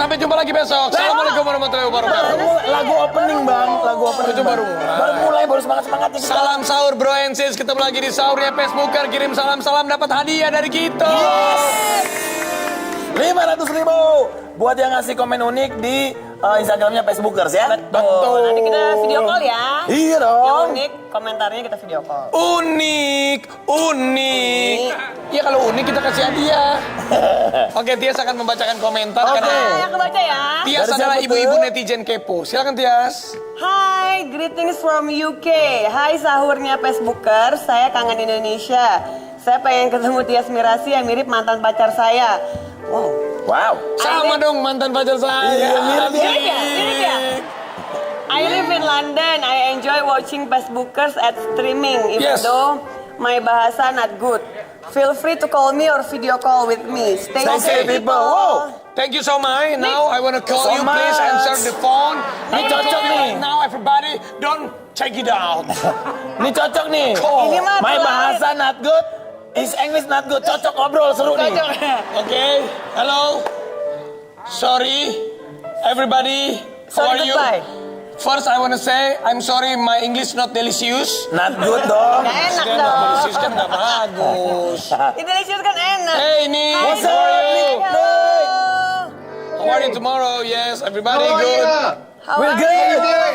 Sampai jumpa lagi besok. Assalamualaikum warahmatullahi wabarakatuh. Lagu opening bang, lagu opening. Itu baru mulai, baru semangat-semangatnya. Salam sahur bro and sis. Ketemu lagi di sahurnya Facebooker. Kirim salam-salam dapat hadiah dari kita. 500.000 buat yang ngasih komen unik di Instagramnya Facebookers ya. Betul. Nanti kita video call ya. Iya dong. Yang unik, komentarnya kita video call. Unik. Ya kalau unik kita kasih hadiah. Oke, Tias akan membacakan komentar karena Aku baca ya. Tias Dari adalah siapa ibu-ibu tuh? netizen kepo. Silakan Tias. Hai, greetings from UK. Hai sahurnya Facebooker, saya kangen Indonesia. Saya pengen ketemu Tias Mirasih yang mirip mantan pacar saya. Wow. Sama dong mantan pacar saya. Mirip ya? I live in London. I enjoy watching Facebookers at streaming, even Yes. though my bahasa not good. Feel free to call me or video call with me. Stay safe, people. people. Wow. Thank you so much. Now I want to call So you. Please much. answer the phone. Ini cocok nih. Now everybody don't check it out. Ini cocok nih. Ini mah My terlalu- bahasa not good, is English not good. Cocok ngobrol seru nih. Okay. Hello. Sorry, everybody. How Sorry, are you? goodbye. First, I want to say I'm sorry. My English not delicious. Not good dong. Gak enak Nggak dong. delicious kan nggak bagus. Indonesia kan enak. Hey, Nick. Hai, How are you? Nick. Hello. How are you tomorrow? Yes, everybody good. How We're are good. you?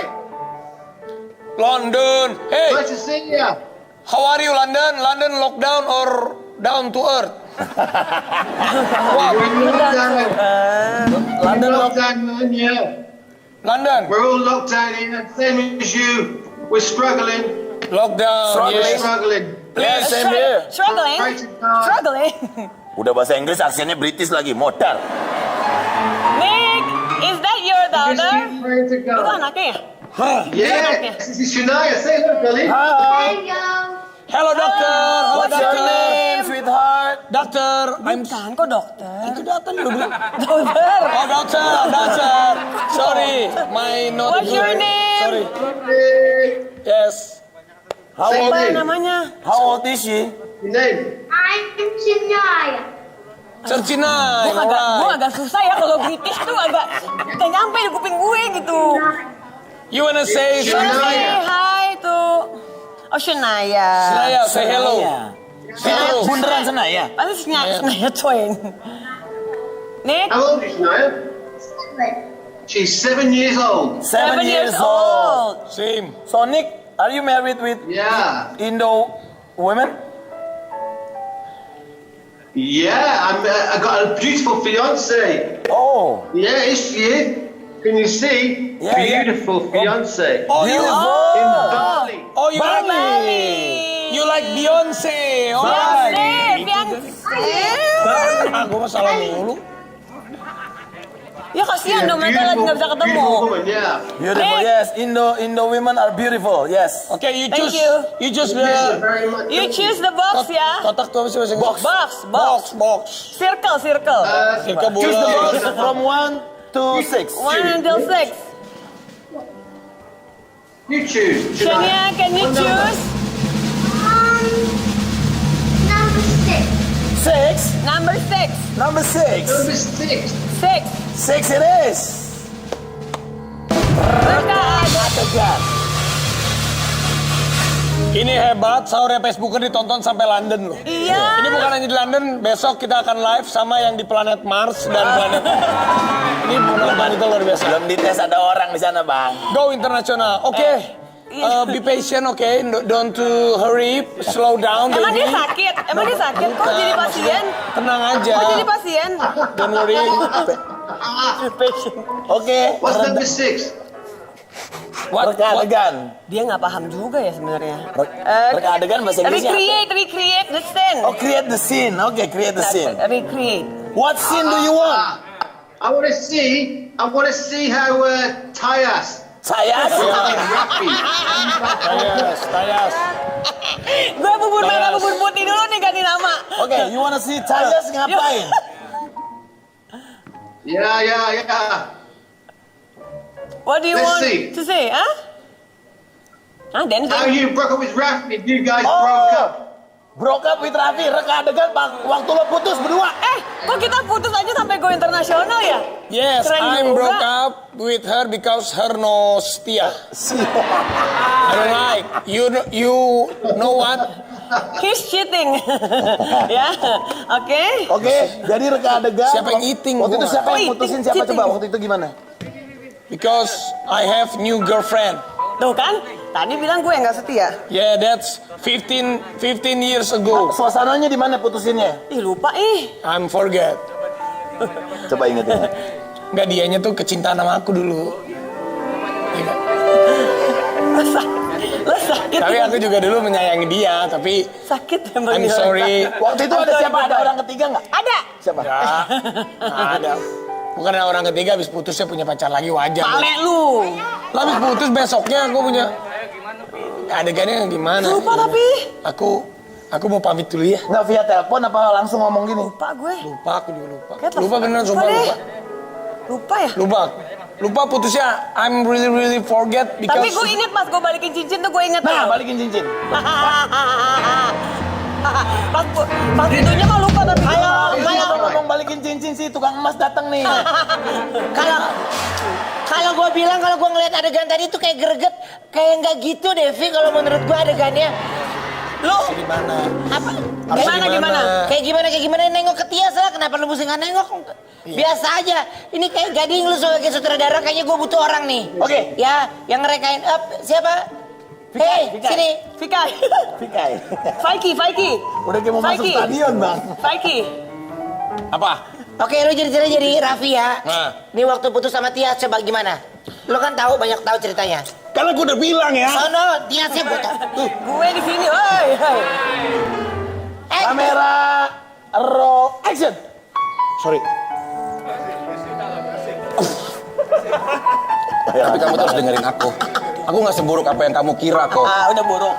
London. Hey, Nice to see you. how are you, London? London lockdown or down to earth? We're in lockdown. London lock. Lockdown, man, yeah. London We're all locked down here, same as you. We're struggling. lockdown. Struggling. Yes. Struggling. Yeah, same here. Struggling. Pray to God. Struggling. Udah bahasa Inggris, aksennya British lagi, modal. Nick, is that your Just daughter? keep praying to Itu God. anaknya ya? Yeah, this is Shania. Say hello, Billy. Hello, doctor. Hello, What's your doctor. name, sweetheart? Doctor, I'm. Bukan kok dokter. Itu dokter lu bilang. Dokter. Oh, doctor. Sorry, my not What's good. your name? Sorry. Hey, Yes. How old? Apa namanya? How old is she? your name? I'm Shania. Cercinai. Gue agak susah ya kalau British tuh agak gak nyampe di kuping gue gitu. You wanna say Shania. something? Say hi to Shania. Saya, say hello. Say hello. Bunderan Senaya? Pasti Shania Twain. Nick, How old is Shania? She's 7 years old. 7 years old. Same. So Nick, are you married with Yeah. Indo women? Yeah, I got a beautiful fiance. Oh, Yeah, is she? Can you see? Yeah, yeah. Beautiful fiance. Oh, you. beautiful. In Bali. Oh, you like Bali. You like Beyonce. Oh, Fiance. Aku mah salah mulu. Ya kasihan dong mereka lagi nggak bisa ketemu. Beautiful woman, yeah. Beautiful, Nick. yes. Indo women are beautiful, yes. Okay, you Thank choose. you. You choose Thank you the very much. You choose the box ya. kotak tuh apa sih bahasa Inggris? Box. Circle. Circle bola. Choose the box from 1 to 6. 1 until 6. You choose. Shania, can you choose? Number 6. 6? Number 6. Number 6. Number 6. 6. 6 it is. Tegas. Ini hebat, sahurnya Facebooker ditonton sampai London loh. Iya. Ini bukan hanya di London, besok kita akan live sama yang di planet Mars dan planet. Ini penonton itu luar biasa. Belum dites ada orang di sana, Bang. Go internasional, oke. Be patient, oke. Don't to hurry, slow down, Emang baby. dia sakit? Emang dia sakit? Kok jadi pasien? Tenang aja. Kok jadi pasien? Don't worry. Oke. What's number 6? What? Reka adegan. Dia nggak paham juga ya sebenarnya. Reka adegan bahasa Inggrisnya. Recreate the scene. Oh, create the scene. Oke, create the scene. Recreate. What scene do you want? I want to see how Tyas. Saya? Tayas. Gue bubur merah, bubur putih dulu nih ganti nama. Oke, you wanna see Tyas ngapain? Yeah. What do you Let's want see. to say, huh? Ah, Dennis. How you broke up with Rafi? You guys Oh. broke up. broke up with Raffi, reka adegan pas waktu lo putus berdua. Kok kita putus aja sampai go internasional ya? Yes, Keren I'm juga. broke up with her because her no setia. I don't like. You know what? He's cheating. Ya, oke. Oke, jadi reka adegan. Siapa yang eating? Waktu itu siapa Oh, yang putusin siapa cheating. coba? Waktu itu gimana? Because I have new girlfriend. Tuh kan, tadi bilang gue nggak setia. Yeah, that's 15 years ago. Suasananya di mana putusinnya? Ih lupa I'm forget. Coba ingetin. Enggak, dianya tuh kecintaan sama aku dulu. Iya. Lo sakit. Tapi aku juga dulu menyayangi dia, tapi Sakit ya I'm sorry. Waktu itu ada siapa? Ada orang ketiga nggak? Ada. Siapa? Nggak ada. Bukan ada orang ketiga habis putusnya punya pacar lagi, wajar. Pale lu. Lah habis putus besoknya aku punya adegannya gimana? Lupa tapi. Aku mau pamit dulu ya. Nggak via telepon apa langsung ngomong gini? Lupa gue. Lupa, aku juga lupa. Kayak Lupa telepon. beneran, Lupa sumpah deh. lupa. Lupa ya? Lupa putusnya. I'm really forget because. Tapi gue inget pas gue balikin cincin tuh gue inget. Nah, tuh. balikin cincin. Pas itunya mah lupa tapi. Kalau ngomong balikin cincin sih tukang emas datang nih. Kalau gue bilang, kalau gue ngeliat adegan tadi tuh kayak greget, kayak nggak gitu Devi kalau menurut gue adegannya. Lu Gimana? apa? Gimana? Kayak gimana nengok ke Tias lah, kenapa lu mesti nggak nengok? Biasa aja. Ini kayak Gading, lu sebagai sutradara kayaknya gue butuh orang nih. Oke. Ya, yang ngerekain up siapa? Hei, Vikai. sini. Fikai. Fikai. Faiki. Udah kayak mau masuk Faiki. stadion, Bang. Faiki. Apa? Oke, lu jadi Raffi ya. Nah. Ini waktu putus sama Tias coba gimana? Lu kan banyak tahu ceritanya. Karena gue udah bilang ya. Sono, Tiasnya butuh. Gue di sini, woi. Kamera, roll, action. Sorry. Tapi kamu terus dengerin aku. Aku nggak seburuk apa yang kamu kira kok. Udah buruk.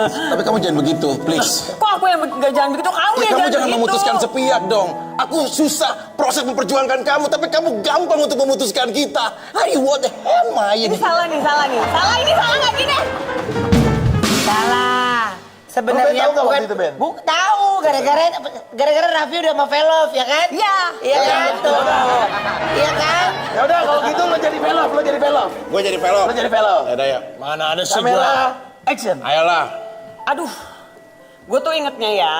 Tapi kamu jangan begitu, please. Kok aku yang gak jangan begitu, kamu Ya, yang kamu jangan begitu. memutuskan sepihak dong. Aku susah proses memperjuangkan kamu, tapi kamu gampang untuk memutuskan kita. Ayo, what the hell, Maya? Ini salah nih. Salah nggak gini? Salah. Lu Sebenarnya tahu nggak waktu itu, Ben? tahu gara-gara Raffi udah sama Velov ya kan? Iya. Iya kan tuh. Iya kan? Ya udah kalau gitu lo jadi velov, Gue jadi velop. Lo jadi velov. Ya udah ya. Mana ada sih gua. Kamera, action. Ayolah. Aduh, gue tuh ingetnya ya,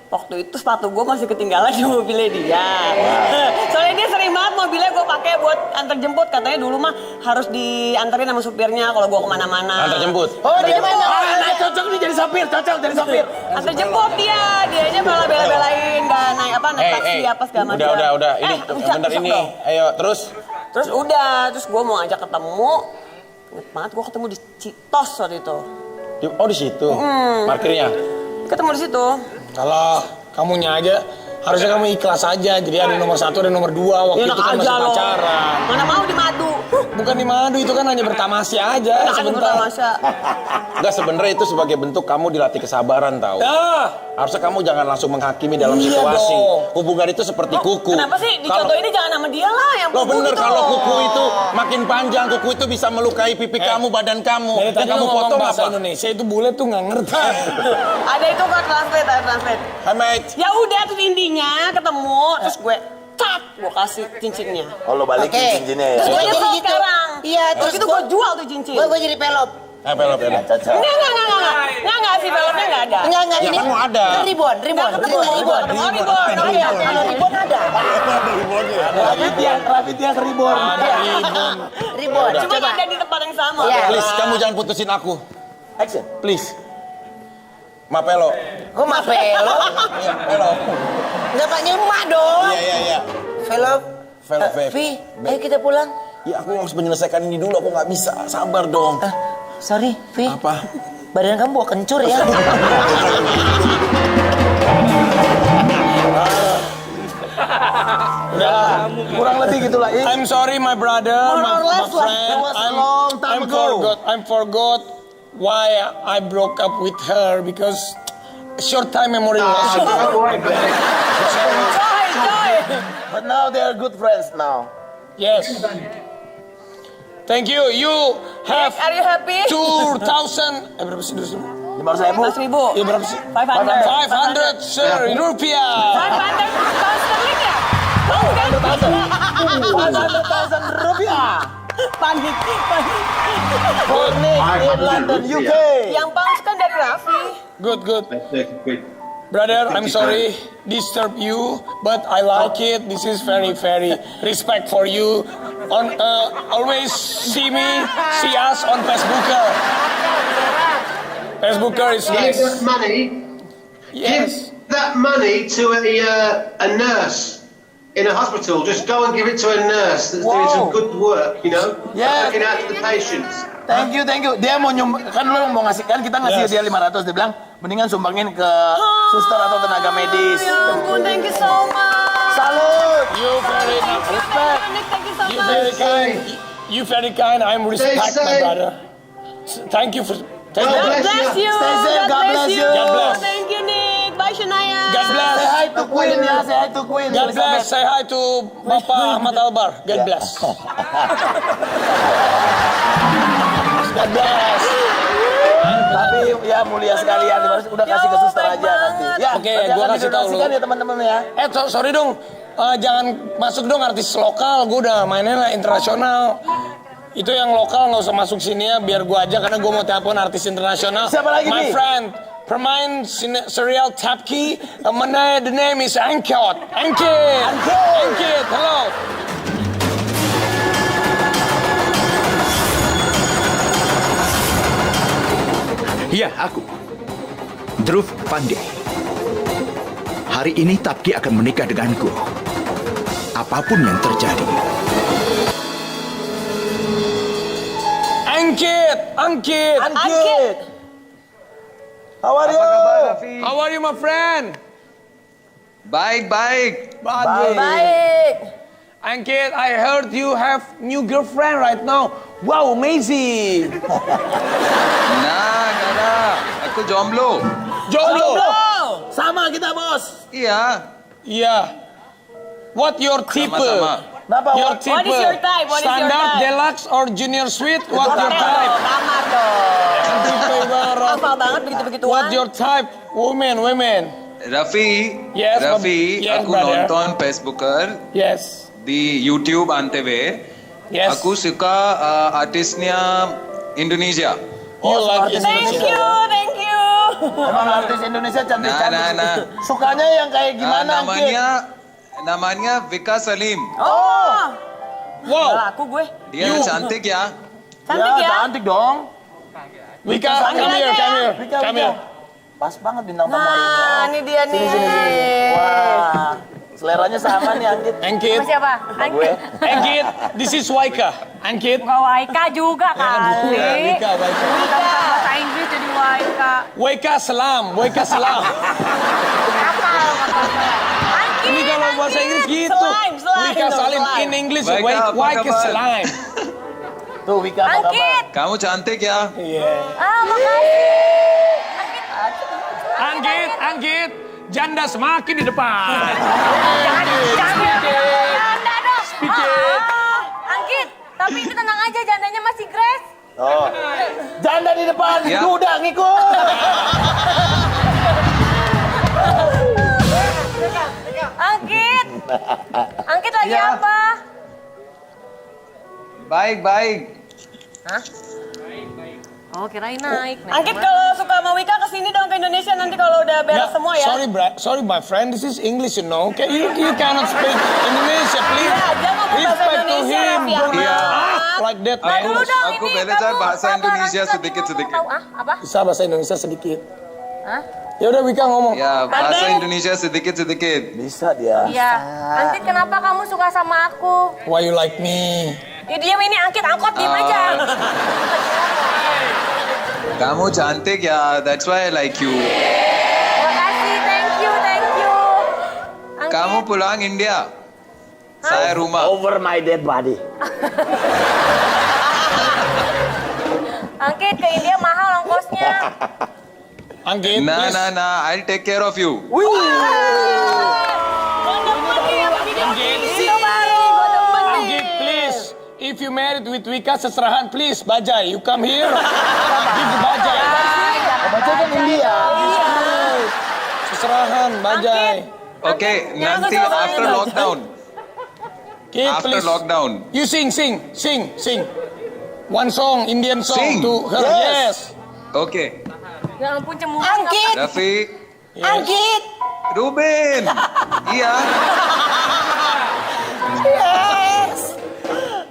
waktu itu sepatu gue masih ketinggalan di mobilnya dia. Soalnya dia sering banget mobilnya gue pakai buat antar jemput. Katanya dulu mah harus dianterin sama supirnya kalau gue kemana-mana. Antar jemput. Oh, dia mana? Nah, cocok nih jadi sopir, jadi sopir. Antar jemput dia aja malah bela-belain nggak naik taksi apa segala macam. Udah. Ini usah ini. dong. Ayo, terus. Terus gue mau ajak ketemu. Ingat banget gue ketemu di Citos waktu itu. Oh, di situ. Parkirnya. Ketemu di situ. Kalau kamunya aja, harusnya kamu ikhlas aja. Jadi ada nomor 1 dan nomor 2. Waktu itu kan masih lo. pacaran. Mana mau di madu. Bukan di madu, itu kan hanya bertamasya aja. Enak aja Sebentar. masa. Enggak, sebenarnya itu sebagai bentuk kamu dilatih kesabaran, tahu. Harusnya kamu jangan langsung menghakimi dalam Iya situasi. dong. Hubungan itu seperti kuku. Kenapa sih dicontoh ini jangan sama dia lah yang Loh kuku bener, gitu. kalau kuku itu makin panjang, kuku itu bisa melukai pipi kamu, badan kamu. Dari Dan tadi kamu lu ngomong potong bahasa apa? Indonesia itu bule tuh nggak ngerti. Ada itu kok translate. Hai mate. Ya udah terus intinya ketemu terus gue gue kasih cincinnya. Oh, lo balikin cincinnya ya. Terus gue Jadi nyesel gitu. sekarang. Iya, terus itu gue jual tuh cincin. Gue jadi Velov. Pelop ya. Cocok. Enggak sih velopnya enggak ada. Enggak Ya ini. kan mau ada. Kan Ribon. Nggak ketemu. Cerita Ribon. Oh, Ribon. Oh iya. Kalau Ribon ada. Rapi tiang ribon. Ribon. Cuma Coba. ada di tempat yang sama. Iya. Please, kamu jangan putusin aku. Action. Please. Mapelo. Gue mah Velov. Iya, Pelo. Enggak panggil emak dong. Iya. Velov. Velov, Beb. Vi, ayo kita pulang. Ya aku harus menyelesaikan ini dulu, aku nggak bisa. Sabar dong. Sorry, Vi. Apa? Badan kamu bawa kencur ya. Kurang lebih gitulah. I'm sorry, my brother, my less lah. friend. That was a long time ago. I forgot why I broke up with her because short time memory loss. Coy. But now they are good friends now. Yes. Thank you. You have Are you happy? 2,000. Berapa sih 2,000? 500. 500.000. Ya berapa sih? 500. 500 sir, rupiah. 500 pound sterling ya? 500,000 rupiah. Panik. Unik in London, UK. Yang pounds kan dari Raffi. Good, good. That's 30 quid. Brother, I'm sorry disturb you, but I like it. This is very, very respect for you. Always see us on Facebooker. Facebooker is Give nice. that money. Yes. Give that money to a nurse in a hospital. Just go and give it to a nurse that's doing some good work. You know, Yeah. looking out for the patients. Thank you. Dia mau kan lu mau ngasih kan kita ngasih Yes. dia 500, dia bilang mendingan sumbangin ke suster atau tenaga medis. Ya ampun, thank you so much. Salut. You very nice. Respect. Thank you so You much. very kind. You very kind. I'm respect my safe. brother. Thank you for. Thank God you. God bless you. Stay safe, God bless you. God bless. Thank you, Nick. Bye, Shania. God bless. Say hi to Queen ya, say hi to Queen. God bless. Say hi to Bapak Ahmad Albar. God bless. God bless. Tapi ya mulia sekali ya, udah kasih ke suster aja nanti. Ya, Oke, nanti gua akan kasih tahu didonasikan lu. ya teman-teman ya. Sorry dong. Jangan masuk dong artis lokal. Gue udah mainnya lah internasional. Itu yang lokal nggak usah masuk sini ya. Biar gue aja karena gue mau telepon artis internasional. Siapa lagi, My Bi? friend. Pemain serial Tapki. The name is Ankit. Ankit. Hello. Ya, aku. Dhruv Pandey. Hari ini Tapki akan menikah denganku. Apapun yang terjadi. Ankit. How are you? How are you, my friend? Baik. Baik. Ankit, I heard you have new girlfriend right now. Wow, amazing. Nah, nggak ada. Aku jomblo. Jomblo. Sama kita, Bos. Iya. Iya. What your type? Sama-sama. Kenapa? Your What is your type? What is your Standard, type? deluxe, or junior suite? What your Hotel type? dong, kamar dong. Tipe barang. Hafal banget begitu-begituan. What your type? Women. Raffi, Yes, yes, aku brother. nonton Facebooker Yes. di YouTube Antv. Yes. Aku suka artisnya Indonesia. You like Thank you. Emang artis Indonesia cantik-cantik. Nah. Sukanya yang kayak gimana, Angkit? namanya Vika Salim. Oh, Wow. laku gue. Dia cantik ya. Cantik ya? Cantik dong. Wika, Panggil come aja here, ya. come here. Wika, Come Wika. here. Pas banget bintang tamu hari ini. Nah, ini dia nih. Sini. Wah, seleranya sama nih, Angkit. Ankit. Sama siapa? Gue. Ankit, this is Waika. Ankit. Nggak Waika juga kali. Wika. Bukan bahasa Inggris jadi Waika. Waika Salam. Ini kalau bahasa Inggris gitu. Slime. Wika Salim. In English, Waika, apa Waika kabar? Salam. Tuh, Wika, apa kabar? Angkit. Kamu cantik ya. Makasih. Anggit, janda semakin di depan. Jangan janda dong. Sedikit. Angkit, tapi itu tenang aja, jandanya masih Grace. Oh. Janda di depan, Ya. kuda ngikut. Angkit lagi Ya. apa? Baik. Oh, kirain naik. Angkit kalau suka sama Wika kesini dong ke Indonesia nanti kalau udah beres semua ya. Sorry, my friend. This is English, you know. Okay, you cannot speak Indonesia, please. Iya, dia ngomong bahasa Respect to Indonesia, him. Raffi Don't Iya. act like that, man. Dulu dong Aku ini belajar kamu bahasa sabar, Indonesia nanti lagi sedikit-sedikit. ngomong tahu, apa? Bisa bahasa Indonesia sedikit. Hah? Ya udah, Wika ngomong. Ya, bahasa Pandai. Indonesia sedikit-sedikit. Bisa dia. Iya. Angkit, kenapa kamu suka sama aku? Why you like me? Ya diam ini, Angkit, angkot diem aja. Kamu cantik ya, that's why I like you. Makasih, thank you. Angkit. Kamu pulang India. Saya rumah. Over my dead body. Angkit, ke India mahal ongkosnya. Anggit, please. Nah, I'll take care of you. Anggit, please. If you married with Wika seserahan, please, Bajai. You come here. Give the Bajai. Bajai kan India. Seserahan, Bajai. Okay, nanti after lockdown. Kid, After please. lockdown. You sing. One song, Indian song Sing. to her. Yes. Okay. Ya ampun cemuru. Angkit, Raffi. Angkit. Ruben. Iya. Yes.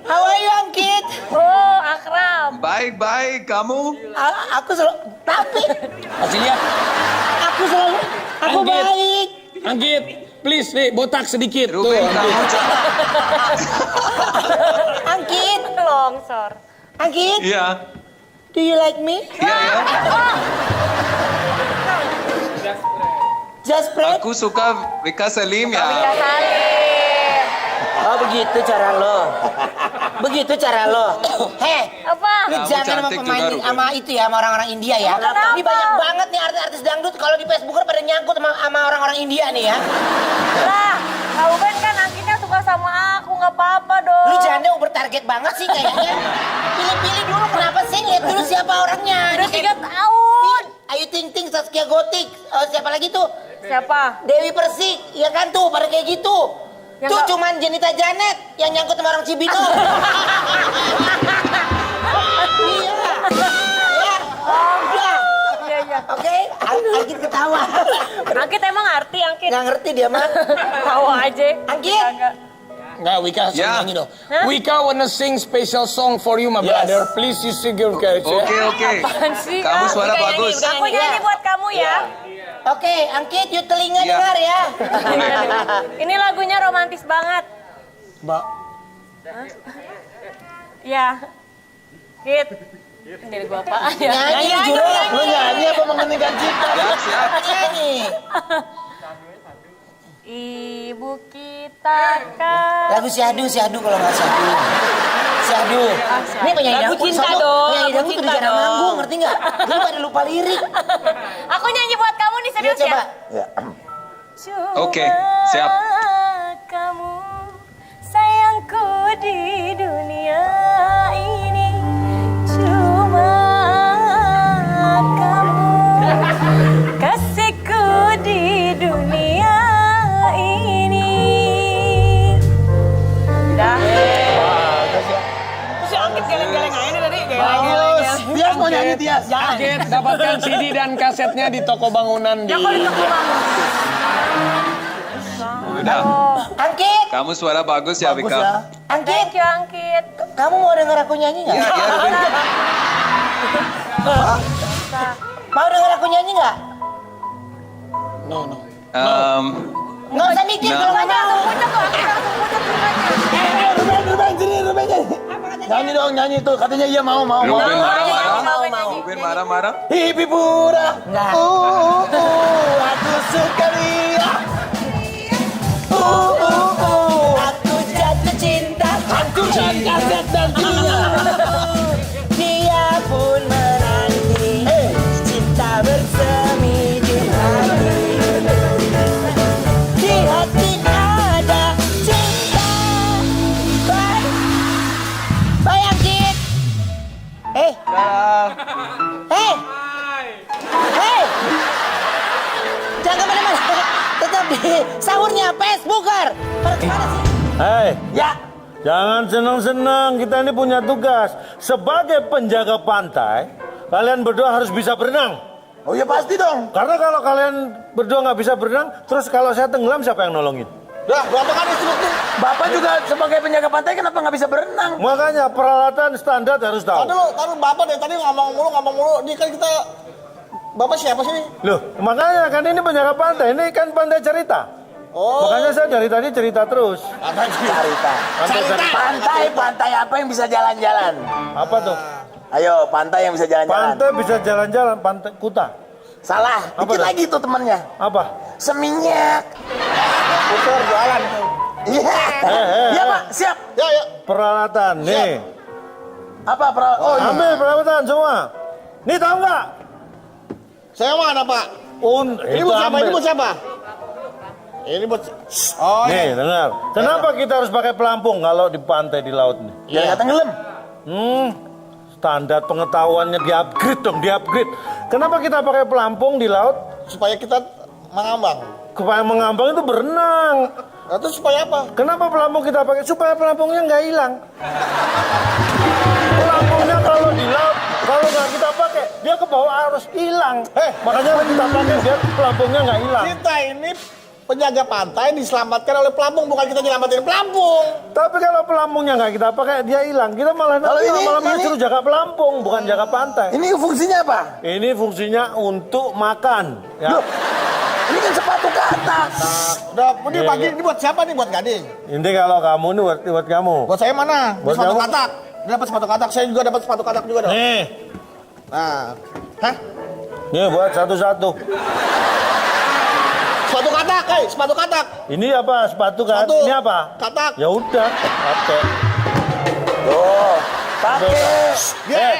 How are you, Angkit? Oh, akrab. Baik. Kamu? Aku selalu, tapi Kasih lihat. aku Angkit. baik. Anggit, please, nih, botak sedikit. Tuh, Ruben, Anggit. kamu Angkit, Longsor. Angkit, Iya. do you like me? Iya. Just pray. Aku suka Vika Salim ya. Oh begitu cara lo. Begitu cara lo. Heh. Apa? Lu Kamu jangan sama cantik pemain juga, Ruben. sama itu ya, sama orang-orang India ya. Kenapa? Ini banyak banget nih artis-artis dangdut kalau di Facebook pada nyangkut sama orang-orang India nih ya. Lah, Kak Uben kan Angkitnya suka sama aku, nggak apa-apa dong. Lu jangan over target banget sih kayaknya. Pilih-pilih dulu kenapa sih? Lihat dulu siapa orangnya. Udah Ini 3 tahun. Ayu Ting Ting, Saskia Gotik, siapa lagi tuh? Siapa? Dewi Persik, ya kan tuh pada kayak gitu. Yang Tuh nggak- cuman Jenita Janet yang nyangkut sama orang Cibinong. Iya. Ya. Iya. Oke, Angkit ketawa. Angkit emang ngerti, Angkit. Nggak ngerti dia mah. Tahu aja. Angkit. Kagak. Nggak, Wika Ya. nyanyi dong. Hah? Wika wanna sing special song for you, my brother. Please you sing your courage. Oke. Apaan sih? Kamu Ah, suara Wika bagus. nyanyi, Aku nyanyi buat kamu ya. Oke, Angkit, yuk telinga Iya. dengar ya. Ini lagunya romantis banget. Mbak, Ya. Kit. Dari gua apaan ya? Nyanyi, Juro. Lu nyanyi apa mengeningkan cipta? Siap. Nyanyi. Ibu kita kan. Lagu Syahdu kalau nggak Syahdu. Ini penyanyi Lagu dangdut, cinta soalnya dong, penyanyi lagu dangdut tuh cinta jarang dong. manggung, ngerti nggak? Lu pada lupa lirik. Aku nyanyi buat kamu nih, Iya, serius coba. ya? Cuma Oke, siap. kamu sayangku di dunia ini. Cuma kamu kasihku di dunia ini. Dah. Si Angkit geleng-geleng aja nih tadi. Geleng-geleng. Tias mau nyanyi Tias. Anggit, dapatkan CD dan kasetnya di toko bangunan di... Ya kok di toko bangun? Udah. Angkit, Kamu suara bagus ya, Vika. Angkit, Thank you, Angkit. kamu mau denger aku nyanyi nggak? Iya, Ruben. Mau denger aku nyanyi nggak? No. Nggak usah mikir Nah. kalau nggak mau. Pucuk tuh, Angkit langsung pucuk mukanya. Ruben, sini Ruben nyanyi. Nyanyi dong, nyanyi tuh. Katanya iya mau. Ruben marah-marah. Mau. Ruben marah-marah. Hipi pura. Nggak. Aku suka dia. Aku jatuh cinta. Hancurkan kaset dan CD-nya. Dia pun menanti. Cinta bersemi di hati. Di hati ada cinta. Bye Angkit. Hei. Jangan kemana-mana. Tetap di sahurnya Facebooker. Pada kemana sih? Hei, Ya. jangan senang-senang. Kita ini punya tugas. Sebagai penjaga pantai, kalian berdua harus bisa berenang. Oh iya pasti dong. Karena kalau kalian berdua nggak bisa berenang, terus kalau saya tenggelam siapa yang nolongin? Dah, Bapak kan instruktur. Bapak juga sebagai penjaga pantai kenapa nggak bisa berenang? Makanya peralatan standar harus tahu. Tahu Bapak dari tadi ngomong mulu. Ini kan kita Bapak siapa sih? Loh, makanya kan ini penjaga pantai, ini kan pantai cerita. Oh. Makanya saya dari tadi cerita terus. Cerita. Pantai apa yang bisa jalan-jalan? Apa tuh? Ayo, pantai yang bisa jalan-jalan. Pantai bisa jalan-jalan, pantai Kuta. Salah, Apa dikit tuh? lagi tuh temannya. Apa? Seminyak. Putar jualan. Iya. Iya Pak, siap. Ya. Peralatan, nih. Apa peralatan? Oh, ini. Ambil peralatan semua. Nih tahu nggak? Saya mana Pak? Ini Itu buat siapa? ambil. Ini buat siapa? Ini buat. Oh, Nih, dengar. Kenapa kita harus pakai pelampung kalau di pantai di laut nih? Ya nggak tenggelam. Standar pengetahuannya di-upgrade dong, di-upgrade. Kenapa kita pakai pelampung di laut? Supaya kita mengambang. Supaya mengambang itu berenang. Nah, terus supaya apa? Kenapa pelampung kita pakai? Supaya pelampungnya nggak hilang. Pelampungnya kalau di laut, kalau nggak kita pakai, dia ke bawah arus hilang. Makanya kita pakai biar pelampungnya nggak hilang. Kita ini penjaga pantai diselamatkan oleh pelampung, bukan kita nyelamatin pelampung. Tapi kalau pelampungnya nggak kita pakai, dia hilang. Kita malah malah suruh jaga pelampung, bukan jaga pantai. Ini fungsinya apa? Ini fungsinya untuk makan. Ya. Loh, ini kan sepatu katak. Udah, ini pagi ini buat siapa nih? Buat Gading. Ini kalau kamu nih buat kamu. Buat saya mana? Buat sepatu kamu. katak. Dia dapat sepatu katak, saya juga dapat sepatu katak juga dong. Nih, Nah, hah? nih buat satu-satu. Sepatu katak, sepatu katak. Ini apa? Sepatu kan? Sepatu. Ini apa? Katak. Ya udah, pakai. Oh, pakai.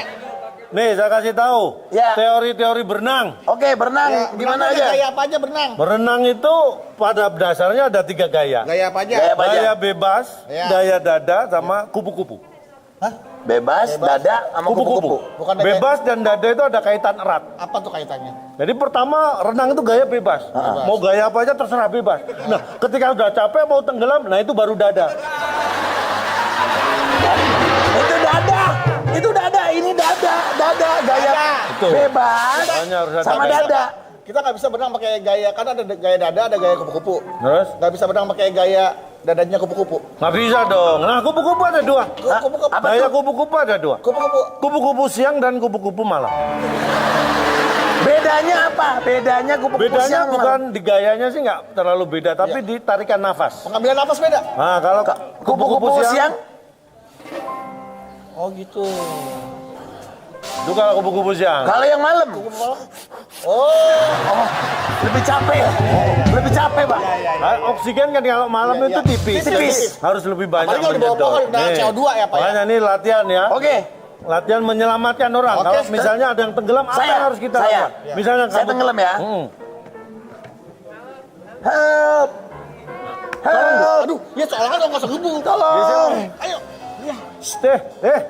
Nih saya kasih tahu. Ya. Teori-teori berenang. Oke, berenang. Ya, Gimana berenang aja? Gaya apa aja berenang? Berenang itu pada dasarnya ada 3 gaya. Gaya apa aja? Gaya apa aja? Gaya bebas, Ya. gaya dada, sama kupu-kupu. Bebas, dada, sama kupu-kupu. Bukan ada Bebas dan dada itu ada kaitan erat. Apa tuh kaitannya? Jadi pertama renang itu gaya bebas. Mau gaya apa aja terserah bebas. Nah ketika udah capek mau tenggelam, nah itu baru dada. Itu dada. Itu dada. Ini dada. Dada. Gaya Betul. bebas. Makanya harus ada Sama gaya. dada. Kita nggak bisa berenang pakai gaya, karena ada gaya dada, ada gaya kupu-kupu. Terus? Nggak bisa berenang pakai gaya dadanya kupu-kupu. Nggak bisa dong. Nah kupu-kupu ada 2. Kupu-kupu. Apa Gaya tuh? kupu-kupu ada 2. Kupu-kupu. Kupu-kupu siang dan kupu-kupu malam. Bedanya apa? Bedanya kupu-kupu Bedanya siang bukan di gayanya sih nggak terlalu beda, tapi di tarikan nafas. Pengambilan nafas beda. Nah kalau kupu-kupu siang. Oh gitu. itu kalau kupu-kupu siang. Kalau yang malam. Oh, lebih capek ya? Lebih capek, Pak. Nah, oksigen kan kalau malam itu tipis. Tipis. Harus lebih banyak Apalagi kalau di bawah menyedot. pohon, udah Nih. CO2 ya, Pak, ya? Makanya ini latihan ya. Oke. Latihan menyelamatkan orang. Oke, Kalau misalnya ada yang tenggelam, apa Saya. yang harus kita Saya. lakukan? Misalnya Saya kamu tenggelam ya. Help. Help. Aduh, ya soalnya dong nggak usah gebung. Tolong. Ayo.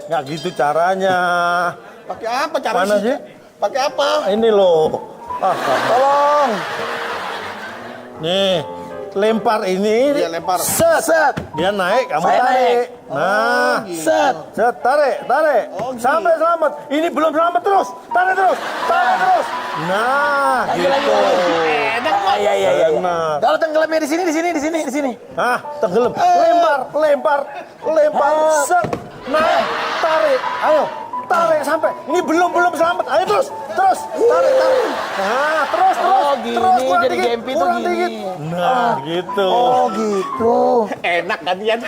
Nggak gitu caranya. Pakai apa caranya? Mana sih? Pakai apa? Ini loh. Tolong. Nih, lempar ini. Dia lempar. Set. Dia naik, kamu Saya tarik. naik. Nah, Set. tarik. Sampai selamat. Ini belum selamat terus. Tarik terus. Nah, gitu. Enak, Pak. Iya. Enak. Kalau tenggelamnya di sini. Ah, tenggelam. Lempar. Set. Naik, tarik. Ayo, tarik sampai. Ini belum selamat. Ayo terus. Tarik. Nah, terus. Oh, gini, kurang jadi dikit, gempi tuh kurang gini. dikit. Nah, gitu. Oh, gitu. Enak gantian.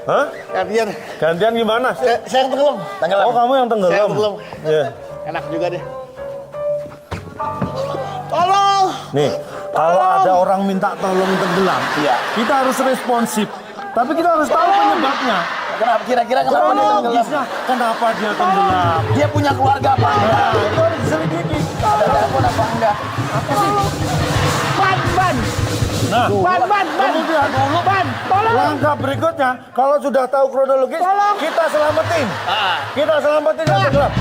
Hah? Gantian. Gantian gimana? Saya yang tenggelam. Oh, kamu yang tenggelam. Saya yang tenggelam. Iya. Enak juga deh. Tolong. Nih, kalau ada orang minta tolong tenggelam, kita harus responsif. Tapi kita harus tahu penyebabnya. Kenapa? Kira-kira kenapa dia tenggelam? Kronologisnya, kenapa dia tenggelam? Dia punya keluarga apa enggak? Nah, itu harus diselidiki. Ada telepon apa enggak? Apa sih? Ban. Nah, kemudian Tolong. langkah berikutnya, kalau sudah tahu kronologis, kita selamatin. Kita selamatin yang tenggelam.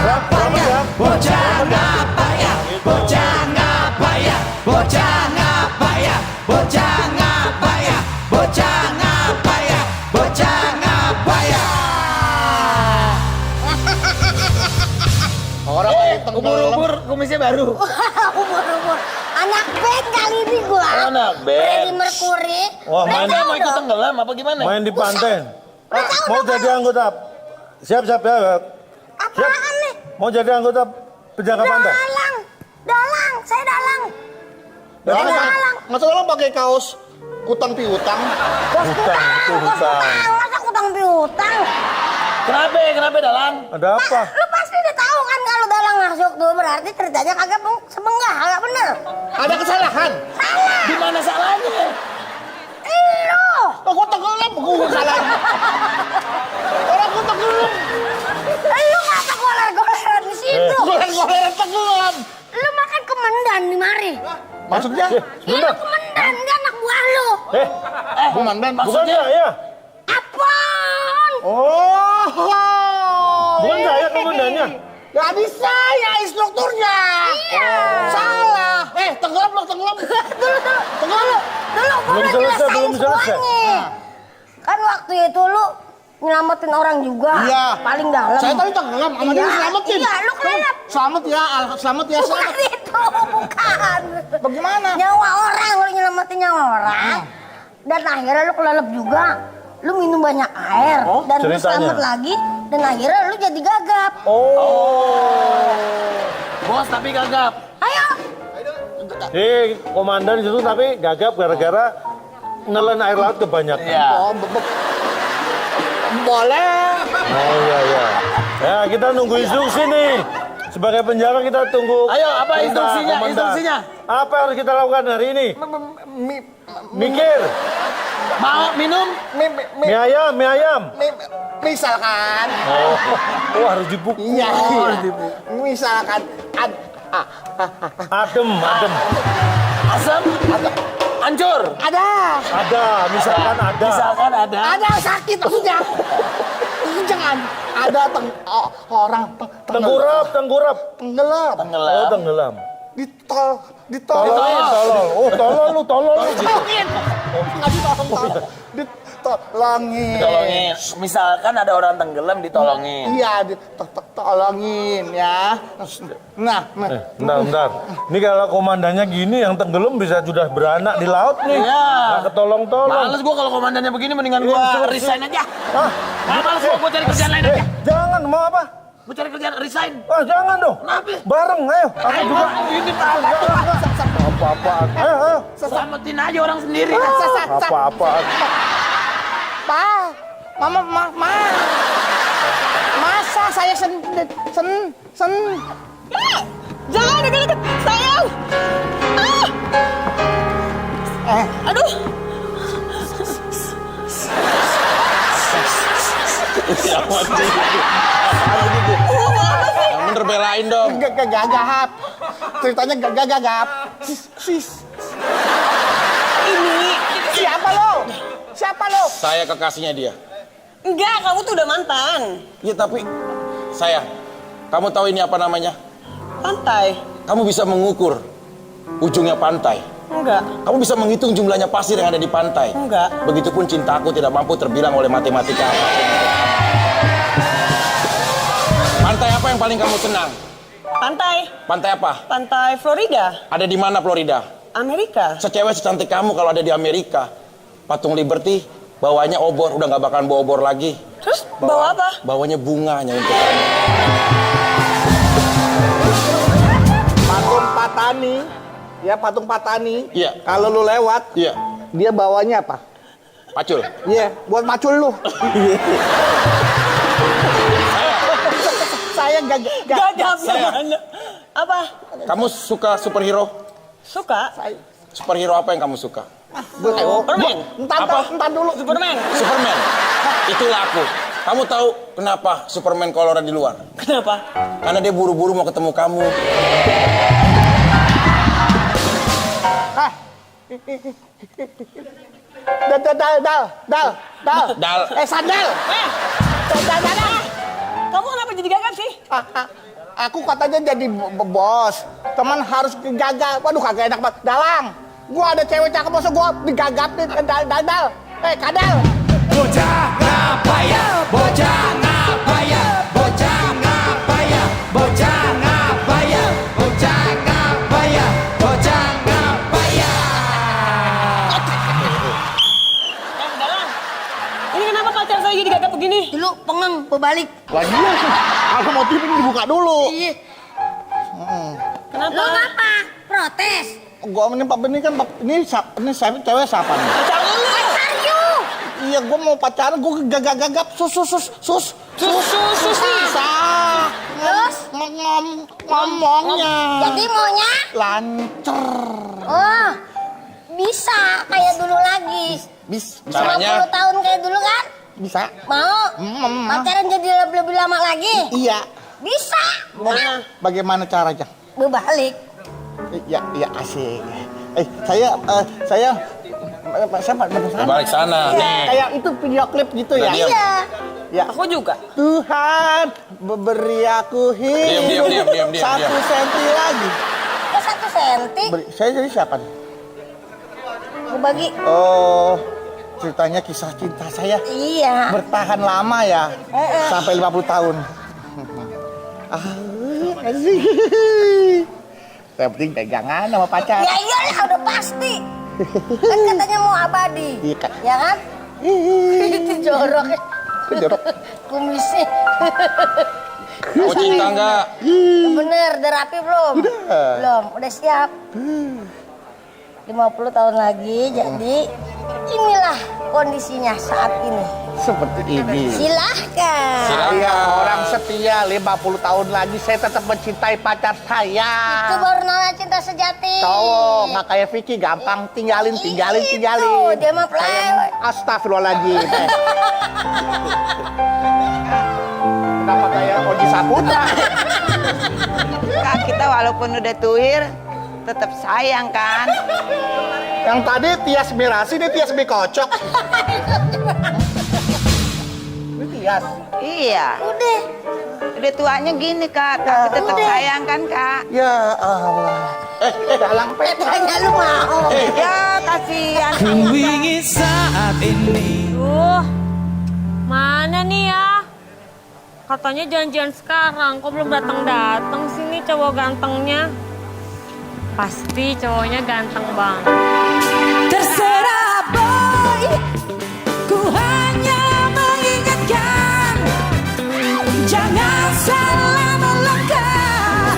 Selamat ya. Bocah ngapa ya? Bocah ngapa ya? Bocah ngapa ya? Bocah ngapa ya? Bocah ngapa ya? Bocah ngapa ya? Orang Ubur-ubur kumisnya baru. Umur-umur. Anak band kali ini gua. Anak band. Freddie Mercury. Wah, main, Mereka mau ikut tenggelam apa gimana? main di pantai. Udah tahu Mau dong, jadi anggota. Siap ya. Apaan nih? Mau jadi anggota penjaga pantai. Dalang. Saya dalang. Masa tolong pakai kaos utang piutang. Hutang. Masa utang piutang? Kenapa dalang? Ada apa? Lu pasti udah tahu kan kalau dalang masuk tuh berarti ceritanya kagak kagak bener. Ada kesalahan. Salah. Di mana salahnya? Lu. Gua tenggelam, gua salahnya. Orang gua tenggelam. Lu ngapa goler-goleran di situ? Goler-goleran tenggelam. Lu makan kemendan di mari. Maksudnya? Ya lu kemendan dia anak buah lu. Komandan Bukan maksudnya? saya. Apaan? Oh. Bukan saya komandannya. Gak bisa ya instrukturnya. Iya. Salah. Tenggelam. Dulu, gue Belum udah selesai, jelasain belum selesai. semuanya. Kan waktu itu lu nyelamatin orang juga. Iya. Paling dalam. Saya tadi tenggelam, sama dia selamatin. Iya, lu kelelep. Selamat ya, selamat ya. Bukan itu, bukan. Bagaimana? Nyawa orang, lu nyelamatin nyawa orang. Dan akhirnya lu kelelep juga. Lu minum banyak air. Dan lu ceritanya. selamat lagi. Dan akhirnya lu jadi gagap. Bos tapi gagap. Ayo. Komandan itu tapi gagap gara-gara nelen air laut kebanyakan. Iya. Boleh. Oh iya. Ya kita nunggu instruksi nih. Sebagai penjara kita tunggu. Ayo, apa perintah instruksinya? komandan. Instruksinya. Apa yang harus kita lakukan hari ini? Mikir. Mau minum? Mie ayam. Misalkan. Oh harus dipukul. Iya. Misalkan Adem. Asam? Hancur? ada. Misalkan ada. Ada sakit maksudnya. Jangan ada orang Tengkurap. tenggelam. Oh tenggelam. Ditolong. Tolol lu. Ditolongin. Nggak ditolong. Ditolongin. Misalkan ada orang tenggelam ditolongin. Iya, ditolongin ya. Nah. Bentar. Ini kalau komandannya gini yang tenggelam bisa sudah beranak di laut nih. Iya. Nggak ketolong-tolong. Males gua kalau komandannya begini mendingan gua resign aja. Males gua cari kerjaan lain aja. Jangan, mau apa? Gua cari kerjaan resign. Jangan dong. Kenapa? Bareng, ayo. Aku juga. Ini Pak. Apa-apaan. Ayo. Selamatin aja orang sendiri. Apa-apaan. Masa saya sen. Jangan deket-deket, sayang. Aduh. Yang bener belain dong. Gagap. Ceritanya gagap. Sis. Ini. Siapa lo? Saya kekasihnya dia. Enggak, kamu tuh udah mantan. Ya tapi, sayang, kamu tahu ini apa namanya? Pantai. Kamu bisa mengukur ujungnya pantai. Enggak. Kamu bisa menghitung jumlahnya pasir yang ada di pantai. Enggak. Begitupun cintaku tidak mampu terbilang oleh matematika apapun. Pantai apa yang paling kamu senang? Pantai. Pantai apa? Pantai Florida. Ada di mana Florida? Amerika. Secewek secantik kamu kalau ada di Amerika, patung Liberty, bawanya obor, udah nggak bakalan bawa obor lagi. Terus bawa apa? Bawanya bunganya untuk kamu. Patung Patani. Iya. Kalau lu lewat, Iya. dia bawanya apa? Pacul. Iya, buat macul lu. Saya Gagap mana? Apa? Kamu suka superhero? Suka? Superhero apa yang kamu suka? Superman. Entar dulu. Superman. Superman. Itulah aku. Kamu tahu kenapa Superman kalau ada di luar? Kenapa? Karena dia buru-buru mau ketemu kamu. Dal. Sandal. Dal. Kamu kenapa jadi gagap sih? Aku katanya jadi bos. Teman harus gagal. Waduh kagak enak banget. Dalang. Gua ada cewek cakep masa gua digagapin dal. Kadal. Bocah ngapaya, bocah ngapaya, bocah ngapaya, bocah ngapaya, bocah ngapaya, bocah ngapaya. Dalang. Ini kenapa pacar saya jadi gagap begini? Dulu pengen berbalik. Lagi ya. Aku mau TV ini dibuka dulu. Iya. Kenapa? Lu ngapa? Protes. Gua ini kan ini cewek siapa nih? Pacar lu. Pacar you. Iya, gua mau pacaran, gua gagap sus. Bisa. Terus? Ngomongnya. Jadi maunya? Lancer. Oh, bisa kayak dulu lagi. Bisa. 50 tahun kayak dulu kan? Bisa. Mau? Pacaran jadi lebih lama lagi? Iya. Bisa. Bagaimana caranya? Berbalik. Ya asik. Saya Balik sana. kayak itu video klip gitu ya. Diam. Iya. Ya. Aku juga. Tuhan, beri aku hidup. Diam. 1 senti lagi. Kok 1 senti? Saya jadi siapa nih? Gue bagi. Oh, ceritanya kisah cinta saya. Iya. Bertahan lama ya. Sampai 50 tahun. Asik. Yang penting pegangan sama pacar. Ya iyalah udah pasti. Kan katanya mau abadi. Iya kan? Ya kan? Itu jorok. Jorok. Kumisnya. Mau cinta nggak? Bener, udah rapi belum? Belum, udah siap. 50 tahun lagi, jadi inilah kondisinya saat ini. Seperti ini. Silahkan. Saya orang setia 50 tahun lagi saya tetap mencintai pacar saya. Itu baru namanya cinta sejati. Cowok nggak kayak Vicky gampang tinggalin. Itu, dia mah play. Astagfirullahaladzim. Kenapa kayak Oji Saputra? Kak, kita walaupun udah tuir, tetap sayang kan? Yang tadi Tias Mirasi, ini Tias Mikocok. Ini Tias. Iya. Udah tuanya gini kak, tetap sayang kan kak? Ya Allah. Dalang Petanya lu mau. Ya kasihan. Ku ingin saat ini. Mana nih ya? Katanya janjian sekarang, kok belum datang-datang sini cowok gantengnya? Pasti cowoknya ganteng banget. Terserah boy, ku hanya mengingatkan, jangan salah melangkah.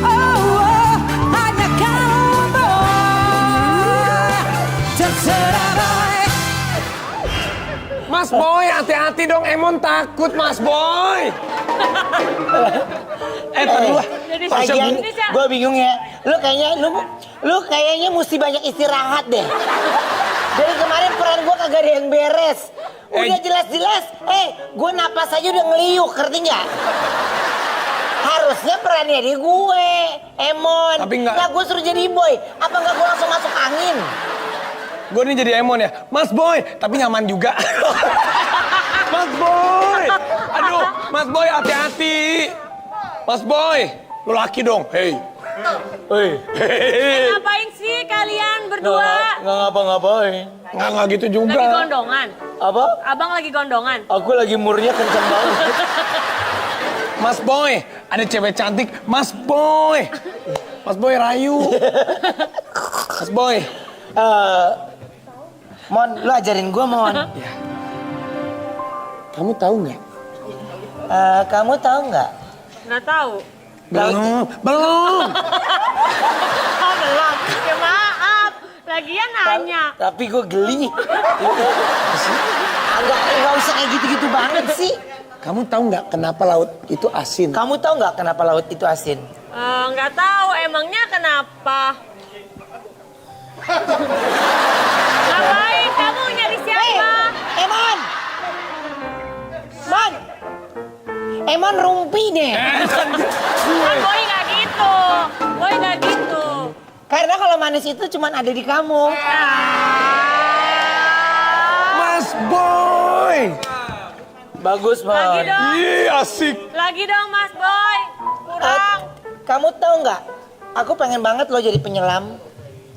Oh, hanya kau boy. Terserah boy. Mas Boy, hati-hati dong, Emon takut Mas Boy. Aduh, Jadi lagian ini siapa? gue bingung ya. Lu kayaknya mesti banyak istirahat deh. Dari kemarin peran gue kagak ada yang beres. Udah jelas-jelas, gue napas aja udah ngeliuk, ngerti nggak? Harusnya perannya di gue, Emon. Tapi nggak. Lah gue suruh jadi boy. Apa nggak gue langsung masuk angin? Gue nih jadi Emon ya, Mas Boy, tapi nyaman juga. Mas Boy, aduh, Mas Boy hati-hati. Mas Boy, lu laki dong, hey. Ngapain sih kalian berdua? Nggak ngapa-ngapain. Nggak gitu juga. Lagi gondongan? Apa? Abang lagi gondongan? Aku lagi murnya kenceng banget. Mas Boy, ada cewek cantik, Mas Boy. Mas Boy rayu. Mas Boy. Mon, lu ajarin gue, Mon. Kamu tahu nggak? Kamu tahu nggak? Nggak tahu. Belum. Oh, belum. Ya maaf. Lagian nanya. Tapi gue geli. Nggak usah kayak gitu-gitu banget sih. Kamu tahu nggak kenapa laut itu asin? Kamu tahu nggak kenapa laut itu asin? Nggak tahu. Emangnya kenapa? Ngapain kamu nyari siapa? Emon! Mon! Emon rumpi deh. Boy nggak gitu. Boy nggak gitu. Karena kalau manis itu cuma ada di kamu. Mas Boy! Bagus, Mon. Lagi dong. Iya, asik. Lagi dong, Mas Boy. Kurang. Kamu tahu nggak? Aku pengen banget lo jadi penyelam.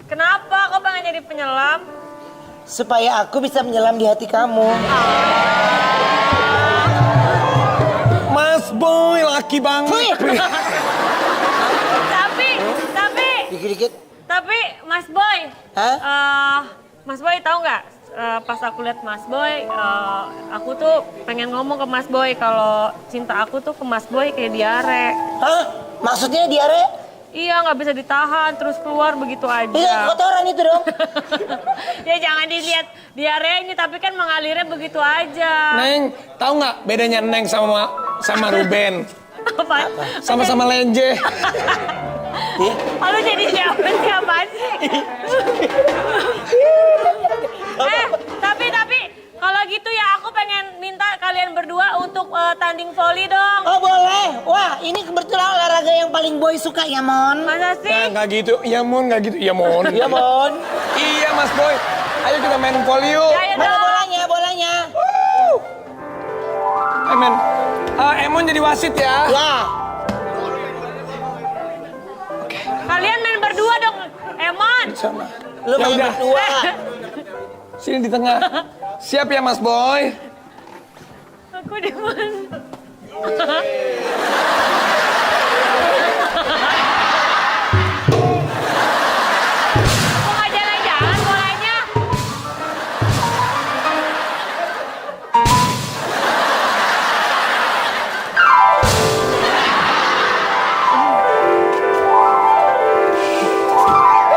Kenapa kau pengen jadi penyelam? Supaya aku bisa menyelam di hati kamu. Mas Boy, laki banget. Tapi, Dikit-dikit. tapi Mas Boy. Hah? Mas Boy tahu nggak? Pas aku lihat Mas Boy, aku tuh pengen ngomong ke Mas Boy kalau cinta aku tuh ke Mas Boy kayak diare. Hah? Maksudnya diare? Iya, nggak bisa ditahan, terus keluar begitu aja. Iya, kotoran itu dong. Ya jangan dilihat diarenya, tapi kan mengalirnya begitu aja. Neng, tahu nggak bedanya Neng sama Ruben? Apa? Sama-sama lenje. Lu jadi siapa sih? Tapi kalau gitu ya aku pengen minta kalian berdua untuk tanding voli dong. Oh boleh. Wah ini kebetulan olahraga yang paling boy suka ya Mon. Masa sih? Nggak gitu, iya Mon, nggak gitu, iya Mon. Iya, Mon. Iya Mas Boy, ayo kita main voli yuk. Ayo Mana dong. bolanya? Amin. Emon jadi wasit ya. Ya. Kalian main berdua dong, Emon. Sama. Lu Ya main udah. berdua. Sini di tengah. Siap ya Mas Boy? Aku di mana? Kok nggak jalan-jalan bolanya?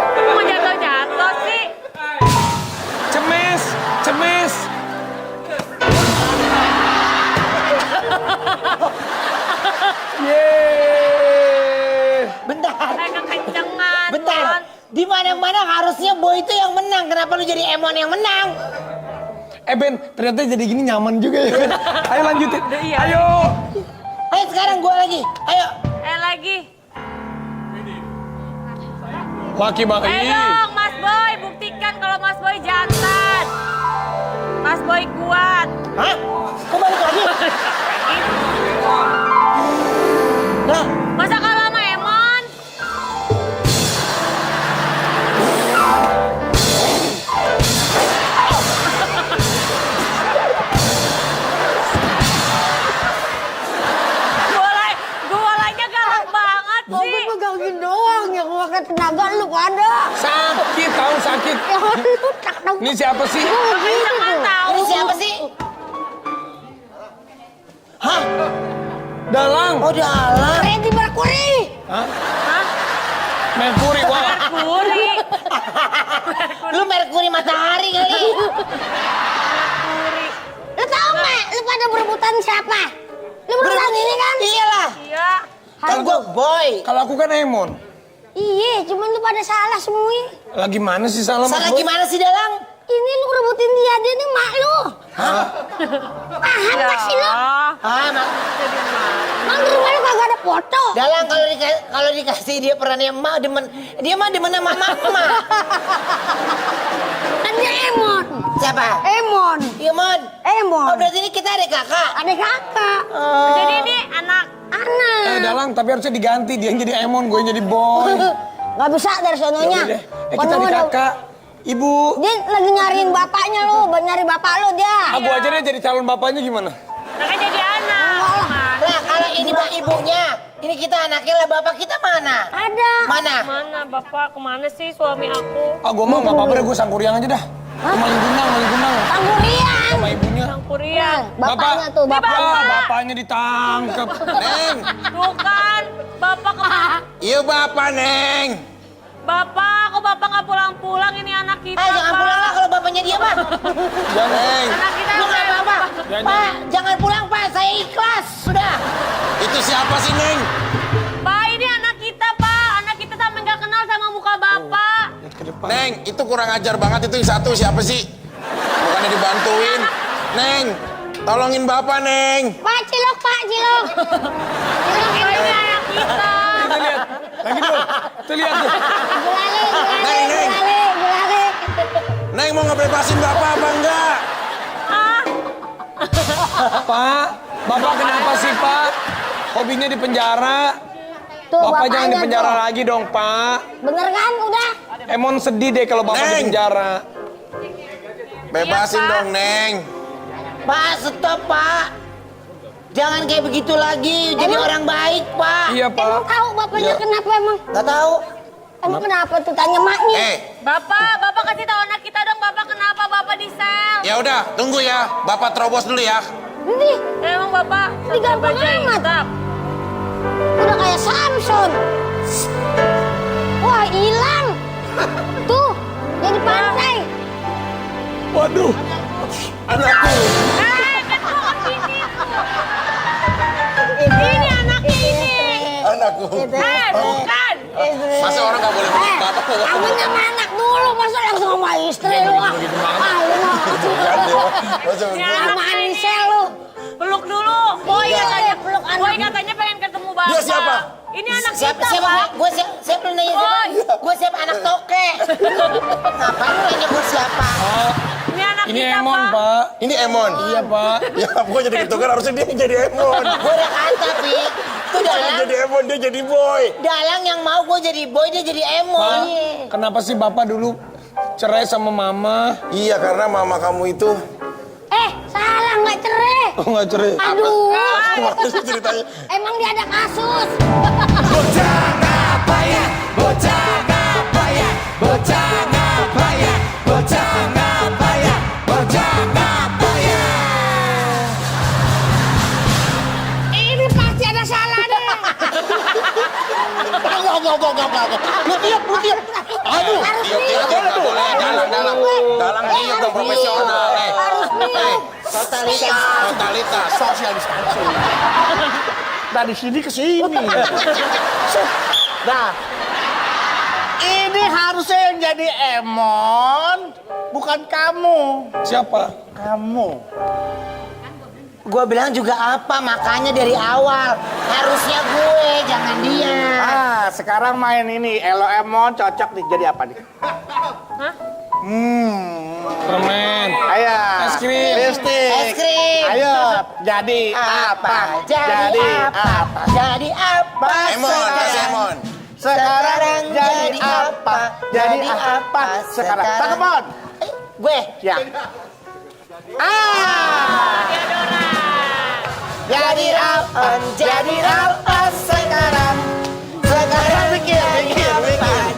Kok mau jatuh-jatuh sih? Cemes, cemes. Yeay. Bentar. Kayak kekencengan. Bentar. Mon. Di mana-mana harusnya Boy itu yang menang. Kenapa lu jadi Emon yang menang? Ben, ternyata jadi gini nyaman juga ya Ben. Ayo lanjutin. Iya. Ayo. Ayo sekarang gua lagi. Ayo. Lagi. Laki Bang. Dong, Mas Boy, buktikan kalau Mas Boy jantan. Mas Boy kuat. Hah? Kok balik lagi? Nah, Masa kalah sama Emon? Golanya galak banget Kok sih. pegangin doang yang makan tenaga lu pada. Sakit tahu sakit. Ya lu tak tahu. Ini siapa sih? Kenceng tahu. ini siapa sih? Hah? Dalang. Oh, Dalang. Freddie Mercury. Hah? Merkuri wah. Merkuri. Lu Merkuri matahari kali. Merkuri. Lu tahu nggak? Lu pada berebutan siapa? Lu berebutan ini kan? Iyalah. Iya. Kan gua Boy. Kalau aku kan Emon. Iya, cuman lu pada salah semua. Lagi mana sih salah Mas Salah Boy? gimana sih Dalang? Ini lu rebutin dia nih mak lu. Hah? Paham gak sih lu? Ah, Mang di rumah lu kagak ada foto. Dalang kalau dikasih dia perannya emak demen. Dia mah demen sama emak. Kan dia Emon. Siapa? Emon. Emon. Emon. Oh, berarti ini kita ada kakak. Ada kakak. Jadi ini anak. Dalang tapi harusnya diganti. Dia yang jadi Emon, gue yang jadi Boy. Gak bisa dari sononya. Yaudah deh. Kita di kakak. Ibu. Dia lagi nyariin bapaknya lu, nyari bapak lu dia. Aku aja deh jadi calon bapaknya gimana? Kakak jadi anak. Nah, kalau ini mah ibunya, ini kita anaknya lah, bapak kita mana? Ada. Mana? Mana bapak? Kemana sih suami aku? Gue mau gak apa-apa deh, gue sangkuriang aja dah. Maling gunang. Tanggurian. Sama ibunya. Sangkuriang. Bapaknya tuh, bapak. Bapaknya ditangkep. Neng. Tuh kan, bapak kemana? Iya bapak Neng. Bapak, kok bapak nggak pulang-pulang? Ini anak kita, Jangan Pak. pulang lah kalau bapaknya dia mah. Neng. Anak kita Lu nggak apa-apa. Pak, jangan pulang Pak, saya ikhlas. Sudah. Itu siapa sih Neng? Pak, ini anak kita, Pak. Anak kita sampai nggak kenal sama muka bapak. Neng, itu kurang ajar banget itu yang satu siapa sih? Bukannya dibantuin. Neng, tolongin bapak Neng. Pak Cilok, Pak Cilok. Cilok Ini anak kita. Kita lihat. Lagi dulu. Tuh lihat tuh. Neng. Neng mau ngebebasin bapak apa enggak? Pak, bapak kenapa sih Pak? Hobinya di penjara. Tuh, Bapak jangan di bapaknya penjara tuh. lagi dong Pak. Bener kan? Udah. Emon sedih deh kalau bapak di Neng. penjara. Bebasin Iya, Pak. dong Neng. Pak, stop Pak. Jangan kayak begitu lagi. Jadi orang baik Pak. Iya Pak. Emang tahu bapaknya Iya. kenapa emang? Gak tahu. Emang kenapa tuh? Tanya maknya. Bapak kasih tahu anak kita dong, bapak kenapa bapak di sel? Ya udah, tunggu ya. Bapak terobos dulu ya. Ini Emang bapak Ini gampang baca amat. hitam. udah kayak Samson. Wah, hilang. Tuh, jadi pantai. Waduh. Anakku. Kan bukan ini tuh. Ini anaknya ini. Anakku. Bukan. Masa orang gak boleh begitu apa? Kamu sama anak dulu, masa langsung sama istri lu ah. Ah, lu mah. Ya, Sama anaknya ini. Anissa lu. Peluk dulu. Boy Iya, katanya peluk anak. Boy katanya pengen ketemu bapak. Dia siapa? Ini anak Siapa? kita, Siapa? Pak. Gue belum nanya siapa. Boy. Gue siapa anak toke. Ngapain lu nanya gue siapa? Ini anak Ini Emon, Pak. Ini Emon. Iya, Pak. Ya, gue jadi ketukar harusnya dia jadi Emon. Gue udah kata, Pi. Itu Dia Dalang. jadi Emon, dia jadi boy. Dalang yang mau gue jadi boy, dia jadi Emon. Pak, kenapa sih Bapak dulu cerai sama Mama? Iya, karena mama kamu itu... Salah, nggak cerai. Oh, nggak cerai. Aduh. Gimana sih ceritanya? Emang dia ada kasus. Bocah ngapaya, bocah ngapaya, bocah ngapaya, bocah ngapaya, bocah ngapaya. Ini pasti ada salah deh. Enggak. Lu tiup. Aduh. Tiup, nggak boleh. Dalang tiup dong, profesional. Totalitas. Social distancing. Dari sini ke sini. Nah, ini harusnya yang jadi Emon, bukan kamu. Siapa? Kamu. Gue bilang juga apa, makanya dari awal. Harusnya gue, jangan dia. Sekarang main ini, Elo Emon cocok nih jadi apa nih? Hah? Permen. Ayo. Es krim. Lipstick. Es krim. Ayo, jadi apa? Jadi apa? Jadi apa? Emon, kasih Emon. Sekarang jadi apa? Jadi apa? Sekarang. Tangkap, Mon. Gue. Ya. Jadi apa? Jadi apa sekarang? Sekarang Mikir.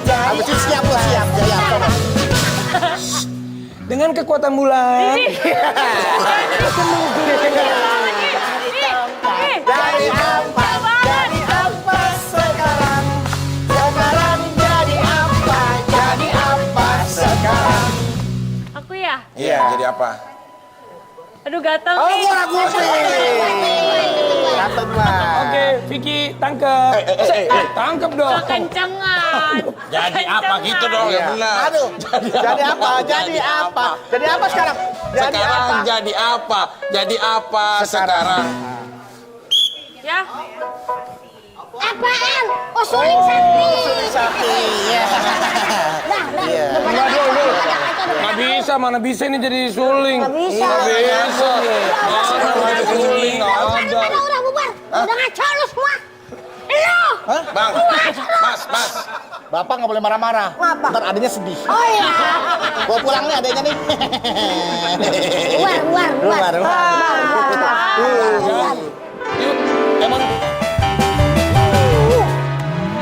Habis itu siap. Jadi apa? Dengan kekuatan bulan. Jadi apa? Jadi apa sekarang? Sekarang jadi apa? Jadi apa sekarang? Aku ya? Iya, jadi apa? Aduh gatel Oh, nih. gua ragu Oke, Vicky, tangkep. Tangkep dong. Kekencengan. Jadi apa gitu dong, ya benar. Aduh, jadi apa? Jadi apa? Jadi apa sekarang? Jadi Sekarang apa? jadi apa? Jadi apa sekarang? Ya. Apaan? Oh, suling sakti. Iya. Nggak bisa, mana bisa ini jadi suling. Nggak bisa. Nggak bisa. Mana ada suling, nggak ada. Udah bubar. Udah ngaco lu semua. Lu. Bang, Mas. Bapak nggak boleh marah-marah. Kenapa? Ntar adanya sedih. Oh iya. Gua pulang nih adanya nih. Luar. Emon.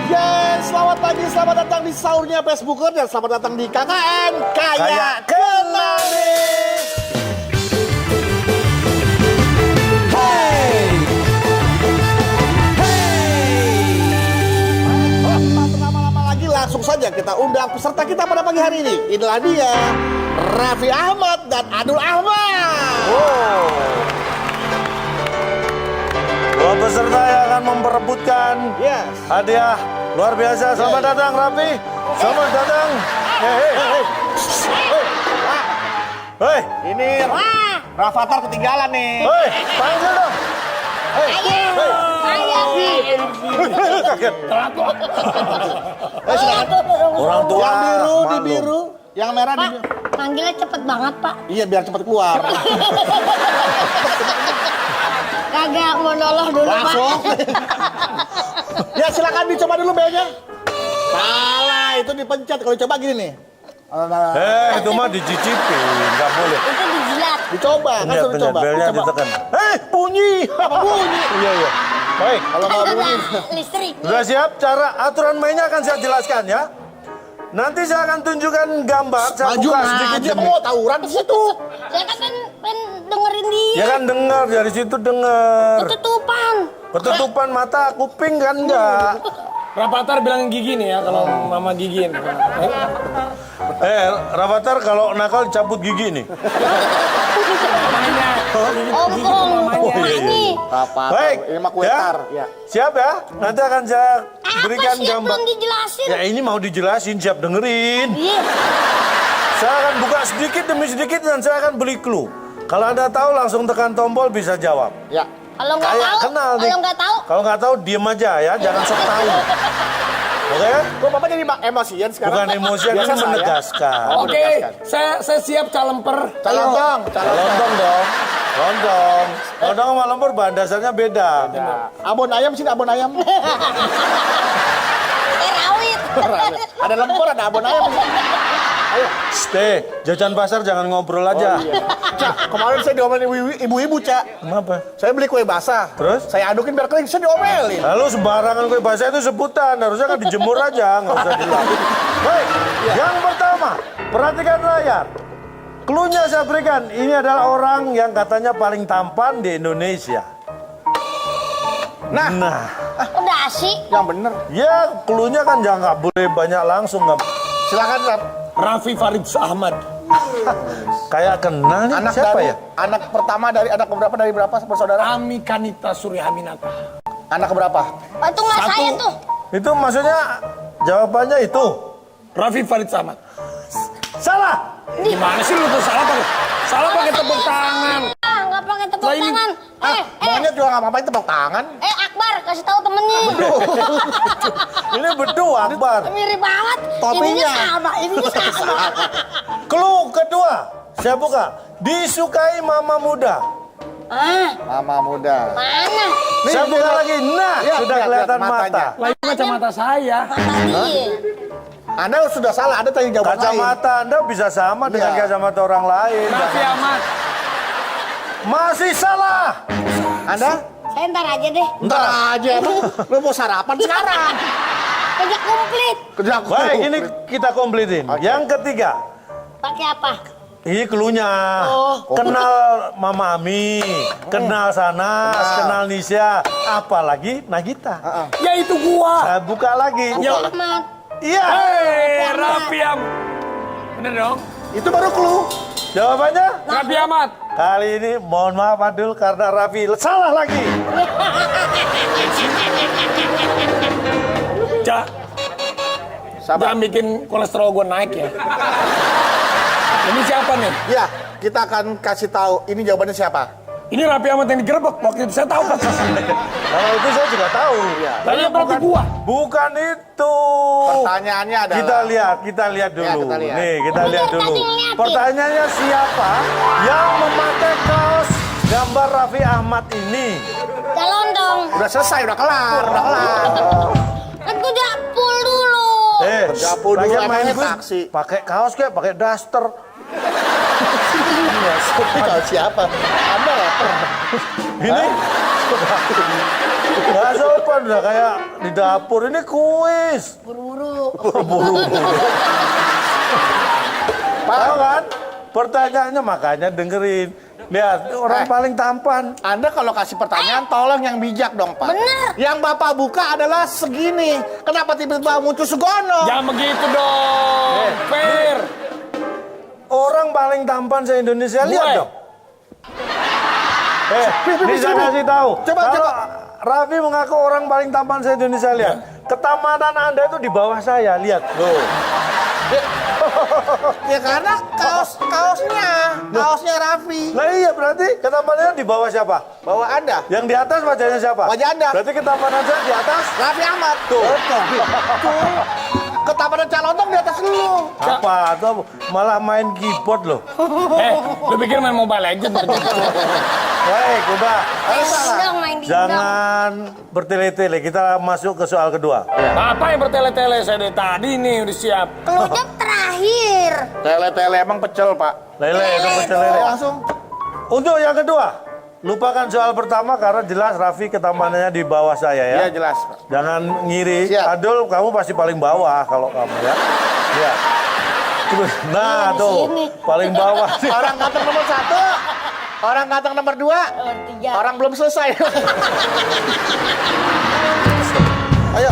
Yes, selamat pagi, selamat datang di sahurnya Facebooker dan selamat datang di KKN Kaya Kenal nih. Lama-lama lagi langsung saja kita undang peserta kita pada pagi hari ini. Inilah dia, Raffi Ahmad dan Adul Ahmad. Dua peserta yang akan memperebutkan hadiah luar biasa. Selamat datang Raffi. Selamat datang. Hei. Ini Rafathar ketinggalan nih. Hei, panggil dong. Kaget. Orang tua. Yang biru di maklum. biru, yang merah di Pak, biru. manggilnya cepet banget, Pak. Iya, biar cepat keluar. Kagak mau noloh dulu, Pak. Langsung. Ya silakan dicoba dulu belnya. Salah, itu dipencet. Kalau dicoba gini nih. Itu mah dicicipin, nggak boleh. Itu dijilat. Dicoba, kan Pencet, suruh pencet, dicoba. belnya Dicoba. ditekan. Bunyi. Apa bunyi? Iya. Baik. Kalau nggak bunyi. Listrik. Sudah siap? Cara aturan mainnya akan saya jelaskan ya. Nanti saya akan tunjukkan gambar. Saya Maju buka sedikit aja, demi. mau tawuran di situ. Saya kan pengen dengerin dia. Ya kan dengar dari situ dengar. Ketutupan. Ketutupan mata, kuping kan enggak. Rapatar bilangin Gigi nih ya, kalau Mama Gigi. Rafathar kalau nakal cabut gigi nih. Ini. Baik, Ini mah kuetar. ya. Siap ya? Nanti akan saya berikan Apa sih gambar. belum dijelasin? Ya ini mau dijelasin, siap dengerin. Iya. Saya akan buka sedikit demi sedikit dan saya akan beri clue. Kalau Anda tahu langsung tekan tombol bisa jawab. Ya. Kalau nggak Kayak tahu, kenal nih. kalau nggak tahu, Kalau nggak tahu diem aja ya, jangan sok tahu. Oke kan? Kok Bapak jadi emosian sekarang? Bukan emosian, ini Biasa saya. menegaskan. Oke, saya siap calemper. Calotong, Lontong dong. Lontong. Lontong sama lempur bahan dasarnya beda. Abon ayam sini, abon ayam. Rawit. Ada lempur, ada abon ayam. Ayo. Stay, jajan pasar jangan ngobrol aja. Cak, kemarin saya diomelin ibu-ibu, Cak. Kenapa? Saya beli kue basah. Terus? Saya adukin biar kering, saya diomelin. Lalu sembarangan kue basah itu sebutan, harusnya kan dijemur aja, nggak usah dilakukan. Baik, yang pertama, perhatikan layar. Cluenya saya berikan, ini adalah orang yang katanya paling tampan di Indonesia. Nah, Udah asik. yang bener. Ya, cluenya kan jangan nggak boleh banyak langsung, nggak. Silakan, Rap. Raffi Farid Ahmad. Kayak kenal nih, Anak siapa dari, ya? Anak pertama dari anak keberapa dari berapa bersaudara? Ami Kanita Suryaminata. Anak keberapa? Oh, itu nggak saya tuh. Itu maksudnya jawabannya itu. Raffi Farid Ahmad. Salah. Gimana sih lu tuh salah pakai tepuk tangan. Ah, nggak pakai tepuk Lah, ini- tangan. Monyet juga nggak ngapain tepuk tangan. Akbar, kasih tahu temennya. Ini betul Akbar. Mirip banget. Topinya. Ininya sama, ininya sama. Clue kedua, saya buka. Disukai mama muda. Mama muda. Mana? Saya buka lagi. Nah, Ya, sudah lihat, kelihatan lihat matanya. mata. Lah itu kacamata saya. Tadi. Anda sudah salah, Anda tanya jawaban lain. Kacamata Anda bisa sama dengan Iya. kacamata orang lain. Raffi Ahmad. Masih salah. Anda? Saya ntar aja deh. Ntar aja. Lu mau sarapan sekarang. Kerja komplit. Kerja Baik, ini kita komplitin. Yang ketiga, Pakai apa? ini cluenya. Kenal Mama Ami, kenal Sanas, kenal Nisha, apalagi Nagita. Ya itu gua. Saya buka lagi. Ahmad. Iya. Hei, Raffi Ahmad. Bener dong? Itu baru clue. Jawabannya? Raffi Ahmad. Kali ini mohon maaf Adul karena Raffi salah lagi. Jangan bikin kolesterol gue naik ya. Ini siapa nih? Ya, kita akan kasih tahu. Ini jawabannya siapa? Ini Raffi Ahmad yang digerebek. Waktu itu saya tahu persis. Kalau itu saya juga tahu. Tapi berarti gua. Bukan itu. Pertanyaannya adalah. Kita lihat dulu. Ya, kita lihat. Nih, kita lihat dulu. Kasih ngeliatin. Pertanyaannya siapa yang memakai kaos gambar Raffi Ahmad ini? Calon dong. Udah selesai, udah kelar, udah kelar. Kan gue dapur dulu. Dapur dulu, lagian emangnya gue taksi. pakai kaos kayak pakai daster. Ini kalau siapa? Anda rapper. Ini nggak sopan udah kayak di dapur. Ini kuis. Buru-buru. Tahu kan? Pertanyaannya makanya dengerin. Lihat, orang paling tampan. Anda kalau kasih pertanyaan, tolong yang bijak dong, Pak. Bener. Yang Bapak buka adalah segini. Kenapa tiba-tiba muncul Sugono? Jangan begitu dong. Fair. Orang paling tampan se-Indonesia, Gue. lihat dong. Ini saya kasih tahu. Coba, Kalau Raffi mengaku orang paling tampan se-Indonesia, lihat. Ketamanan Anda itu di bawah saya, lihat. Loh. Ya karena kaosnya Raffi. Nah iya, berarti ketamanannya di bawah siapa? Bawah Anda. Yang di atas wajahnya siapa? Wajah Anda. Berarti ketamanan saya di atas? Raffi Ahmad. Tuh. Ketampanan calon di atas lu. Apa? Atau malah main keyboard loh. Lu pikir main Mobile Legends? Baik, udah. Dong main di Jangan bertele-tele, kita masuk ke soal kedua. Bapak yang bertele-tele, saya dari tadi nih udah siap. Kelujak terakhir. Tele-tele emang pecel, Pak. Lele, itu pecel lele. Langsung. Untuk yang kedua, lupakan soal pertama karena jelas Raffi ketampanannya di bawah saya ya. Iya jelas, Pak. Jangan ngiri. Siap. Adul, kamu pasti paling bawah kalau kamu ya. Iya. Terus, nah tuh, paling bawah. Orang kantong nomor 1, orang kantong nomor 2, orang belum selesai. Ayo.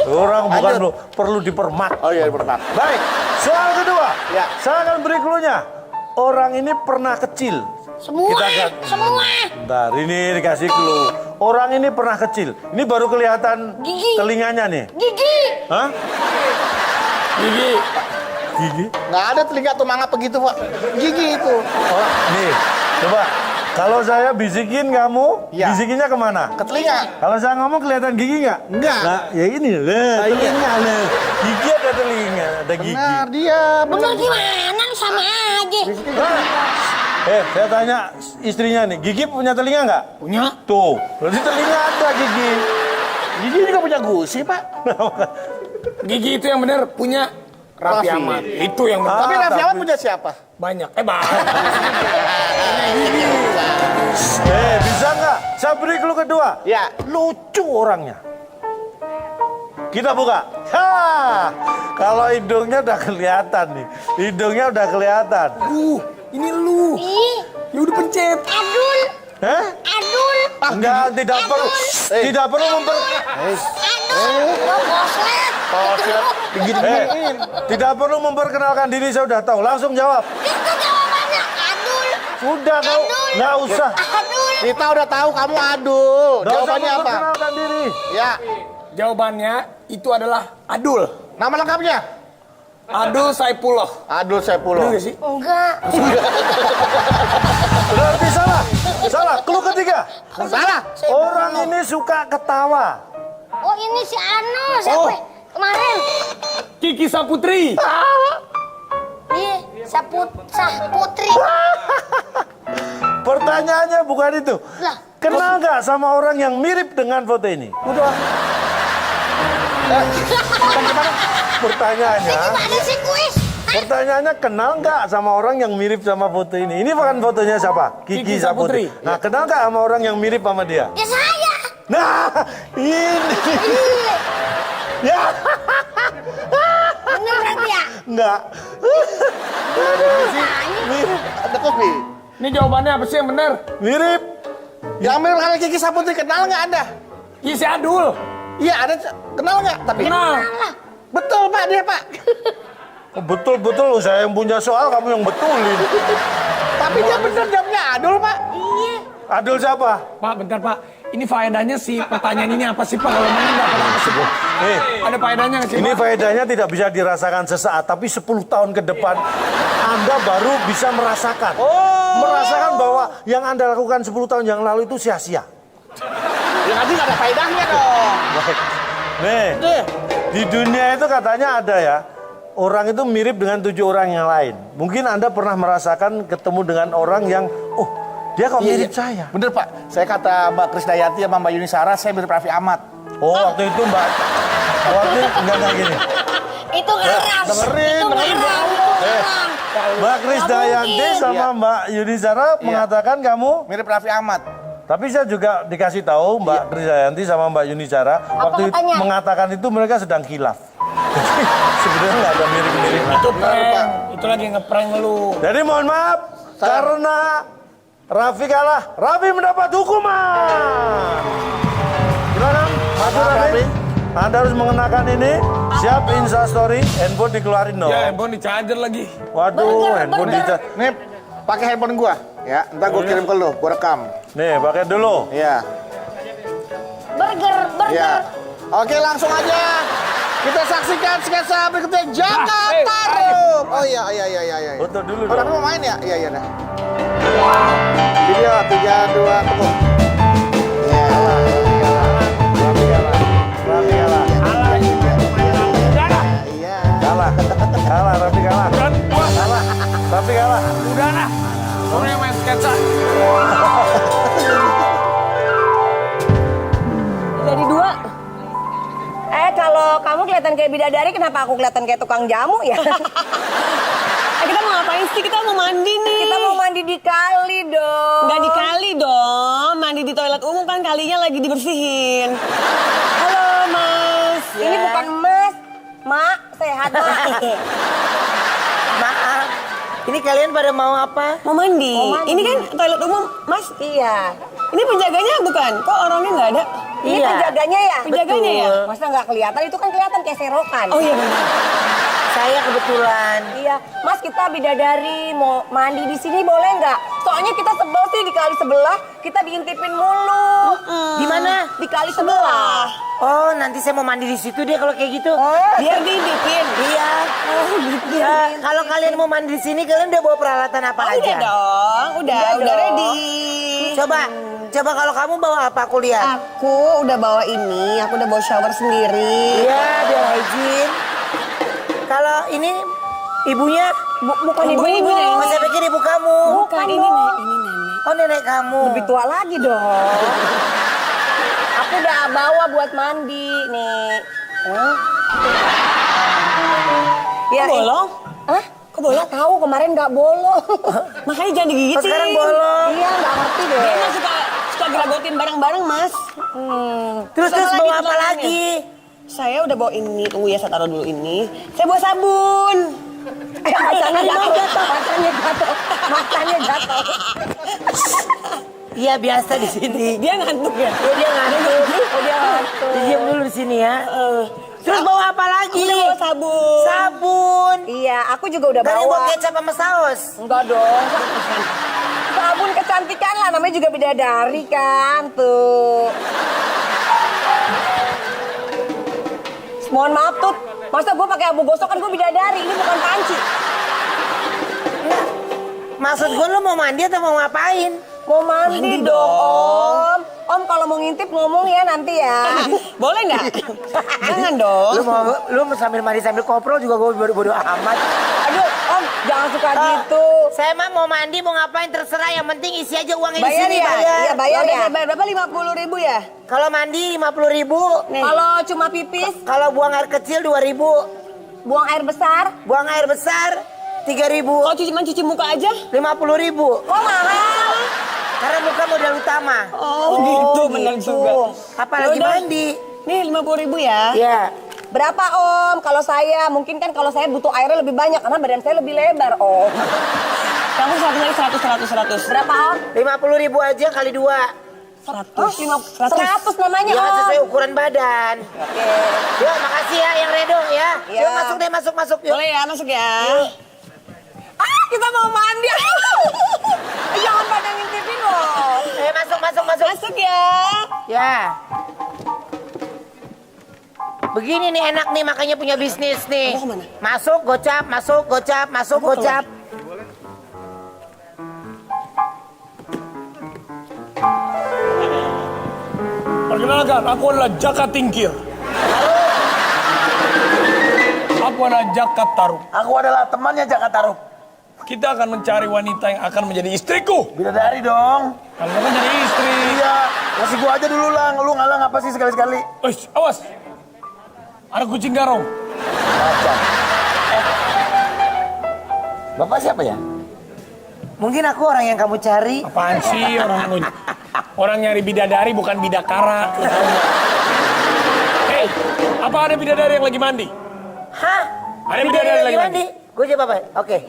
Orang bukan Lanjut. perlu dipermak. Oh iya, dipermak. Baik, soal kedua. Ya. Saya akan beri cluenya. Orang ini pernah kecil. Semua. Semua. Bentar, ini dikasih clue. Orang ini pernah kecil. Ini baru kelihatan Gigi. telinganya nih. Gigi. Hah? Gigi. Gigi? Nggak ada telinga tuh mangap begitu, Pak. Gigi itu. Oh, nih, coba. Kalau saya bisikin kamu, Ya. bisikinnya kemana? Ke telinga. Kalau saya ngomong kelihatan gigi nggak? Enggak. Nah, ya ini lah, telinga lah. Gigi ada telinga, ada gigi. Benar dia. Bener gimana? Sama aja. Saya tanya istrinya nih, Gigi punya telinga nggak? Punya. Tuh, berarti telinga ada Gigi. Gigi juga punya gusi, Pak. Gigi itu yang benar punya Raffi Raffi. Ahmad. Itu yang benar. Tapi Raffi Ahmad punya siapa? Banyak. Bisa nggak? Saya beri clue kedua. Ya. Lucu orangnya. Kita buka. Kalau hidungnya udah kelihatan nih. Hidungnya udah kelihatan. Ini lu. Ih, Ya udah pencet. Adul. Hah? Adul. Enggak, tidak perlu. Tidak perlu Adul. Lo boslet. tidak perlu memperkenalkan diri, saya udah tahu. Langsung jawab. Itu jawabannya. Adul. Udah kau, nggak usah. Adul. Kita udah tahu kamu Adul. Nggak usah Jawabannya apa? memperkenalkan diri. Ya. Jawabannya itu adalah Adul. Nama lengkapnya? Adul Saipullah. Adul Saipullah. Bener gak sih? Enggak. Berarti salah. Salah. Clue ketiga. Salah. Orang ini suka ketawa. Oh ini si Ano. Siapa? Kemarin. Kiki Saputri. Iya. Saputri. Pertanyaannya bukan itu. Lah. Kenal nggak sama orang yang mirip dengan foto ini? Udah. Pertanyaannya. Gimana sih kuis? Pertanyaannya kenal nggak sama orang yang mirip sama foto ini? Ini bukan fotonya siapa? Kiki Saputri. Nah, kenal nggak sama orang yang mirip sama dia? Ya saya. Nah, ini. Ya. Bener berarti ya? Enggak. Mirip. Ada kopi. Ini jawabannya apa sih yang benar? Mirip. Yang mirip kali Kiki Saputri kenal nggak Anda? Iya si Adul. Iya ada. Kenal nggak? Tapi Kenal. betul Pak dia Pak. Oh, betul, saya yang punya soal, kamu yang betulin. Tapi dia bener jawabnya Adul Pak. Iya. Adul siapa? Pak, bentar Pak. Ini faedahnya si pertanyaan ini apa sih Pak? Kalau main nggak pernah masuk. Ada faedahnya nggak sih Ini Pak? faedahnya tidak bisa dirasakan sesaat, tapi 10 tahun ke depan Anda baru bisa merasakan. Merasakan bahwa yang Anda lakukan 10 tahun yang lalu itu sia-sia. Ya nanti nggak ada faedahnya dong. Nih, di dunia itu katanya ada ya, orang itu mirip dengan 7 orang yang lain. Mungkin Anda pernah merasakan ketemu dengan orang yang, dia kok mirip saya. Bener Pak. Saya kata Mbak Krisdayanti sama Mbak Yuni Sarah, saya mirip Raffi Ahmad. Oh, waktu itu Mbak, enggak gini. Itu haram. Dengerin. Mbak Krisdayanti sama Mbak Yuni Sarah mengatakan kamu mirip Raffi Ahmad. Tapi saya juga dikasih tahu Mbak Krisdayanti sama Mbak Yuni Sarah waktu katanya? mengatakan itu mereka sedang khilaf. Jadi sebenarnya nggak ada mirip-mirip. Itu prank. Itu lagi ngeprank lu. Jadi mohon maaf karena Raffi kalah, Raffi mendapat hukuman. Gimana? Maju Raffi. Anda harus mengenakan ini. Siap Instastory, handphone dikeluarin dong. Ya, handphone di-charger lagi. Waduh, handphone di-charger. Nih, pakai handphone gua. Ya, ntar gua kirim ke lu, gua rekam. Nih, pakai dulu. Iya. Burger. Iya. Oke, langsung aja. Kita saksikan sketsa berikutnya Jakarta Room. Oh iya. Foto dulu Oh, tapi dong. mau main ya? Iya dah. Video 3, 2, tepuk. Iya. Raffi kalah. Iya. Kalah, Raffi kalah. Raffi kalah. Udah lah. Orang yang main sketsa. Jadi 2. Kalau kamu kelihatan kayak bidadari, kenapa aku kelihatan kayak tukang jamu ya? Kita mau ngapain sih? Kita mau mandi nih. Kita mau mandi di kali dong. Nggak di kali dong. Mandi di toilet umum kan kalinya lagi dibersihin. Halo Mas. Ini bukan emas. Mak, sehat mak. Maaf. Ini kalian pada mau apa? Mau mandi. Ini kan toilet umum, Mas. Iya. Ini penjaganya bukan? Kok orangnya nggak ada? Ini penjaganya ya? Penjaganya ya? Masa nggak kelihatan? Itu kan kelihatan kayak serokan. Oh iya benar. Saya kebetulan. Iya. Mas, kita bidadari mau mandi di sini boleh nggak? Soalnya kita sebel sih di kali sebelah, kita diintipin mulu. Di mana? di kali sebelah. Oh, nanti saya mau mandi di situ deh kalau kayak gitu. Biar didipin. Iya. Kalau kalian mau mandi di sini, kalian udah bawa peralatan apa aja? Udah dong, udah ready. Coba kalau kamu bawa apa? Aku lihat. Aku udah bawa ini, aku udah bawa shower sendiri. Iya, biar hygiene. Kalau ini ibunya, bukan ibunya. Oh, saya pikir ibu kamu. Bukan, ini nenek. Oh, nenek kamu. Lebih tua lagi dong. Aku udah bawa buat mandi nih. Ya, bolong? Hah? Kok bolong? Tahu kemarin nggak bolong. Makanya jangan digigitin. Oh, sekarang bolong. Iya, nggak ngerti deh. Dia mah suka geragotin barang-barang, Mas. Terus bawa apa lagi? Saya udah bawa ini. Tunggu ya, saya taruh dulu ini. Saya bawa sabun. Matanya jatuh. Matanya jatuh. Iya, biasa di sini. Dia ngantuk ya? Oh, dia ngantuk. Diam dulu di sini ya. Terus bawa apa lagi? Udah bawa sabun. Sabun. Iya, aku juga udah Kalian bawa. bawa kecap sama saus? Enggak dong. Sabun kecantikan lah, namanya juga bidadari kan, tuh. Mohon maaf tuh, masa gue pakai abu gosok kan gue bidadari, ini bukan panci. Maksud gue lo mau mandi atau mau ngapain? Mau mandi dong, Om. Om kalau mau ngintip ngomong ya nanti ya. Boleh nggak? Jangan dong. Lu mau sambil mandi sambil koprol juga gue bodo-bodo amat. Aduh, Om jangan suka gitu. Saya mah mau mandi mau ngapain terserah, yang penting isi aja uangnya di Bayar sini. ya? Iya bayar ya. Bayar berapa? 50.000 ya? Kalau mandi 50.000. Kalau cuma pipis? Kalau buang air kecil 2.000. Buang air besar? Buang air besar 3.000. Kalau cuci muka aja? 50.000. Kok mahal? Karena muka modal utama. Oh, gitu, benar juga. Apalagi mandi. Nih 50.000 ya? Iya. Berapa Om? Kalau saya, mungkin kan kalau saya butuh airnya lebih banyak karena badan saya lebih lebar Om. Kamu satunya 100. Berapa Om? 50.000 aja kali 2. 100 namanya Ya Om. sesuai ukuran badan. Oke. Yuk makasih ya yang redo ya. Ya. Yuk masuk deh, masuk. Yuk. Boleh ya, masuk ya. Kita mau mandi. Jangan pada ngintipin loh. Masuk. Masuk ya. Ya. Begini nih enak nih, makanya punya bisnis nih. Masuk gocap. Perkenalkan, aku adalah Jaka Tingkir. Aku adalah Jaka Taruk. Aku adalah temannya Jaka Taruk. Kita akan mencari wanita yang akan menjadi istriku. Bidadari dong. Kalau kan jadi istri. Iya, kasih gua aja dulu lang. Lu ngalang apa sih sekali-sekali? Awas. Ada kucing garong. Bapak siapa ya? Mungkin aku orang yang kamu cari. Apaan sih orang nyari bidadari bukan bidakara. Hei, apa ada bidadari yang lagi mandi? Hah? Ada bidadari lagi mandi? Gue jawab apa? Oke.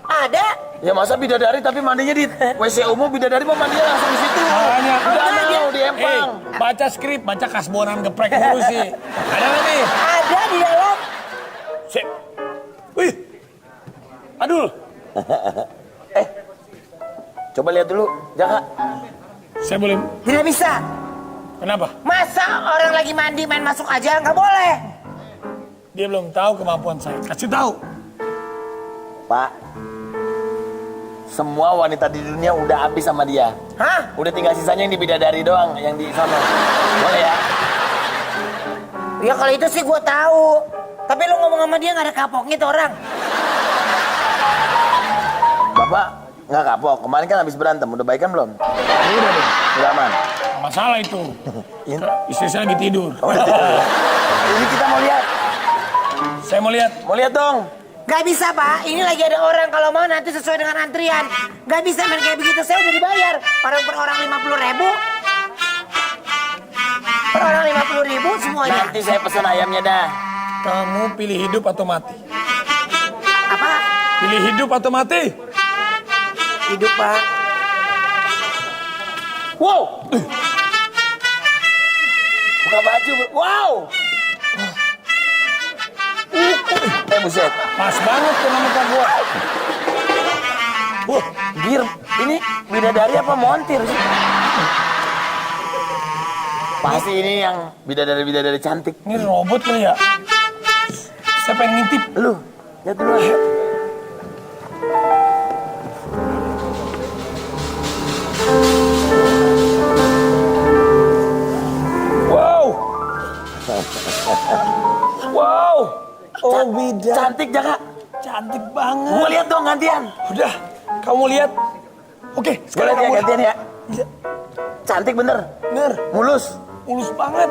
Ada. Ya masa bidadari tapi mandinya di WC umum, bidadari mau mandinya langsung di situ. Makanya. Udah mau di empang. Baca skrip, baca kasbonan geprek dulu sih. Ada nggak nih? Ada di dalam. Sip. Wih. Adul. Coba lihat dulu, Jaka. Saya boleh? Tidak bisa. Kenapa? Masa orang lagi mandi main masuk aja? Nggak boleh. Dia belum tahu kemampuan saya. Kasih tahu. Pak, semua wanita di dunia udah habis sama dia. Hah? Udah tinggal sisanya yang di bidadari doang, yang di sana. Boleh ya? Ya kalau itu sih gue tahu. Tapi lu ngomong sama dia nggak ada kapoknya tuh orang. Bapak nggak kapok. Kemarin kan habis berantem, udah baikan belum? Udah deh. Udah aman. Masalah itu. Istri saya lagi tidur. Ini kita mau lihat. Saya mau lihat. Mau lihat dong. Gak bisa Pak, ini lagi ada orang kalau mau nanti sesuai dengan antrian. Gak bisa main kayak begitu, saya udah dibayar. Orang per orang 50.000. Per orang 50.000 semuanya. Nanti saya pesan ayamnya dah. Kamu pilih hidup atau mati? Apa? Pilih hidup atau mati? Hidup Pak. Wow. Buka baju. Wow. Buset. Pas banget kena muka gua. Gir, ini bidadari apa montir sih? Pasti ini yang bidadari cantik. Ini robot kali ya? Saya pengen ngintip. Lu, lihat dulu aja. Wow. Wow. Oh, bidadari. Cantik, Jaka. Cantik banget. Gua lihat dong gantian. Udah, kamu lihat. Oke, Gua sekarang lihat ya kamu gantian ya. Cantik bener. Bener. Mulus. Mulus banget.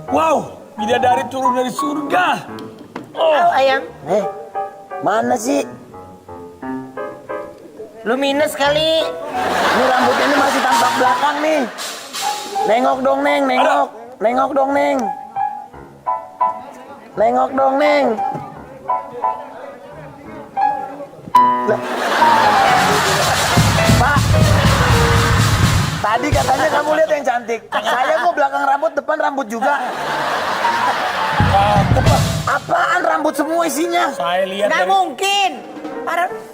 Wow, bidadari turun dari surga. Oh, ayam. Mana sih? Lu minus kali. Ini rambutnya ini masih tampak belakang nih. Nengok dong, Neng, nengok. Nengok dong, Neng. Nengok dong, Neng. Lah. Pak. Tadi katanya kamu lihat yang cantik. Saya kok belakang rambut, depan rambut juga. Apaan rambut semua isinya? Saya lihat Nggak dari... mungkin.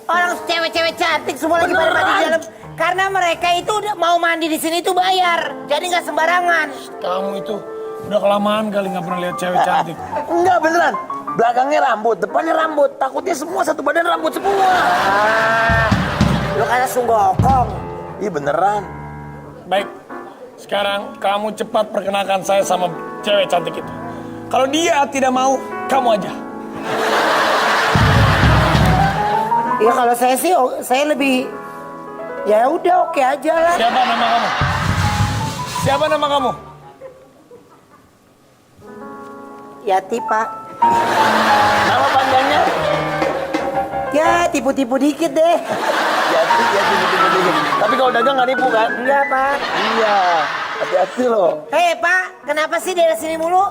Orang cewek-cewek cantik semua lagi pada mandi di dalam. Karena mereka itu udah mau mandi di sini tuh bayar. Jadi nggak sembarangan. Kamu itu udah kelamaan kali nggak pernah lihat cewek cantik. Enggak beneran. Belakangnya rambut, depannya rambut. Takutnya semua satu badan rambut semua. Lu kayak sunggokong. Iya beneran. Baik, sekarang kamu cepat perkenalkan saya sama cewek cantik itu. Kalau dia tidak mau, kamu aja. Ya kalau saya sih, saya lebih... Ya udah oke aja lah. Siapa nama kamu? Siapa nama kamu? Yati, Pak. Nama panjangnya? Ya tipu-tipu dikit deh. Ya tipu-tipu dikit. Tapi kalau dagang nggak nipu kan? Enggak, Pak. Iya. Hati-hati loh. Hei, Pak. Kenapa sih dari sini mulu?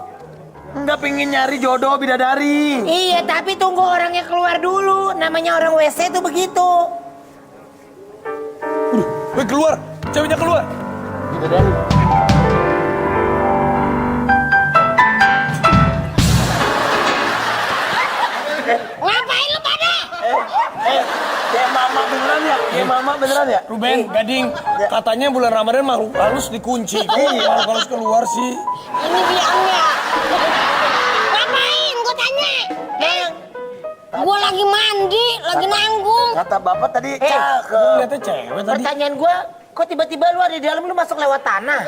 Nggak pingin nyari jodoh bidadari. Iya, tapi tunggu orangnya keluar dulu. Namanya orang WC tuh begitu. Keluar, ceweknya keluar. Bidadari. Ngapain lu pada? Kayak mama beneran ya? Kayak mama beneran ya? Ruben, Gading, katanya bulan Ramadan makhluk halus dikunci. Kok makhluk halus keluar sih? Ini biangnya. Ngapain? Gue tanya. Gue lagi mandi, lagi nanggung. Kata bapak tadi Gue cakep. liatnya cewek tadi. Pertanyaan gue, kok tiba-tiba lu ada di dalam, lu masuk lewat tanah?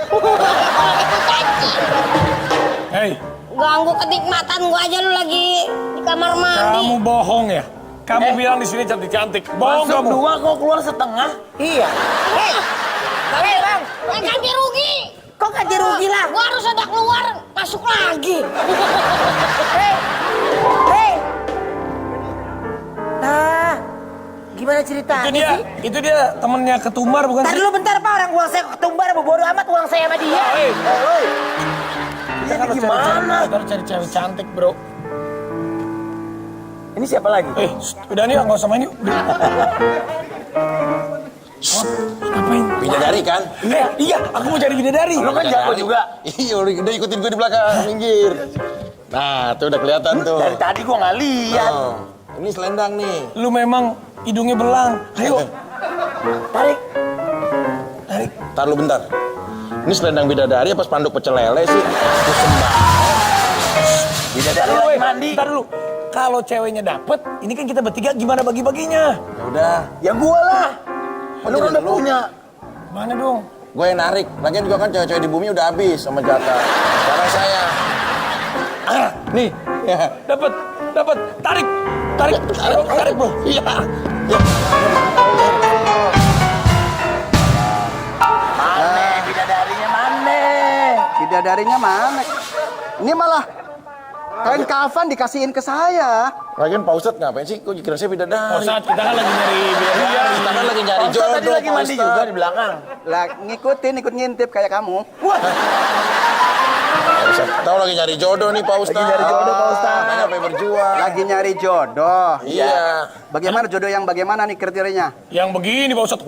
Hei, Ganggu kenikmatan gue aja lu lagi di kamar mandi. kamu bohong ya? Kamu bilang di sini cantik-cantik. Bohong Masuk kamu. dua kok keluar setengah? Iya. Hei, Bang. Ganti rugi. Kok ganti rugi lah? Gue harus ada keluar, masuk lagi. Hei. Nah, gimana ceritanya Itu dia, sih? itu dia temennya Ketumbar bukan Tadi sih? dulu bentar, Pak. Orang uang saya ketumbar, bodo amat uang saya sama dia. Hei, Ini kita harus gimana? cari cewek cantik, bro. Ini siapa lagi? Udah nih, nggak usah main yuk. Ngapain? Bidadari kan? Iya, aku mau cari bidadari. Lo kan jago juga. Iya, udah ikutin gue di belakang, minggir. Nah, tuh udah kelihatan tuh. Dari tadi gua nggak lihat. Oh, ini selendang nih. Lu memang hidungnya belang. Ayo, Tarik. tarik. Ntar lu bentar. Ini selendang bidadari apa spanduk pecel lele sih? Kusem banget. Bidadari Ntar lagi dulu, mandi. Ntar dulu. Kalau ceweknya dapet, ini kan kita bertiga gimana bagi-baginya? Ya udah. Ya gua lah. Lu kan udah Lu. punya. Mana dong? Gue yang narik. Lagian juga kan cewek-cewek di bumi udah habis sama jatah. Sekarang saya. Nih, Ya. dapat. Tarik, tarik bro. Iya. Mana bidadarinya mana? Bidadarinya mana? Ini malah kain kafan dikasihin ke saya. Lagian Pak Ustadz ngapain sih? Kok kira saya bidadari? Ustadz, kita kan lagi nyari bidadari. Kita kan lagi nyari Pak Ustadz tadi jodoh, lagi Pak mandi Ustadz. juga di belakang. Lah ikut ngintip kayak kamu. Tahu lagi nyari jodoh nih Pak Ustadz. Lagi nyari jodoh, Pak Ustadz. Makanya pengen berjuang. Lagi nyari jodoh. Iya. Bagaimana jodoh yang bagaimana nih kriterianya? Yang begini Pak Ustadz.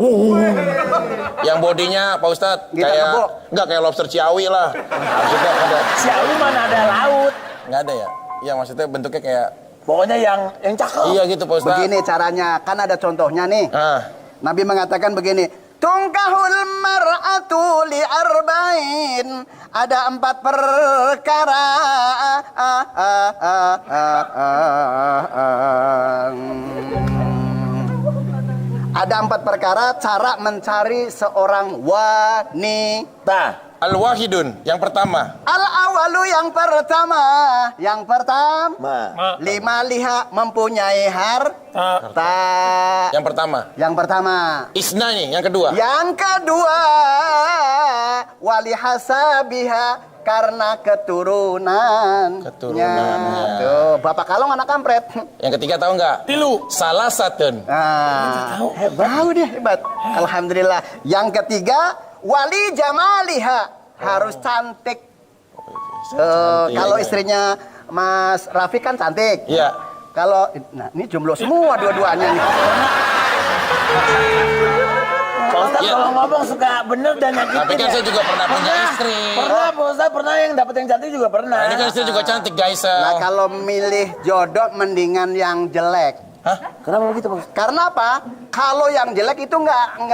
Yang bodinya Pak Ustadz Gitar kayak kebo. enggak kayak lobster Ciawi lah. Maksudnya ada. Si Awi mana ada laut. Enggak ada ya? Iya maksudnya bentuknya kayak Pokoknya yang cakep. iya gitu Pak Ustadz. Begini caranya, kan ada contohnya nih. Ah. Nabi mengatakan begini, Tungkahul mar'atu li arba'in. Ada 4 perkara. Ada 4 perkara cara mencari seorang wanita. Al-wahidun, yang pertama. Al-awalu yang pertama. Yang pertama. Lima liha mempunyai harta. Yang pertama. Yang pertama. Isnani, yang kedua. Yang kedua. Wali hasabiha. Karena keturunannya. Tuh, Bapak Kalong anak kampret. Yang ketiga tahu nggak? Tilu. Salah satun. Tahu deh, hebat. Alhamdulillah. Yang ketiga, wali jamaliha. Harus cantik. Kalau istrinya Mas Rafi kan cantik. Iya. Kalau, nah ini jomblo semua dua-duanya nih. Pak Ustadz kalau ngomong suka bener dan nyakitin. Tapi kan saya juga pernah punya istri. Pernah Pak Ustadz, pernah yang dapet yang cantik juga pernah. Nah, ini kan istri juga cantik guys. Nah kalau milih jodoh mendingan yang jelek. Hah? Kenapa begitu Pak? Karena apa? Kalau yang jelek itu nggak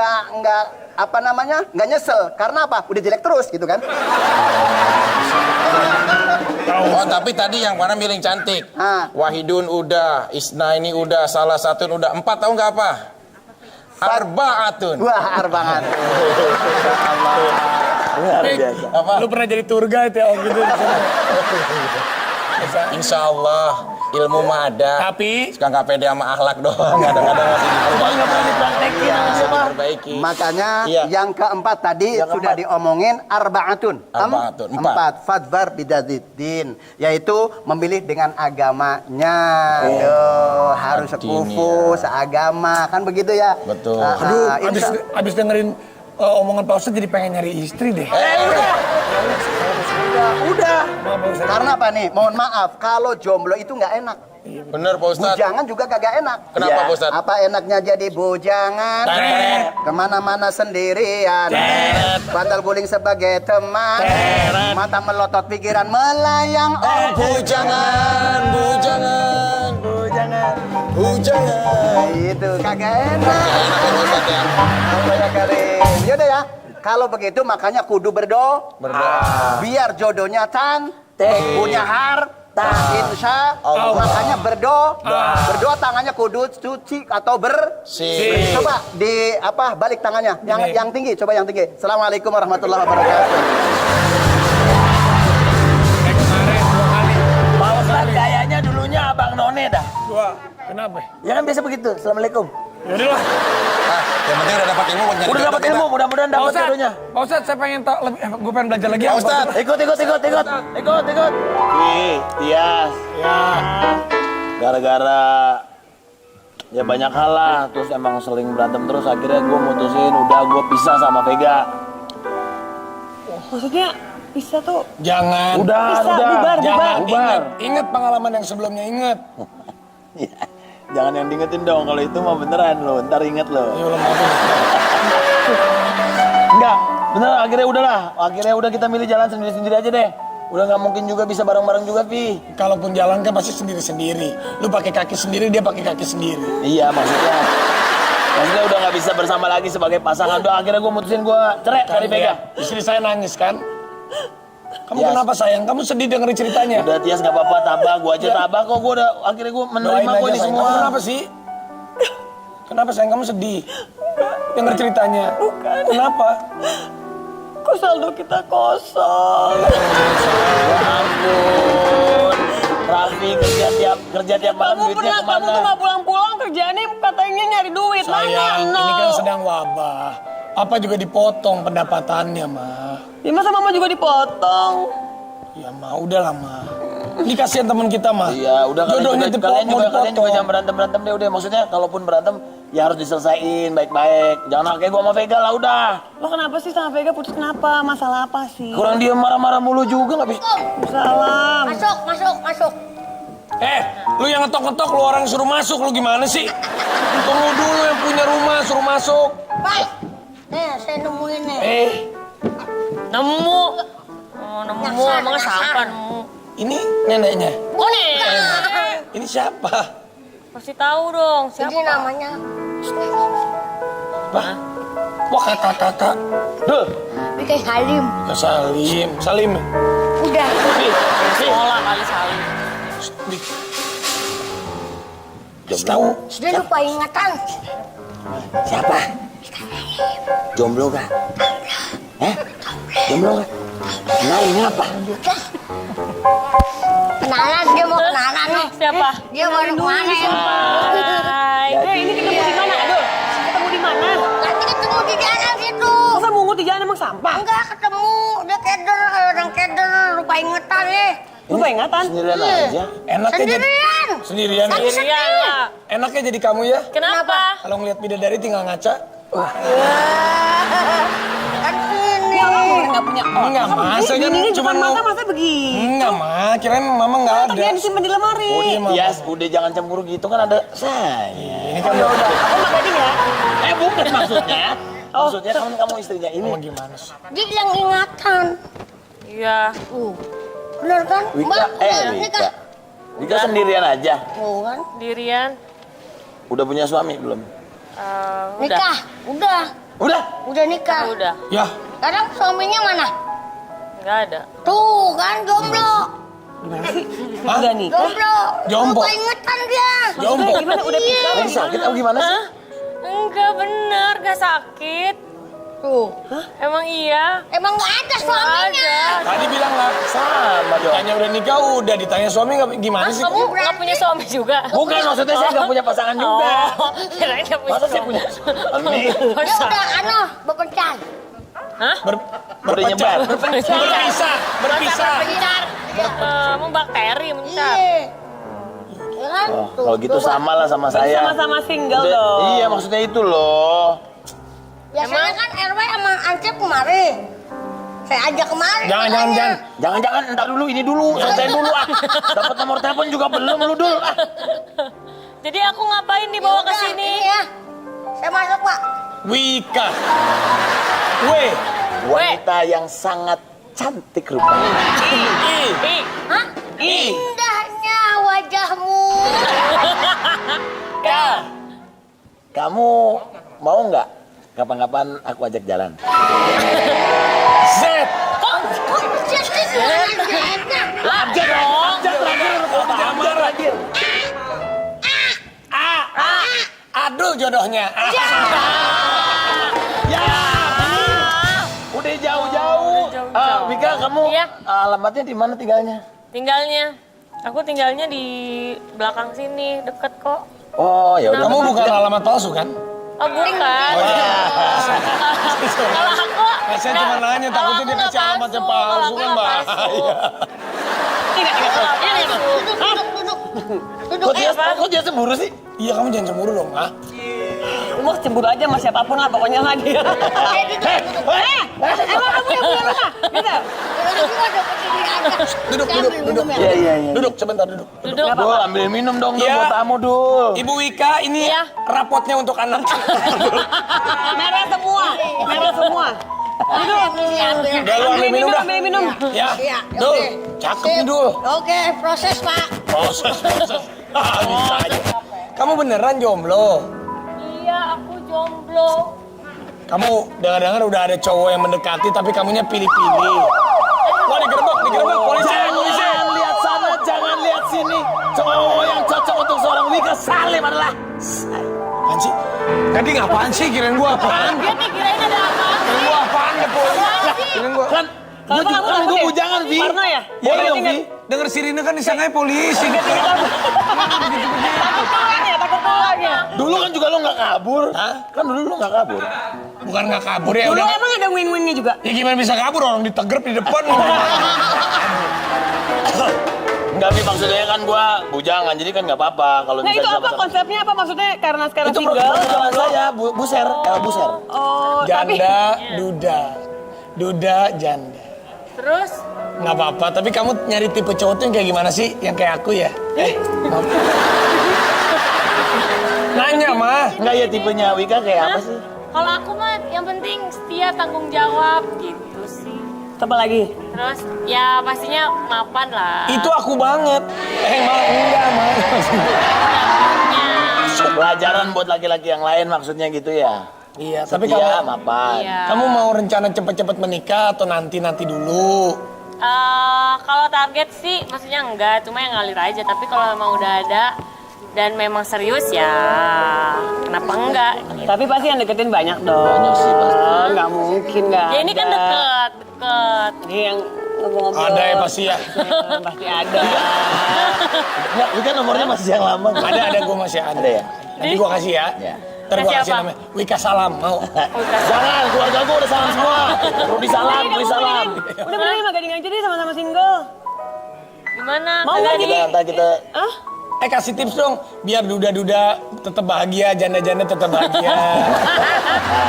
apa namanya, nggak nyesel. Karena apa? Udah jelek terus gitu kan? Oh tapi tadi yang mana milih cantik? Wahidun udah, Isna ini udah, salah satu udah. 4 tahu nggak apa? Arbaatun. Wah, arbaatun. Apa? Lu pernah jadi tour guide ya gitu? Insya Allah ilmu mah ada. Tapi suka nggak pede sama akhlak doang. Kadang-kadang masih nggak pernah dipraktekin sama. Makanya yang keempat tadi sudah diomongin arbaatun. Arbaatun. 4. Fadbar bidadiddin, yaitu memilih dengan agamanya. Harus sekufu, seagama, kan begitu ya? Betul. Aduh, abis dengerin omongan Pak Ustadz jadi pengen nyari istri deh. Udah. Karena apa nih? Mohon maaf, kalau jomblo itu nggak enak. Bener Pak Ustadz. Bujangan juga kagak enak. Kenapa Pak Ustadz? Apa enaknya jadi bujangan? Kemana-mana sendirian. Bantal guling sebagai teman. Mata melotot pikiran melayang. Oh bujangan, bujangan, bujangan, bujangan. Itu kagak enak. Apa ya Karim? Yaudah ya. Kalau begitu makanya kudu berdoa. Biar jodohnya cantik, punya harta, insya Allah. Makanya berdoa. Berdoa tangannya kudu cuci atau bersih. Coba di apa balik tangannya. Yang tinggi, coba yang tinggi. Assalamualaikum warahmatullahi wabarakatuh. Pak Ustadz kayaknya dulunya Abang None dah. Kenapa? Ya kan biasa begitu. Assalamualaikum. Yaudah lah. Yang penting udah dapat ilmu buat nyari Udah dapat ilmu, mudah-mudahan dapat jodohnya. Pak Ustadz, saya pengen tahu lebih, gue pengen belajar lagi. Pak Ustadz. Ikut. Tias. Ya. Gara-gara ya banyak hal lah, terus emang sering berantem terus, akhirnya gue mutusin udah gue pisah sama Vega. Maksudnya pisah tuh? Jangan. Udah. Jangan. Ingat pengalaman yang sebelumnya, ingat. Jangan yang diingetin dong, kalau itu mah beneran lo, ntar inget lo. Enggak, bener akhirnya udahlah. Akhirnya udah kita milih jalan sendiri-sendiri aja deh. Udah nggak mungkin juga bisa bareng-bareng juga, Pi. Kalaupun jalan kan pasti sendiri-sendiri. Lu pakai kaki sendiri, dia pakai kaki sendiri. Iya, maksudnya udah nggak bisa bersama lagi sebagai pasangan. Udah akhirnya gue mutusin gue cerai dari Vega. Istri saya nangis kan? Kamu kenapa sayang? Kamu sedih dengerin ceritanya? Udah Tias nggak apa-apa, tabah. Gue aja tabah kok. Gue udah akhirnya gue menerima gue ini semua. Kamu kenapa sih? Kenapa sayang? Kamu sedih? Denger ceritanya. Bukan. Kenapa? Kok saldo kita kosong? Ya ampun. Raffi kerja tiap malam duitnya kemana? Kamu tuh nggak pulang-pulang kerjaannya katanya nyari duit. Sayang, mana? ini kan sedang wabah. Apa juga dipotong pendapatannya, mah. Ya masa mama juga dipotong? Ya mah, udahlah mah. Ini kasihan teman kita mah. Iya, udah jodohnya kalian juga jangan berantem deh udah. Maksudnya kalaupun berantem ya harus diselesain baik-baik. Jangan kayak gua sama Vega lah udah. Lo kenapa sih sama Vega putus kenapa? Masalah apa sih? Kurang dia marah-marah mulu juga nggak bisa. Salam. Masuk. Lu yang ngetok-ngetok, lu orang suruh masuk, lu gimana sih? Tunggu dulu yang punya rumah suruh masuk. Baik. Saya nemuin nih. Nemu. Oh, nemu. Emang siapa nemu? Ini neneknya. Oh, nenek. Ini siapa? Pasti tahu dong siapa. Ini namanya. Bah, Wah, kakak. Ini kayak Halim. Ya, Salim. Udah. Sekolah kali Salim. Tahu. Sudah lupa ingatan. Siapa? Jomblo gak? Jomblo gak? Kenalin apa? Kenalan, dia mau kenalan nih. Siapa? Dia baru kemana ya? Hai. Ini ketemu di mana? Aduh, ketemu di mana? Nanti ketemu di jalan situ. Masa mungut di jalan emang sampah? Enggak ketemu, dia keder, orang keder, lupa ingatan nih. Lupa ingatan? Sendirian aja. Enaknya jadi Sendirian. Sendirian lah. enaknya jadi kamu ya. Kenapa? Kalau ngeliat bidadari tinggal ngaca. Kan ini. Nggak punya otak. Enggak, masa kan Ini cuma depan mau. mata masa begini? Enggak, Ma. Kirain Mama nggak ada. Otaknya disimpan di lemari. Oh iya, Mama. Ya, udah jangan cemburu gitu kan ada saya. Ini kan udah. Aku nggak gading ya? Bukan maksudnya. Maksudnya kan kamu istrinya ini. Emang gimana sih? Dia yang ingatan. Iya. Bener kan? Wika, Wika. Wika sendirian aja. Oh kan? Dirian. Udah punya suami belum? Nikah. Udah nikah. Udah. Ya, Sekarang suaminya mana? Nggak ada. Tuh kan jomblo. Udah nih. Jompo. Lupa ingatan dia. Jompo. Gimana udah pisah? Lagi sakit atau gimana sih? Enggak bener, nggak sakit. Tuh. Emang iya. Emang nggak ada suaminya. Tadi bilang nggak Sama dong. Ditanya udah nikah, udah ditanya suami nggak gimana sih? Kamu nggak punya suami juga? Bukan, maksudnya saya nggak punya pasangan juga. Kirain nggak punya Masa saya suami. punya suami? Dia udah berpencar. Hah? Udah nyebar. Berpisah. Berpencar. Emang bakteri mencar. Iya. Ya kan? Oh, kalau gitu sama lah sama saya. Sama-sama single Udah- dong. Iya, maksudnya itu loh. Biasanya kan RW sama Ansep kemari. Saya ajak kemari. Jangan, entar dulu, ini dulu, selesai dulu ah. Dapat nomor telepon juga belum lu dulu ah. Jadi aku ngapain dibawa ke sini? Ya. Saya masuk, Pak. Wika. Wanita yang sangat cantik rupanya. Hah? Indahnya wajahmu. Kamu mau nggak kapan-kapan aku ajak jalan? Z. Kok jadi jalan-jalan? Ajak dong. Ajak terakhir. Aduh jodohnya. Ya. Udah jauh-jauh. Wika, kamu Iya. alamatnya di mana tinggalnya? Aku tinggalnya di belakang sini, deket kok. Oh, ya udah. Kamu bukan alamat palsu kan? Oh bukan. Kalau aku, Saya cuma nanya, takutnya dia kasih alamatnya palsu kan bahaya. Kok dia cemburu sih? Iya, kamu jangan cemburu dong, ah. Lu mau cemburu aja sama siapapun lah pokoknya lagi. Emang kamu yang punya rumah? Gitu? Duduk. Iya. Duduk, sebentar duduk. Dul, ambil minum dong, Dul, Iya. buat tamu, Dul. Ibu Wika, ini Iya. rapotnya untuk anak. Merah semua. Udah lu ambil minum dah. Ambil minum. Ya, Iya, Dul, oke. cakep nih Dul. Oke, proses, Pak. Proses. Bisa aja. Kamu beneran jomblo? iya aku jomblo. Kamu dengar-dengar udah ada cowok yang mendekati tapi kamunya pilih-pilih. Wah, digerebek, polisi. Jangan lihat sana, jangan lihat sini. Cowok yang cocok untuk seorang Wika Salim adalah Apaan sih? Tadi ngapaan sih? Kirain gua apaan? Dia nih kirain ada apa? Kirain gua apaan ya, polisi? Kirain gua. kan gue bujangan, Vi. Parno ya? Boleh dong, Vi. Denger sirine kan disangkanya polisi. Takut pulang ya? Dulu kan juga lo nggak kabur. Kan dulu lo nggak kabur. Bukan nggak kabur ya, Dulu udah. emang ada win-winnya juga? Ya gimana bisa kabur, orang ditegrep di depan. Enggak, Vi, maksudnya kan gue bujangan, jadi kan nggak apa-apa kalau Nah itu apa konsepnya apa maksudnya karena sekarang Itu single? perjalanan saya, buser, buser. Oh, tapi Janda, duda, janda. Terus? Nggak apa-apa, tapi kamu nyari tipe cowok tuh yang kayak gimana sih? Yang kayak aku ya? Maaf. Nanya, mah. Enggak ya tipenya Wika kayak apa sih? Kalau aku mah yang penting setia, tanggung jawab gitu sih. apa lagi? Terus ya pastinya mapan lah. Itu aku banget. Enggak, Pelajaran buat laki-laki yang lain maksudnya gitu ya? Iya, tapi Setia, kalau mapan. Iya. kamu mau rencana cepet-cepet menikah atau nanti dulu? Kalau target sih maksudnya enggak, cuma yang ngalir aja. Tapi kalau emang udah ada dan memang serius ya kenapa enggak? Tapi pasti yang deketin banyak dong. Banyak sih pasti. Nggak mungkin nggak. Ya ini kan deket. Ini yang ngobrol-ngobrol. Ada ya pasti ya. Pasti ada. Enggak, lu kan nomornya masih yang lama. Ada gue masih ada. Ada ya? Nanti gue kasih ya. Ntar gue Kasih kasih apa? namanya Wika Salam, mau? Jangan, keluarga gua udah salam semua. Rudi salam, Rudi salam. Udah bener sama gading aja deh sama-sama single. Gimana? Mau nggak jadi? Ntar kita Kasih tips dong, biar duda-duda tetap bahagia, janda-janda tetap bahagia.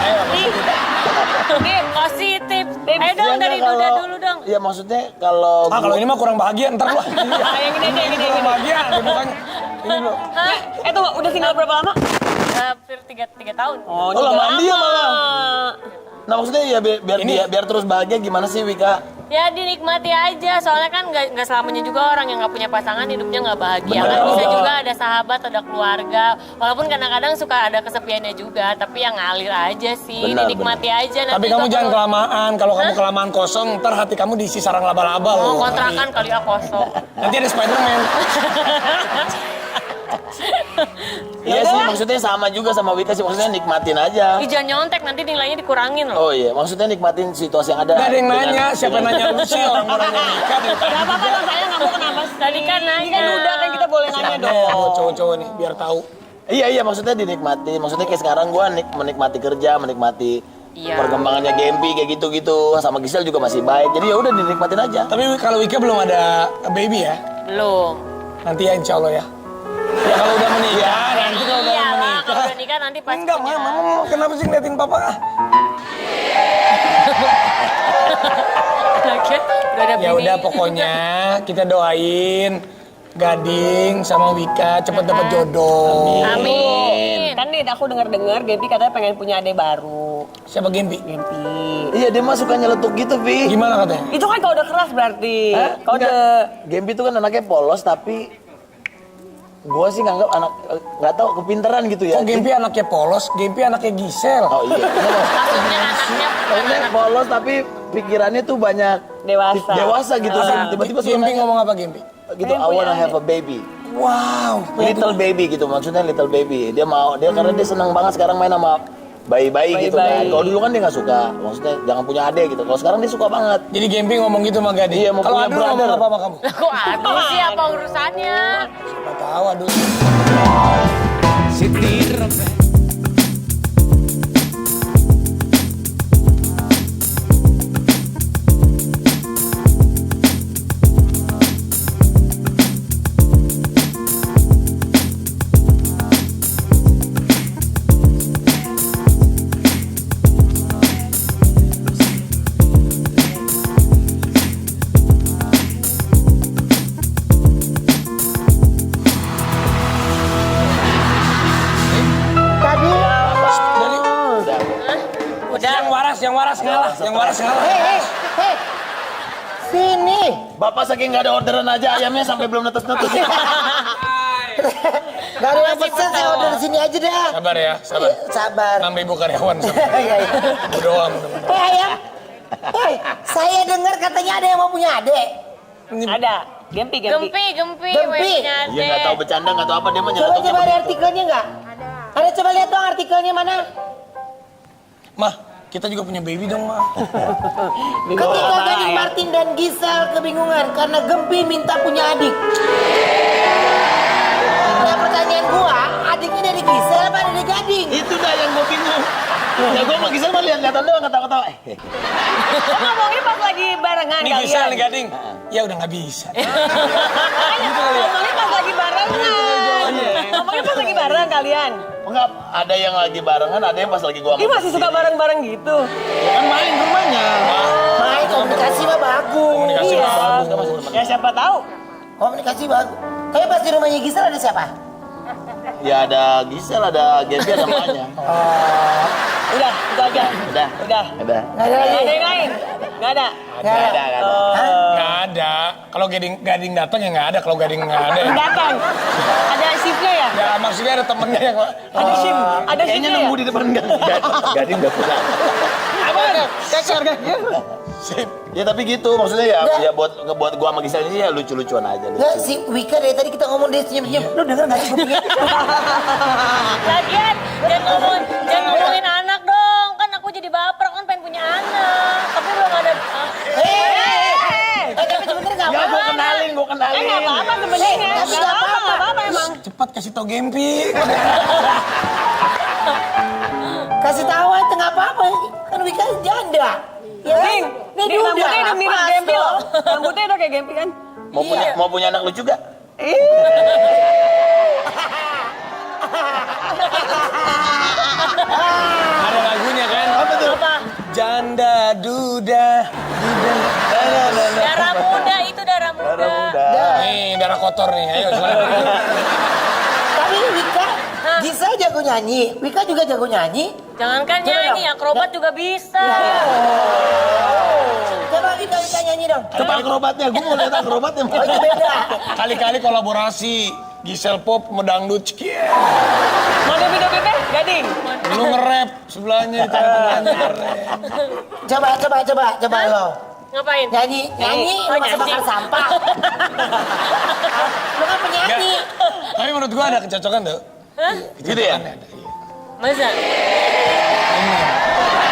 Ayo, Nih, kasih tips. Ayo dong dari duda dulu dong. Ya maksudnya kalau kalau ini mah kurang bahagia, ntar gua. Yang ini aja, yang ini. Kurang bahagia, bukan ini dulu. Hah? Tuh udah single berapa lama? Hampir 3 tahun. Oh, lamaan dia malah. Nah maksudnya ya biar terus bahagia gimana sih Wika? Ya dinikmati aja, soalnya kan nggak selamanya juga orang yang nggak punya pasangan hidupnya nggak bahagia. Kan bisa juga ada sahabat, ada keluarga. Walaupun kadang-kadang suka ada kesepiannya juga, tapi yang ngalir aja sih, dinikmati aja. Tapi kamu jangan kelamaan, kalau kamu kelamaan kosong, ntar hati kamu diisi sarang laba-laba loh. Kontrakan kali ya kosong. Nanti ada Spiderman. Iya sih, maksudnya sama juga sama Wika sih, maksudnya nikmatin aja. Ih, jangan nyontek, nanti nilainya dikurangin loh. Oh iya, maksudnya nikmatin situasi yang ada. Gak ada yang nanya, siapa yang nanya lu sih orang-orang yang nikah dari tadi. Gak apa-apa lah, saya nggak mau kenapa sih? Tadi kan Ini nanya. kan udah kan kita boleh nanya dong. Cowok-cowok nih, biar tahu. Iya, maksudnya dinikmati. Maksudnya kayak sekarang gua menikmati kerja, menikmati perkembangannya Gempi kayak gitu-gitu. Sama Gisel juga masih baik. Jadi ya udah dinikmatin aja. Tapi kalau Wika belum ada baby ya? Belum. Nanti ya insya Allah ya. Ya kalau udah menikah, nanti kalau udah Iyalah, menikah. kalau udah nikah nanti pasti Enggak, punya. Mama, kenapa sih ngeliatin papa? Udah ada Ya bini. udah pokoknya kita doain Gading sama Wika cepet dapet jodoh. Amin. Kan nih aku dengar-dengar Gempi katanya pengen punya adik baru. Siapa Gempi? Gempi. Iya, dia mah suka nyeletuk gitu, Pi. Gimana katanya? Itu kan kode keras berarti. Kode. Gempi tuh kan anaknya polos tapi gua sih nganggap nggak tahu kepintaran gitu ya. Kok Gempi anaknya polos, Gempi anaknya Gisel. Oh iya. Maksudnya anaknya Anaknya polos tapi pikirannya tuh banyak dewasa gitu. Tiba-tiba suka Gempi nanya ngomong apa Gempi? gitu, I wanna have a baby. Wow, Little baby gitu, maksudnya little baby. Dia mau, karena dia senang banget sekarang main sama bayi-bayi gitu kan. Kalau dulu kan dia nggak suka, maksudnya jangan punya adik gitu. Kalau sekarang dia suka banget. Jadi Gempi ngomong gitu sama Gading? Iya, mau Kalau punya Adul ngomong brother. apa sama kamu? Kok aduh sih apa urusannya? Gak tahu Adul. Siti Robert. Yang waras ngalah. Hei. Sini. Bapak saking nggak ada orderan aja ayamnya sampai belum netes-netes. Gak ada yang pesen, saya order di sini aja dah. Sabar ya, sabar. Sabar. 6.000 karyawan. Iya, iya. Berdoa. Ayam. Saya dengar katanya ada yang mau punya adik. Ada. Gempi. Gempi. Gempi. punya Iya nggak tahu bercanda nggak tahu apa dia mah Coba nyeletuknya. ada artikelnya nggak? Ada, coba lihat dong artikelnya mana? Mah, kita juga punya baby dong, Mah. Ketika Gading Martin dan Gisel kebingungan karena Gempi minta punya adik. Nah pertanyaan gua, adiknya dari Gisel apa dari Gading? Itu dah yang gua bingung. Ya gua sama Gisel mah lihat-lihatan doang ketawa-ketawa. Ngomongnya pas lagi barengan Ini kalian. Gisel nih Gading. Ya udah nggak bisa. Ngomongnya pas lagi barengan. Ngomongnya pas lagi bareng kalian. Enggak, ada yang lagi barengan, ada yang pas lagi gua Ih masih suka bareng-bareng gitu. Ya kan main ke rumahnya. Main komunikasi mah bagus. Komunikasi Iya. bagus. Ya siapa tahu. Komunikasi bagus. Tapi pas di rumahnya Gisel ada siapa? Ya ada Gisel, ada Gempi, ada Manya. Udah, itu aja. Udah. Udah. Udah. Nggak ada lagi. Ada yang lain. Nggak ada. Nggak ada. Kalau Gading datang ya nggak ada. Kalau Gading nggak ada. Ya. Datang. Ada shiftnya ya? Ya maksudnya ada temennya yang Ada shift. Ada kayaknya shiftnya nunggu ya? di depan Gading udah pulang. Apa? Keker kan? Sip. Ya tapi gitu maksudnya ya buat gua sama Gisel ini ya lucu-lucuan aja. Ya si Wika dari tadi kita ngomong dia senyum-senyum. Lu denger nggak sih? Lagian, jangan ngomongin anak dong. Kan aku jadi baper, kan pengen punya anak. Tapi belum ada... Tapi sebenernya nggak apa-apa. Gua kenalin. Nggak apa-apa sebenarnya. Tapi nggak apa-apa emang. Cepat kasih tau Gempi. Kasih tahu aja nggak apa-apa. Kan Wika janda. Ya, Ning, rambutnya udah mirip Gempi loh. Rambutnya udah kayak Gempi kan? Mau punya anak lu juga? Ada lagunya kan? Apa tuh? Janda duda. Darah muda, itu darah muda. Nih darah kotor nih. Ayo silakan. Tapi Wika, Gisel jago nyanyi. Wika juga jago nyanyi. Jangankan nyanyi, akrobat juga bisa. Coba Wika nyanyi dong. Coba akrobatnya, gue mau lihat akrobatnya. Oh, itu beda. Kali-kali kolaborasi. Gisel Pop medangdut. Mau video bebek? Gading. Lu nge-rap sebelahnya di tengah-tengahnya nge-rap. Coba lo. Ngapain? Nyanyi, Oh, lu masa bakar sampah. Lu kan penyanyi. Tapi menurut gua ada kecocokan tuh. Hah? Gitu ya? Masa?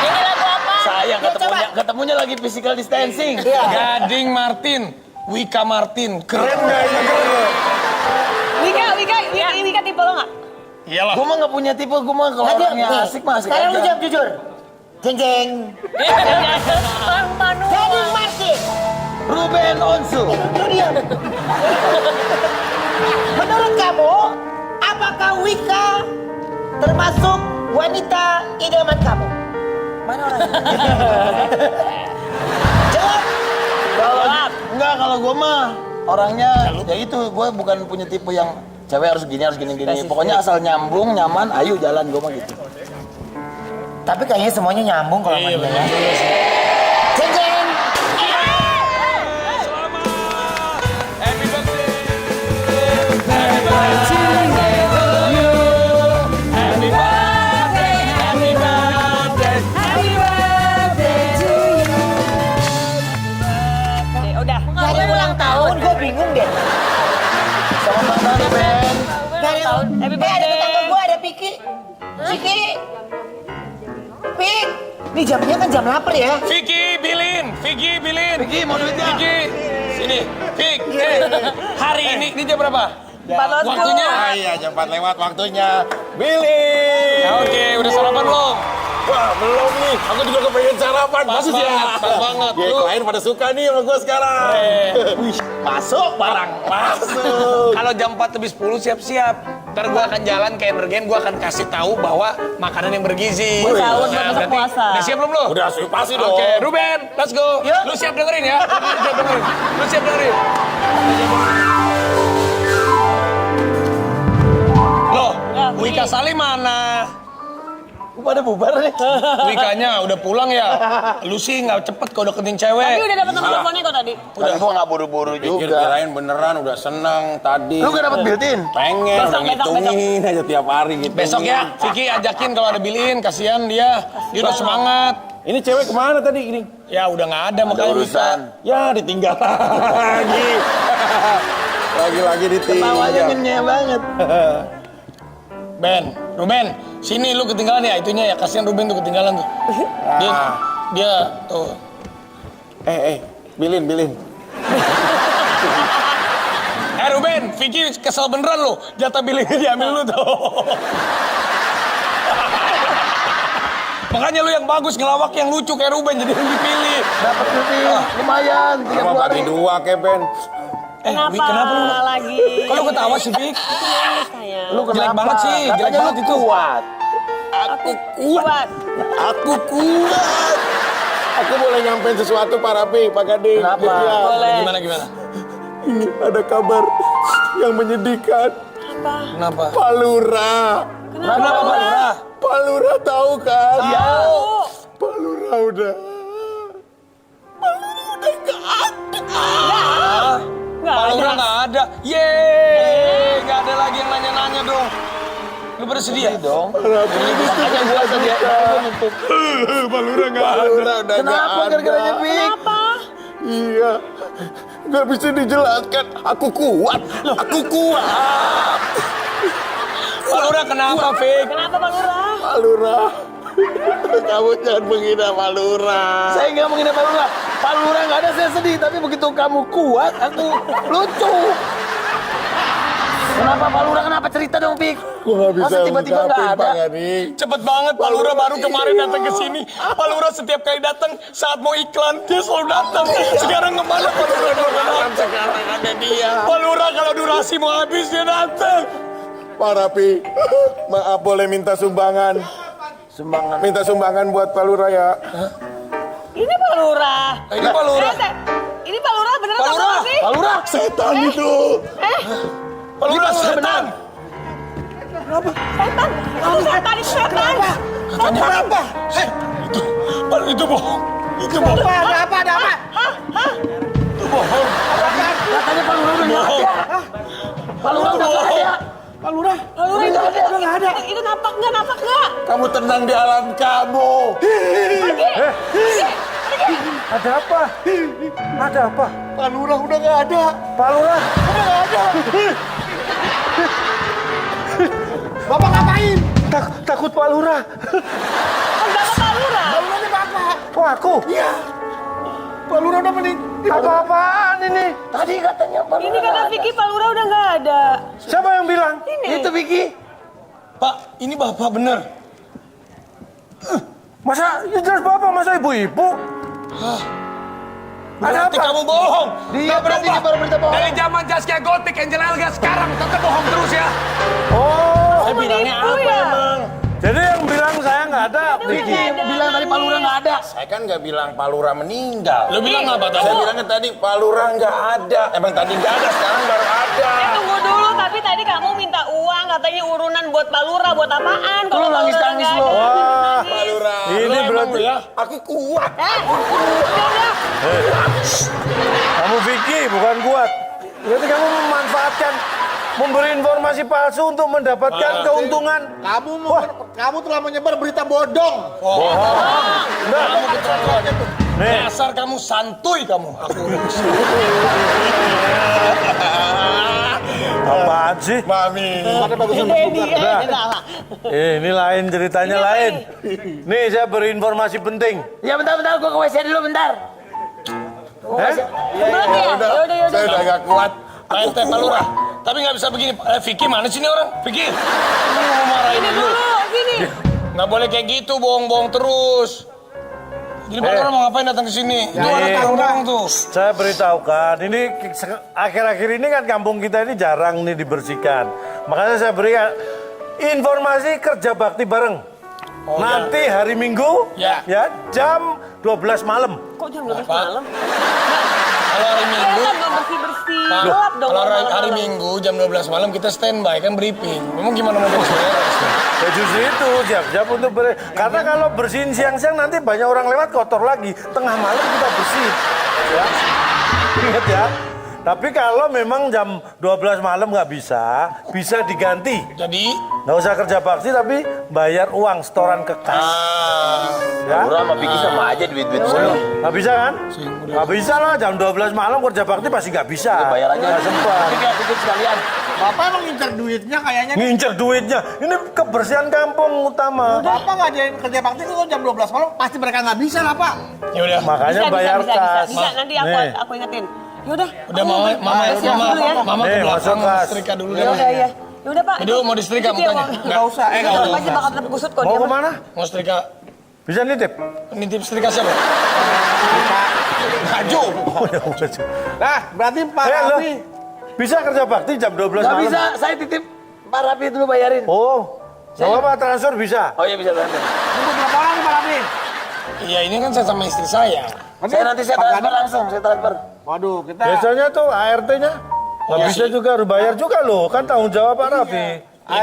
Ini lagu apa? Sayang ketemunya lagi physical distancing. Gading Martin, Wika Martin. Keren gak ini? Wika tipe lo nggak? Iyalah. Gue mah nggak punya tipe, gue mah kalau orangnya asik mah asik Sekarang lu aja. jawab jujur. Jeng. Panu. Gading Martin. Ruben Onsu. Lu diam. Menurut kamu, apakah Wika termasuk wanita idaman kamu? Mana orangnya? Jawab. Kalau gue mah orangnya ya itu, gue bukan punya tipe yang cewek harus gini pokoknya asal nyambung nyaman ayo jalan, gue mah gitu. Tapi kayaknya semuanya nyambung kalau sama dia ya. Jeng. Udah. Hari ulang tahun, gue bingung deh. Sama nih Ben. Hari ulang tahun. Happy Ada birthday. tetangga gue, ada Piki. Pik. Ini jamnya kan jam lapar ya. Vicky Bilin. Vicky mau duitnya? Vicky. Sini. Vicky. Hari ini jam berapa? 4:10. Waktunya. Iya, jam 4 lewat waktunya. Billy. Oke, udah sarapan belum? Wah, belum nih. Aku juga kepengen sarapan. Pas Bagus ya. banget, pas banget. Ya, Lu. klien pada suka nih sama gue sekarang. Wih, masuk barang. Masuk. Kalau jam 4 lebih 10 siap-siap. Ntar gue akan jalan ke Energen, gue akan kasih tahu bahwa makanan yang bergizi. Sahur buat besok berarti- puasa. Udah siap belum lu? Udah pasti dong. Oke, Ruben, let's go. Lu siap dengerin ya? Lu siap dengerin. Loh, Wika Salim mana? Pada bubar nih. Wikanya udah pulang ya? Lu sih nggak cepet kalau deketin cewek. Tapi udah dapat nomor teleponnya kok tadi. Udah, gua nggak buru-buru juga. Kirain beneran udah seneng tadi. Lu gak dapet built-in? Pengen, Besok, udah ngitungin aja tiap hari gitu. Besok ya, Vicky ajakin kalau ada biliin, kasihan dia. Dia udah semangat. Ini cewek kemana tadi ini? Ya udah nggak ada makanya urusan. Ya ditinggal lagi. Lagi-lagi ditinggal. Tawanya ngenyeh banget. Ruben, sini lu ketinggalan ya itunya ya, kasihan Ruben tuh ketinggalan tuh. Dia tuh. Bilin. Ruben, Vicky kesel beneran lu, jatah bilinnya diambil lu tuh. Makanya lu yang bagus ngelawak yang lucu kayak Ruben jadi yang dipilih. Dapat built-in, lumayan. 30 Sama hari. bagi 2 ke Ben. Kenapa lu? Lagi. Kok lu ketawa sih, Vic? Lu Jelek kenapa? banget sih, jelek Katanya banget lu itu. kuat. Aku kuat. Aku kuat. Aku boleh nyampein sesuatu Pak Rapi, Pak Gading. Kenapa? Ya. Boleh. Gimana? Ini ada kabar yang menyedihkan. Kenapa? Pak Lurah. Kenapa Pak Lurah? Pak Lurah tahu kan? Tahu. Pak Lurah udah ada. Yeay, nggak ada lagi yang nanya-nanya dong. Lu bersedia dong. Makanya gua sedia. Pak Lurah nggak ada. Kenapa gara-garanya Pik? Kenapa? Iya, nggak bisa dijelaskan. Aku kuat. Pak Lurah kenapa, Fik? Kenapa Pak Lurah? Pak Lurah, kamu jangan menghina Pak Lurah. Saya nggak menghina Pak Lurah. Pak Lurah nggak ada, saya sedih. Tapi begitu kamu kuat, aku lucu. Kenapa Pak Lurah? Kenapa cerita dong, Pik? Gua nggak bisa Masa tiba-tiba nggak ungkapin, ada? Pak Gani. Cepet banget, Pak Lurah baru kemarin datang ke sini. Pak Lurah setiap kali datang saat mau iklan dia selalu datang. Sekarang kemana Pak Lurah? Sekarang ada dia. Pak Lurah kalau durasi mau habis dia datang. Pak Rapi, maaf boleh minta sumbangan. Minta sumbangan buat Pak Lurah ya. Ini Pak Lurah. Ini Pak Lurah. Ini Pak Lurah beneran Pak apa Lurah. sih? Pak Lurah. Setan itu. Pak Lurah setan. Setan. Itu setan. Kenapa? Itu bohong. Itu bohong. Ada apa? Itu bohong. Katanya Pak Lurah udah nggak ada. Pak Lurah udah nggak ada. Pak Lurah. Udah nggak ada. Itu napak nggak? Kamu tenang di alam kamu. Ada apa? Ada apa? Pak Lurah udah nggak ada. Pak Lurah. Udah nggak ada. Bapak ngapain? Takut Pak Lurah. Bapak Pak Lurah. Pak Lurah ini bapak. Oh, aku? Iya. Pak Lurah udah meninggal. Apa-apaan ini? Tadi katanya Pak Ini kata Vicky Pak Lurah udah nggak ada. Siapa yang bilang? Ini. Itu Vicky. Pak, ini Bapak bener. Masa ini jelas Bapak, masa ibu-ibu? Berarti kamu bohong. Dia berarti nyebar berita bohong. Dari zaman Zaskia Gotik, Angel Elga sekarang tetap bohong terus ya. Oh, Saya bilangnya apa emang? jadi yang bilang saya nggak ada, Vicky. Bilang tadi Pak Lurah nggak ada. Saya kan nggak bilang Pak Lurah meninggal. Lu bilang apa tadi? Saya bilangnya tadi Pak Lurah nggak ada. Emang tadi nggak ada, sekarang baru ada. Tunggu dulu, tapi tadi kamu minta uang katanya urunan buat Pak Lurah, buat apaan? Kalau Pak Lurah nggak ada. Wah, Pak Lurah. ini berarti ya. Aku kuat. Udah. kamu Vicky, bukan kuat. Berarti kamu memanfaatkan, memberi informasi palsu untuk mendapatkan keuntungan. Kamu telah menyebar berita bodong. Nah, Kamu keterlaluan. nih, Dasar kamu santuy kamu. Aku apaan sih? Mami. Ini lain ceritanya lain. Nih saya beri informasi penting. Ya bentar, gua ke WC dulu bentar. Berarti ya? Yaudah. Saya udah gak kuat. Pak RT Pak Lurah. Tapi nggak bisa begini. Vicky mana sih ini orang? Vicky. Lu mau marahin Ini dulu. dulu, sini. Nggak boleh kayak gitu, bohong-bohong terus. Jadi Pak Lurah mau ngapain datang ke sini? Itu Nih. anak orang tuh. Saya beritahukan, ini akhir-akhir ini kan kampung kita ini jarang nih dibersihkan. Makanya saya beri informasi kerja bakti bareng. Nanti hari Minggu, Ya. jam 12 malam. Kok jam 12 Pak. malam? Kalau hari Minggu, Kan nggak bersih-bersih. Pak, Gelap dong kalau hari malam-malam. Minggu jam 12 malam kita standby kan briefing. Memang gimana mau beres? Ya justru itu, siap-siap untuk karena kalau bersihin siang-siang nanti banyak orang lewat kotor lagi. Tengah malam kita bersih. Ya. Ingat ya. Tapi kalau memang jam 12 malam nggak bisa diganti. Jadi, Nggak usah kerja bakti tapi bayar uang setoran ke kas. Ya? Lurah sama Vicky sama aja duit-duit semua. Nggak bisa kan? Nggak bisa lah, jam 12 malam kerja bakti pasti nggak bisa. Bayar aja. Nggak sempat. Tapi kayak ikut sekalian. Bapak emang ngincer duitnya kayaknya. Ngincer duitnya. Ini kebersihan kampung utama. Bapak nggak jadi kerja bakti itu jam 12 malam pasti mereka nggak bisa lah Pak. ya udah. Makanya bayar kas. Bisa, nanti Nih. aku ingetin. Yaudah. Udah mama Nih, ke masuk belakang kas. setrika dulu deh. Yaudah, ya. Yaudah Pak. Aduh, mau disetrika mukanya? Nggak usah, nggak Tetap usah. aja bakal tetap kusut kok Mau dia. kemana? Mau setrika, Bisa nitip? nitip setrika siapa? Maju. Nah, berarti Pak Lo, Rafi. bisa kerja bakti jam 12 Gak malam? bisa, saya titip Pak Rafi dulu bayarin. Oh, apa transfer bisa? Oh iya bisa transfer. Untuk berapa orang nih Pak Rafi? Iya, ini kan saya sama istri saya. Saya nanti saya transfer langsung, saya transfer. Waduh, kita Biasanya tuh ART-nya nggak Iya bisa sih. juga, harus bayar juga loh. Kan tanggung jawab Pak Raffi.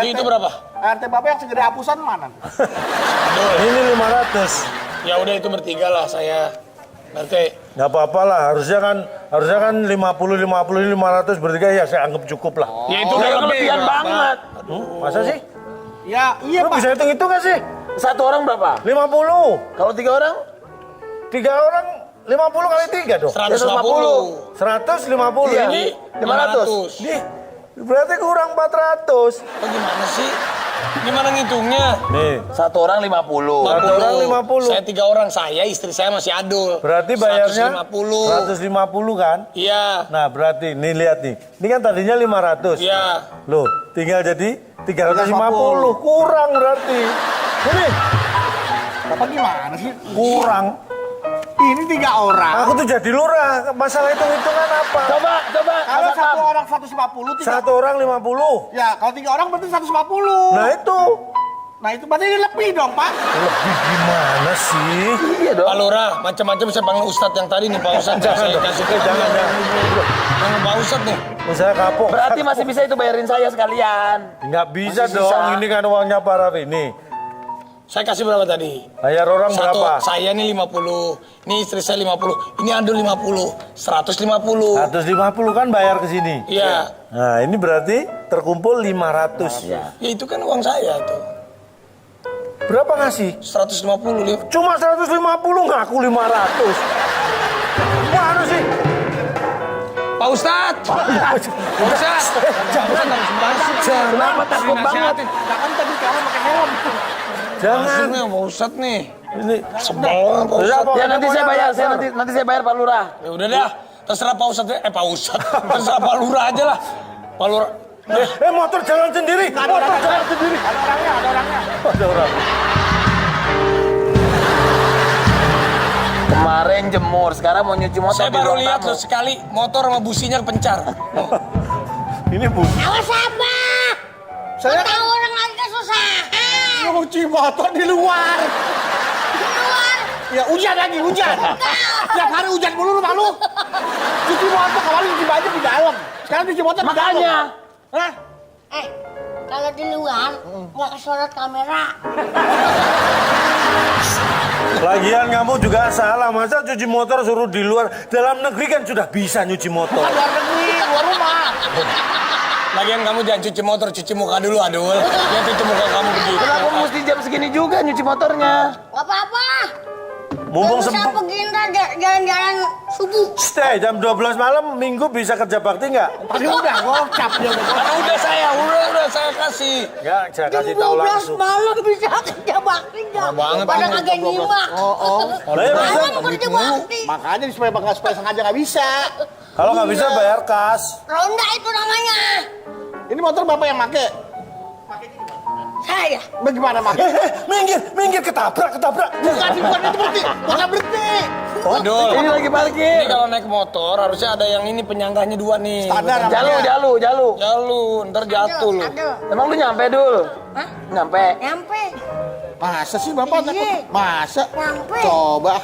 Itu berapa? RT Bapak yang segede hapusan mana? Aduh, Ini 500. ya udah itu bertiga lah saya. Berarti Nggak apa-apa lah, harusnya kan 50, 500 bertiga ya saya anggap cukup lah. Ya itu udah kelebihan banget. Masa sih? Ya, iya Lu Pak. bisa hitung-hitung nggak sih? Satu orang berapa? 50. Kalau 3 orang? 3 orang 50 kali 3 dong. 150. 150. Iya. Ini 500. Nih, berarti kurang 400. Gimana sih? Gimana ngitungnya? Nih, Satu orang 50. satu orang 50. Saya 3 orang, saya istri saya masih adul. Berarti bayarnya 150. 150 kan? Iya. Nah, berarti nih lihat nih. Ini kan tadinya 500. Iya. Loh, tinggal jadi 350. Kurang berarti. Ini Bapak gimana sih? kurang. Ini 3 orang. Aku tuh jadi lurah. Masalah hitung-hitungan apa? Coba. Kalau Mas Akam. 1 orang 150, Satu orang 50. ya kalau 3 orang berarti 150. Nah itu. Nah itu berarti ini lebih dong Pak. Lebih gimana sih? Iya dong. Pak Lurah, macam-macam saya panggil Ustadz yang tadi nih, Pak Ustadz. Saya kasih ke jangan. Panggil Pak Ustadz nih. Saya kapok. Berarti masih bisa itu bayarin saya sekalian. Nggak bisa Masih dong. bisa. Ini kan uangnya Pak Raffi. Nih, Saya kasih berapa tadi? bayar orang Satu, berapa? saya nih 50, ini istri saya 50, ini Adul 50, 150. 150 kan bayar ke sini. Iya. Nah, ini berarti terkumpul 500. Ya itu kan uang saya tuh. Berapa ngasih? 150. Cuma 150 ngaku 500. Gimana sih? Pak Ustadz. Pak Ustadz. Jangan. Kenapa takut banget? Kan tadi kamu pakai helm. Jangan. Nih, Pak Ustadz nih. Ini Sebel Pak Ustadz. Ya nanti saya bayar, nanti saya bayar Pak Lurah. Ya udah dah. Terserah Pak Ustadz. Pak Ustadz. Terserah Pak Lurah aja lah. Pak Lurah. motor jalan sendiri. Motor jalan sendiri. Ada orangnya. Ada orang. Kemarin jemur, sekarang mau nyuci motor. Saya di baru ruang lihat tamu. loh sekali motor sama businya kepencar. Ini Bu. Awas apa? Saya Tahu orang lagi kesusahan. nyuci motor di luar. Di luar. Ya hujan lagi, hujan. Tiap hari hujan mulu rumah lu. Cuci motor, kemarin cuci baju di dalam. Sekarang cuci motor di dalam. Makanya. Hah? Kalau di luar nggak kesorot kamera. Lagian kamu juga salah. Masa cuci motor suruh di luar? Dalam negeri kan sudah bisa nyuci motor. Bukan luar negeri, luar rumah. Lagian kamu jangan cuci motor, cuci muka dulu Adul. Lihat itu muka kamu begitu. Kenapa mesti jam segini juga nyuci motornya? Nggak apa-apa. Mumpung Bisa sempat. pergi ntar jalan-jalan subuh. Stay jam 12 malam Minggu bisa kerja bakti nggak? Tadi udah gocap dia udah. Kan udah saya kasih. Nggak, saya Jam kasih tahu 12 langsung. malam bisa kerja bakti nggak? banget Pada ini, kagak nyimak. Lah ya bisa. Mana mau kerja bakti? Makanya supaya sengaja nggak bisa. Kalau nggak bisa bayar kas. Ronda itu namanya. Ini motor bapak yang make. Saya. Bagaimana make? Minggir, ketabrak. Bukan itu berhenti. Bukan berhenti. Adul. Ini lagi parkir. Ini kalau naik motor harusnya ada yang ini penyangganya dua nih. Standar. Jalu. Ntar jatuh lu. Aduh. Emang lu nyampe dul? Hah? Nyampe. Nyampe. Masa sih bapak takut? Iya. Masa? Nyampe. Coba.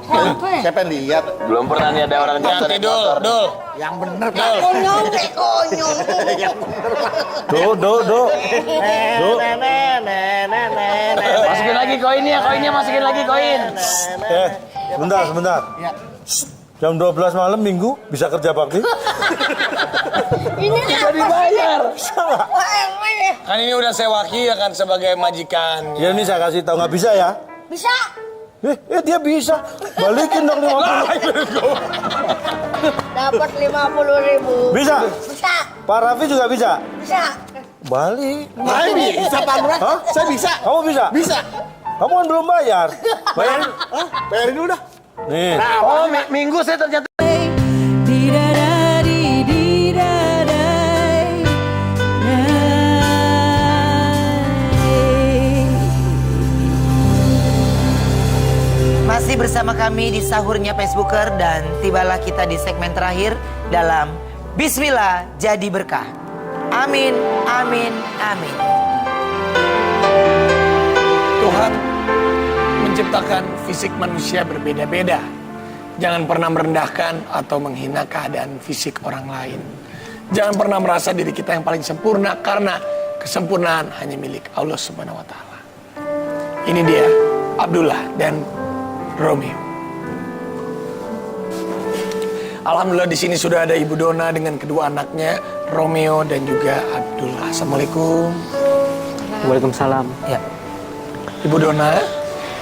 Nyampe. Saya pengen lihat. Belum pernah nih ada orang jatuh naik motor. Dul. Yang bener Pak. Konyol deh, konyol. Do. Masukin lagi koinnya masukin lagi koin. Sebentar. Jam 12 malam Minggu bisa kerja bakti? Ini Udah apa? dibayar. Wah, emang ya. Kan ini udah saya wakil kan sebagai majikan. Ya ini saya kasih tahu nggak bisa ya? Bisa. Dia bisa. Balikin dong 50. Dapat 50.000. Bisa. Bisa. Pak Raffi juga bisa. Bisa. Balik. Saya bisa Pak Lurah. Hah? Saya bisa. Kamu bisa? Bisa. Kamu kan belum bayar. Bayarin. Hah? Bayarin dulu dah. Nih. Oh, Minggu saya ternyata. Masih bersama kami di sahurnya Facebooker dan tibalah kita di segmen terakhir dalam Bismillah jadi berkah. Amin, amin, amin. Tuhan menciptakan fisik manusia berbeda-beda. Jangan pernah merendahkan atau menghina keadaan fisik orang lain. Jangan pernah merasa diri kita yang paling sempurna karena kesempurnaan hanya milik Allah Subhanahu wa taala. Ini dia Abdullah dan Romeo. Alhamdulillah di sini sudah ada Ibu Dona dengan kedua anaknya, Romeo dan juga Abdullah. Assalamualaikum. Waalaikumsalam. Ya. Ibu Dona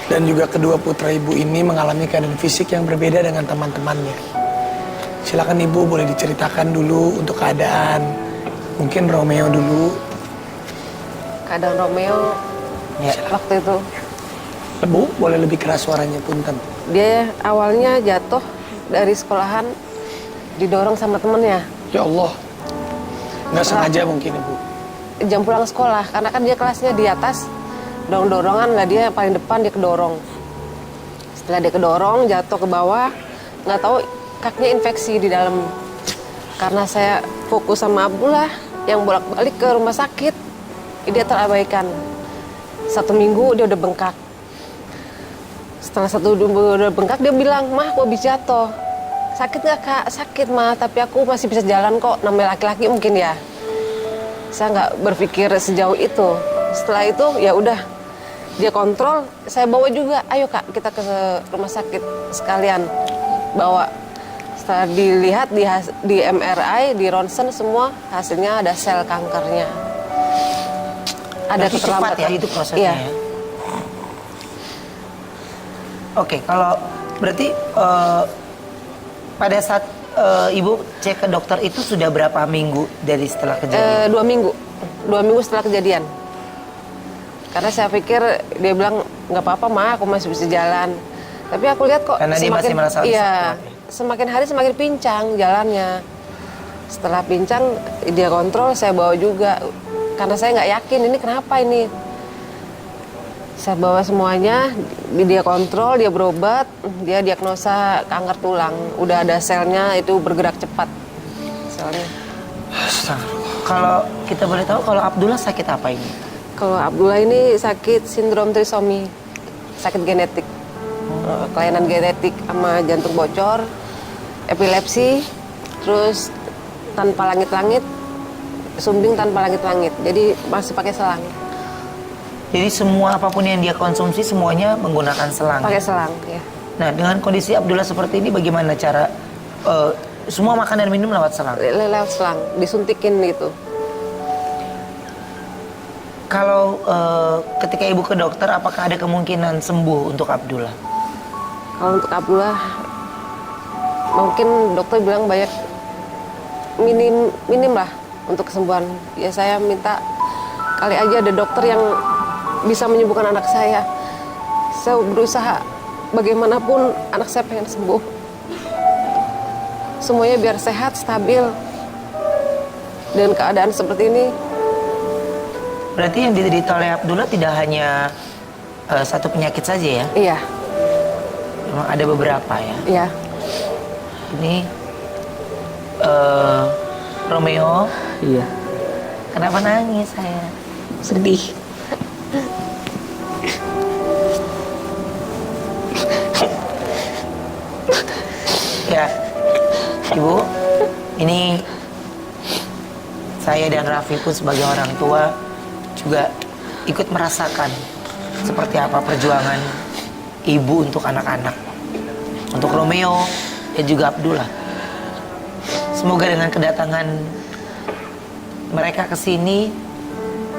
dan juga kedua putra Ibu ini mengalami keadaan fisik yang berbeda dengan teman-temannya. Silakan Ibu boleh diceritakan dulu untuk keadaan. Mungkin Romeo dulu. Keadaan Romeo waktu itu. Bu, boleh lebih keras suaranya, punten. Dia awalnya jatuh dari sekolahan, didorong sama temennya. Ya Allah, nggak sengaja mungkin Ibu. Jam pulang sekolah, karena kan dia kelasnya di atas, dorong-dorongan lah dia paling depan, dia kedorong. Setelah dia kedorong, jatuh ke bawah, nggak tahu kakinya infeksi di dalam. Karena saya fokus sama Abdullah yang bolak-balik ke rumah sakit, dia terabaikan. 1 minggu dia udah bengkak. Setelah 1 minggu udah bengkak, dia bilang, "Mah, aku habis jatuh." "Sakit nggak, Kak?" "Sakit, Mah, tapi aku masih bisa jalan kok." Namanya laki-laki mungkin ya. Saya nggak berpikir sejauh itu. Setelah itu ya udah dia kontrol, saya bawa juga. "Ayo Kak, kita ke rumah sakit sekalian." Bawa. Setelah dilihat di MRI, di ronsen semua hasilnya ada sel kankernya. Ada Berarti cepat ya itu prosesnya. Iya. Ya? Oke, kalau berarti pada saat Ibu cek ke dokter itu sudah berapa minggu dari setelah kejadian? 2 minggu. 2 minggu setelah kejadian. Karena saya pikir dia bilang nggak apa-apa mah, aku masih bisa jalan. Tapi aku lihat kok karena dia masih merasa iya, semakin hari semakin pincang jalannya. Setelah pincang dia kontrol, saya bawa juga. Karena saya nggak yakin ini kenapa ini. Saya bawa semuanya, dia kontrol, dia berobat, dia diagnosa kanker tulang. Udah ada selnya itu bergerak cepat selnya. Kalau kita boleh tahu kalau Abdullah sakit apa ini? Kalau Abdullah ini sakit sindrom trisomi, sakit genetik. Kelainan genetik sama jantung bocor, epilepsi, terus tanpa langit-langit, sumbing tanpa langit-langit. Jadi masih pakai selang. Jadi semua apapun yang dia konsumsi semuanya menggunakan selang. Pakai selang, ya. Nah, dengan kondisi Abdullah seperti ini bagaimana cara semua makan dan minum lewat selang? Lewat selang, disuntikin gitu. Kalau ketika Ibu ke dokter, apakah ada kemungkinan sembuh untuk Abdullah? Kalau untuk Abdullah, mungkin dokter bilang banyak minim lah untuk kesembuhan. Ya saya minta kali aja ada dokter yang bisa menyembuhkan anak saya. Saya berusaha bagaimanapun anak saya pengen sembuh. Semuanya biar sehat, stabil. Dan keadaan seperti ini. Berarti yang diderita oleh Abdullah tidak hanya satu penyakit saja ya? Iya. Memang ada beberapa ya? Iya. Ini Romeo. Iya. Kenapa nangis saya? Sedih. Ya, Ibu, ini saya dan Raffi pun sebagai orang tua juga ikut merasakan seperti apa perjuangan ibu untuk anak-anak, untuk Romeo dan juga Abdullah. Semoga dengan kedatangan mereka ke sini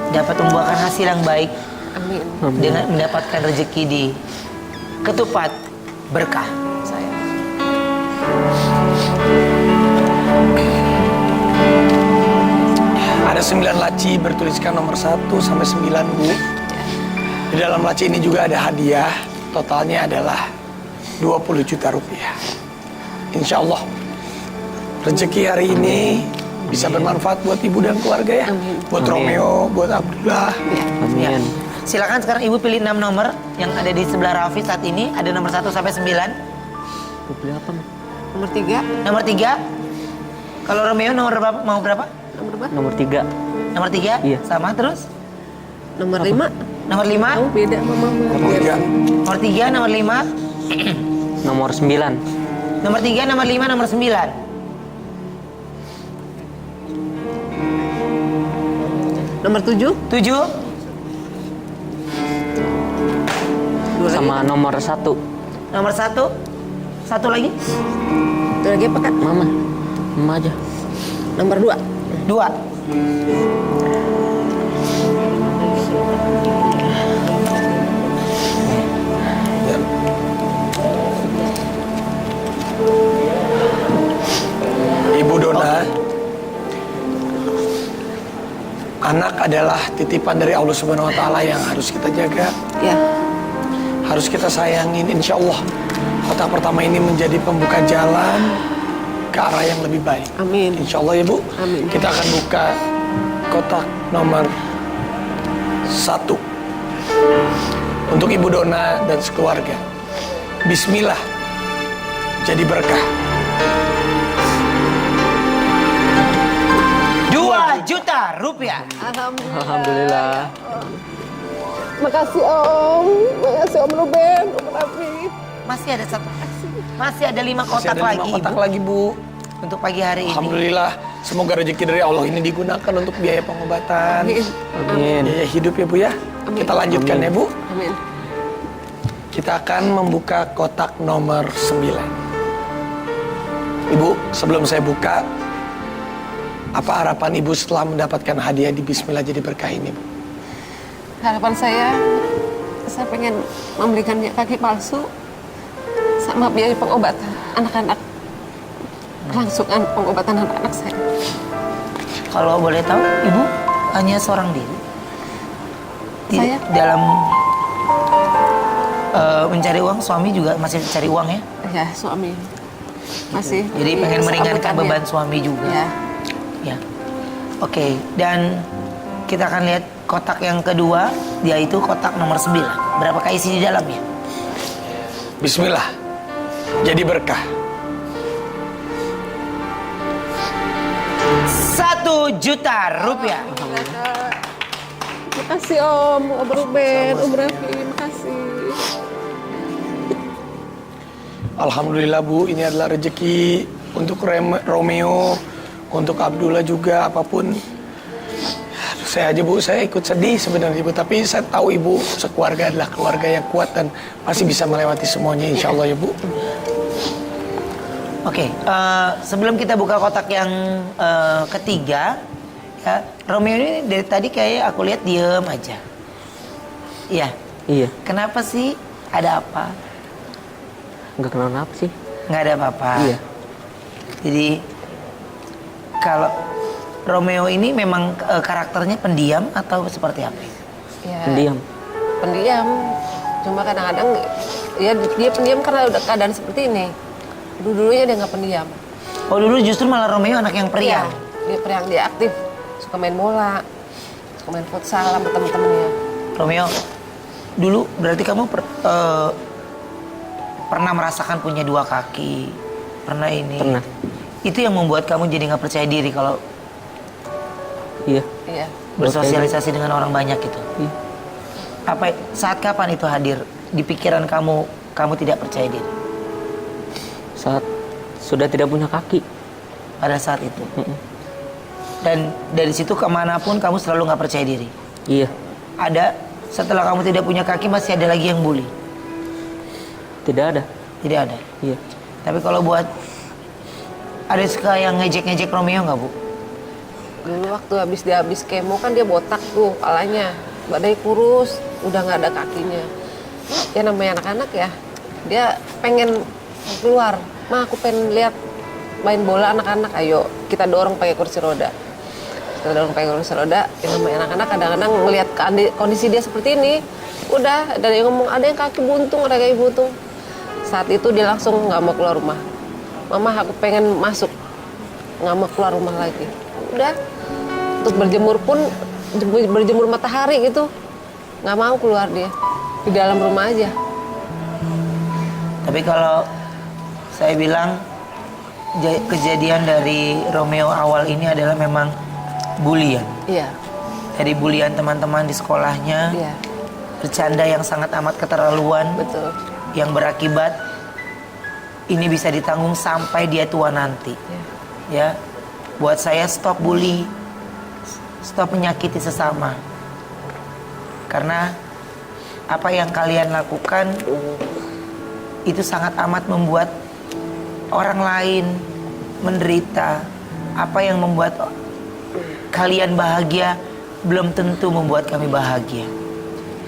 dapat membuahkan hasil yang baik. Amin. Dengan mendapatkan rezeki di ketupat berkah. Ada 9 laci bertuliskan nomor 1 sampai 9, Bu. Di dalam laci ini juga ada hadiah. Totalnya adalah 20 juta rupiah. Insya Allah rezeki hari ini bisa bermanfaat buat ibu dan keluarga ya. Amin. Buat Romeo, buat Abdullah. Amin. Ya. Silakan sekarang Ibu pilih 6 nomor yang ada di sebelah Raffi saat ini. Ada nomor 1 sampai 9. Ibu pilih apa? Nomor 3. Nomor 3. Kalau Romeo nomor berapa? Mau berapa? Nomor berapa? Nomor 3. Nomor 3? Iya. Sama terus? Nomor 5. Nomor 5? Oh, beda sama mama. Nomor 3. Nomor 3, nomor 5. Nomor 9. Nomor 3, nomor 5, nomor 9. Nomor 7. 7. Sama nomor 1. Nomor 1. 1 lagi. Satu lagi apa Kak? Mama aja. Nomor 2. 2. Ibu Dona, anak adalah titipan dari Allah Subhanahu wa Ta'ala yang harus kita jaga. Ya. Harus kita sayangin, insya Allah. Kotak pertama ini menjadi pembuka jalan ke arah yang lebih baik. Amin. Insya Allah ya Bu. Amin. Kita akan buka kotak nomor 1 untuk Ibu Dona dan sekeluarga. Bismillah, jadi berkah. 2 juta rupiah. Alhamdulillah. Makasih Om. Makasih Om Ruben, Om Raffi. Masih ada 5 kotak Masih ada 5 lagi, kotak Ibu. lagi Bu. Untuk pagi hari ini. Alhamdulillah, semoga rezeki dari Allah ini digunakan untuk biaya pengobatan. Amin. Biaya hidup ya Bu ya. Kita lanjutkan ya Bu. Amin. Kita akan membuka kotak nomor 9. Ibu, sebelum saya buka, apa harapan Ibu setelah mendapatkan hadiah di Bismillah jadi berkah ini, Bu? Harapan saya pengen memberikan dia kaki palsu sama biaya pengobatan anak-anak. Kelangsungan pengobatan anak-anak saya. Kalau boleh tahu, Ibu hanya seorang diri. Saya? Dalam mencari uang, suami juga masih cari uang ya? Ya, suami. Masih. Jadi pengen meringankan sambutannya. beban suami juga. Ya. Ya. Oke, dan kita akan lihat kotak yang kedua, yaitu kotak nomor 9. Berapakah isi di dalamnya? Bismillah, jadi berkah. 1 juta rupiah. Makasih Om Ruben, Om Raffi, makasih. Alhamdulillah Bu, ini adalah rezeki untuk Romeo, untuk Abdullah juga, apapun. Saya aja Bu, saya ikut sedih sebenarnya Bu, tapi saya tahu Ibu sekeluarga adalah keluarga yang kuat dan pasti bisa melewati semuanya, insya Allah ya Bu. Oke, sebelum kita buka kotak yang ketiga, ya, Romeo ini dari tadi kayak aku lihat diem aja. Iya. Iya. Kenapa sih? Ada apa? Nggak kenapa sih. Nggak ada apa-apa. Iya. Jadi kalau Romeo ini memang karakternya pendiam atau seperti apa? Ya, Pendiam. pendiam. Cuma kadang-kadang ya dia pendiam karena udah keadaan seperti ini. Dulunya dia nggak pendiam. Oh dulu justru malah Romeo anak yang periang. Iya, dia periang, dia aktif. Suka main bola, suka main futsal sama temen-temennya. Romeo, dulu berarti kamu pernah merasakan punya 2 kaki, pernah ini. Pernah. Itu yang membuat kamu jadi nggak percaya diri kalau Iya. Iya. bersosialisasi dengan orang banyak gitu. Iya. Saat kapan itu hadir di pikiran kamu tidak percaya diri? Saat sudah tidak punya kaki. Pada saat itu. Dan dari situ kemanapun kamu selalu nggak percaya diri. Iya. Ada setelah kamu tidak punya kaki masih ada lagi yang bully. Tidak ada. Tidak ada. Iya. Tapi kalau buat ada suka yang ngejek-ngejek Romeo nggak Bu? Dulu waktu habis kemo kan dia botak tuh kepalanya, badannya kurus, udah nggak ada kakinya. Ya namanya anak-anak ya, dia pengen keluar. Ma aku pengen lihat main bola anak-anak, ayo kita dorong pakai kursi roda. Kita dorong pakai kursi roda, ya namanya anak-anak kadang-kadang ngelihat kondisi dia seperti ini, udah ada yang ngomong ada yang kaki buntung, ada yang kaki buntung. Saat itu dia langsung nggak mau keluar rumah. Mama aku pengen masuk, nggak mau keluar rumah lagi. Udah, untuk berjemur pun berjemur matahari gitu, nggak mau keluar dia, di dalam rumah aja. Tapi kalau saya bilang kejadian dari Romeo awal ini adalah memang bulian. Iya. Dari bulian teman-teman di sekolahnya, Iya. bercanda yang sangat amat keterlaluan, betul, yang berakibat ini bisa ditanggung sampai dia tua nanti. Ya, buat saya stop bully, stop menyakiti sesama. Karena apa yang kalian lakukan itu sangat amat membuat orang lain menderita, apa yang membuat kalian bahagia belum tentu membuat kami bahagia.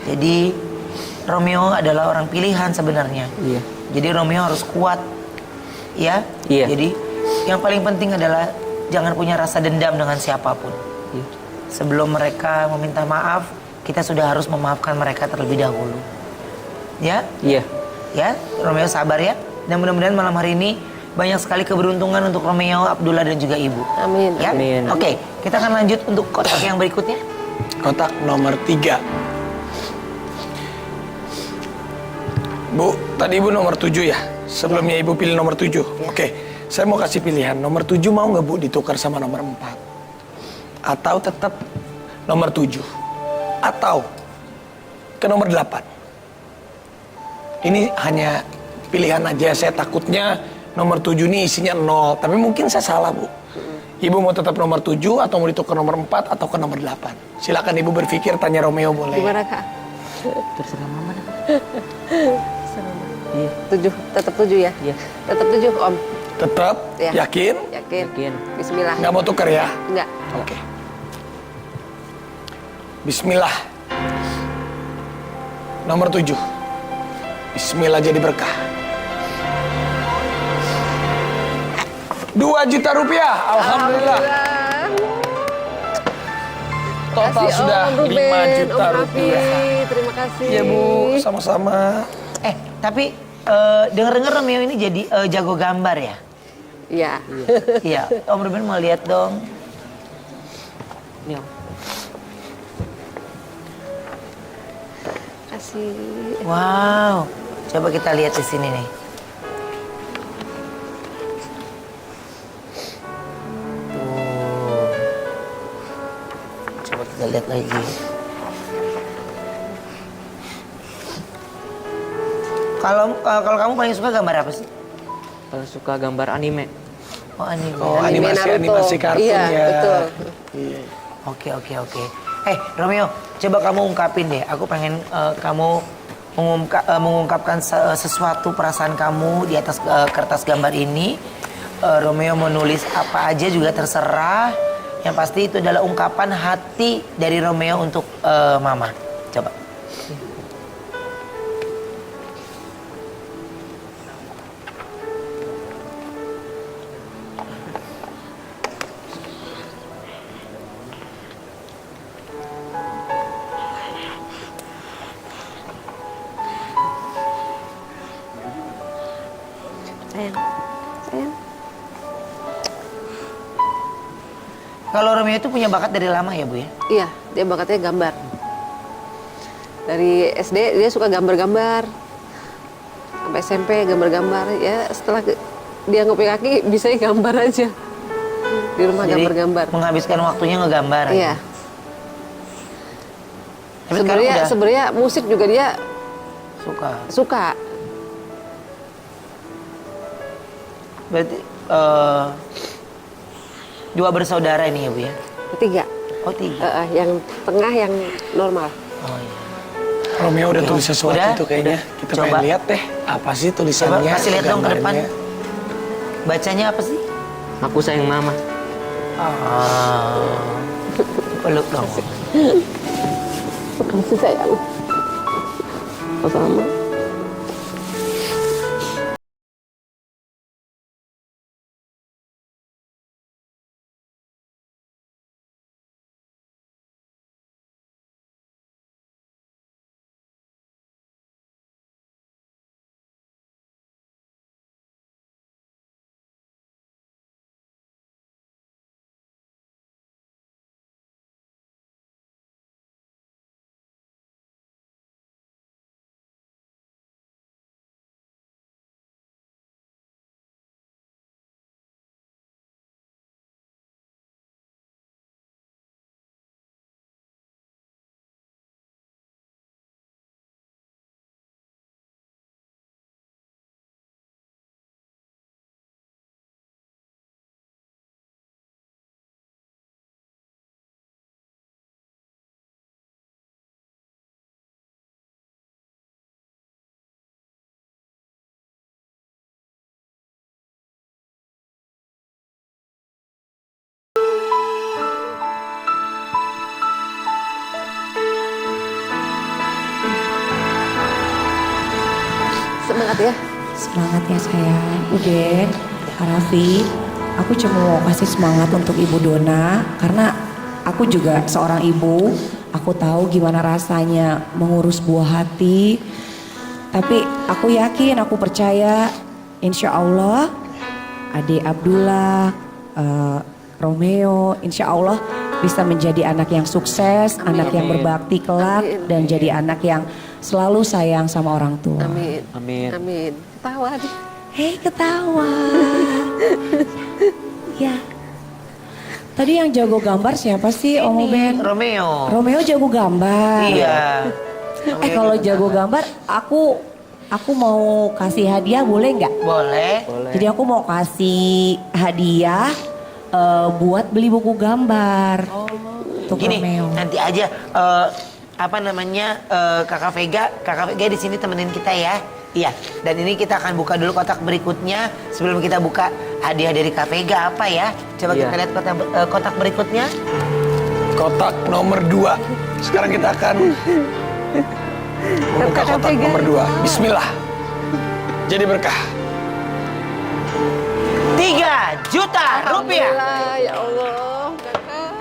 Jadi Romeo adalah orang pilihan sebenarnya. Iya. Jadi Romeo harus kuat, ya. Iya. Jadi yang paling penting adalah jangan punya rasa dendam dengan siapapun. Iya. Sebelum mereka meminta maaf, kita sudah harus memaafkan mereka terlebih dahulu. Ya? Iya. Ya, Romeo sabar ya. Dan mudah-mudahan malam hari ini banyak sekali keberuntungan untuk Romeo, Abdullah dan juga Ibu. Amin. Ya? Amin. Oke, kita akan lanjut untuk kotak yang berikutnya. Kotak nomor 3. Bu, tadi Ibu nomor 7 ya? Sebelumnya Ibu pilih nomor 7. Oke, saya mau kasih pilihan. Nomor 7 mau nggak Bu ditukar sama nomor 4? Atau tetap nomor 7? Atau ke nomor 8? Ini hanya pilihan aja. Saya takutnya nomor 7 ini isinya 0. Tapi mungkin saya salah Bu. Ibu mau tetap nomor 7 atau mau ditukar nomor 4 atau ke nomor 8? Silakan Ibu berpikir, tanya Romeo boleh. Gimana Kak? Terserah Mama dah. Iya. 7, tetap 7 ya? Iya. Tetap 7 Om. Tetap? Ya. Yakin? Yakin. Bismillah. Nggak mau tukar ya? Enggak. Oke. Bismillah. Nomor 7. Bismillah jadi berkah. 2 juta rupiah. Alhamdulillah. Total Kasih, sudah Om 5 Ruben, juta Om Raffi. rupiah. Terima kasih. Iya Bu, sama-sama. Tapi denger-denger Romeo ini jadi jago gambar ya? Iya. Iya. Om Ruben mau lihat dong. Ini Om. Kasih. Wow. Coba kita lihat di sini nih. Tuh. Coba kita lihat lagi. Kalau kamu paling suka gambar apa sih? Kalau suka gambar anime. Oh anime. Oh, Anime animasi Naruto. kartun Iya, ya. betul. Iya. Oke. Romeo, coba kamu ungkapin deh. Aku pengen kamu mengungkapkan sesuatu perasaan kamu di atas kertas gambar ini. Romeo mau nulis apa aja juga terserah. Yang pasti itu adalah ungkapan hati dari Romeo untuk Mama. Coba. Sayang. Kalau Romeo itu punya bakat dari lama ya Bu ya? Iya, dia bakatnya gambar. Dari SD dia suka gambar-gambar. Sampai SMP gambar-gambar. Ya setelah dia ngopi kaki bisa gambar aja. Di rumah Jadi, gambar-gambar. menghabiskan waktunya ngegambar. Iya. Tapi sekarang udah Sebenarnya musik juga dia suka. Berarti 2 bersaudara ini ya Bu ya? 3. Oh 3. Yang tengah yang normal. Oh iya. Romeo udah tulis sesuatu Udah, tuh kayaknya. udah. Kita Coba. pengen lihat deh. Apa sih Coba tulisannya? kasih lihat dong ke depan. gambarnya. Bacanya apa sih? Aku sayang Mama. Peluk dong. Makasih sayang. Sama. semangat ya. Semangat ya sayang. Uden, Kak Raffi, aku cuma mau kasih semangat untuk Ibu Dona karena aku juga seorang ibu. Aku tahu gimana rasanya mengurus buah hati. Tapi aku yakin, aku percaya, insya Allah adik Abdullah, Romeo, insya Allah bisa menjadi anak yang sukses, anak yang berbakti kelak, dan jadi anak yang selalu sayang sama orang tua. Amin. Amin. Amin. Ketawa nih. Hei, ketawa. Ya. Tadi yang jago gambar siapa sih, Om Ben? Romeo. Romeo jago gambar. Iya. Kalau jago gambar, aku mau kasih hadiah, boleh nggak? Boleh. Jadi aku mau kasih hadiah buat beli buku gambar. Untuk Gini, Romeo. nanti aja Kakak Vega di sini temenin kita ya. Iya, dan ini kita akan buka dulu kotak berikutnya. Sebelum kita buka hadiah dari Kak Vega apa ya? Coba kita lihat kotak berikutnya. Kotak nomor 2. Sekarang kita akan membuka kotak nomor 2. Bismillah. Jadi berkah. 3 juta rupiah. Alhamdulillah, ya Allah. Kakak,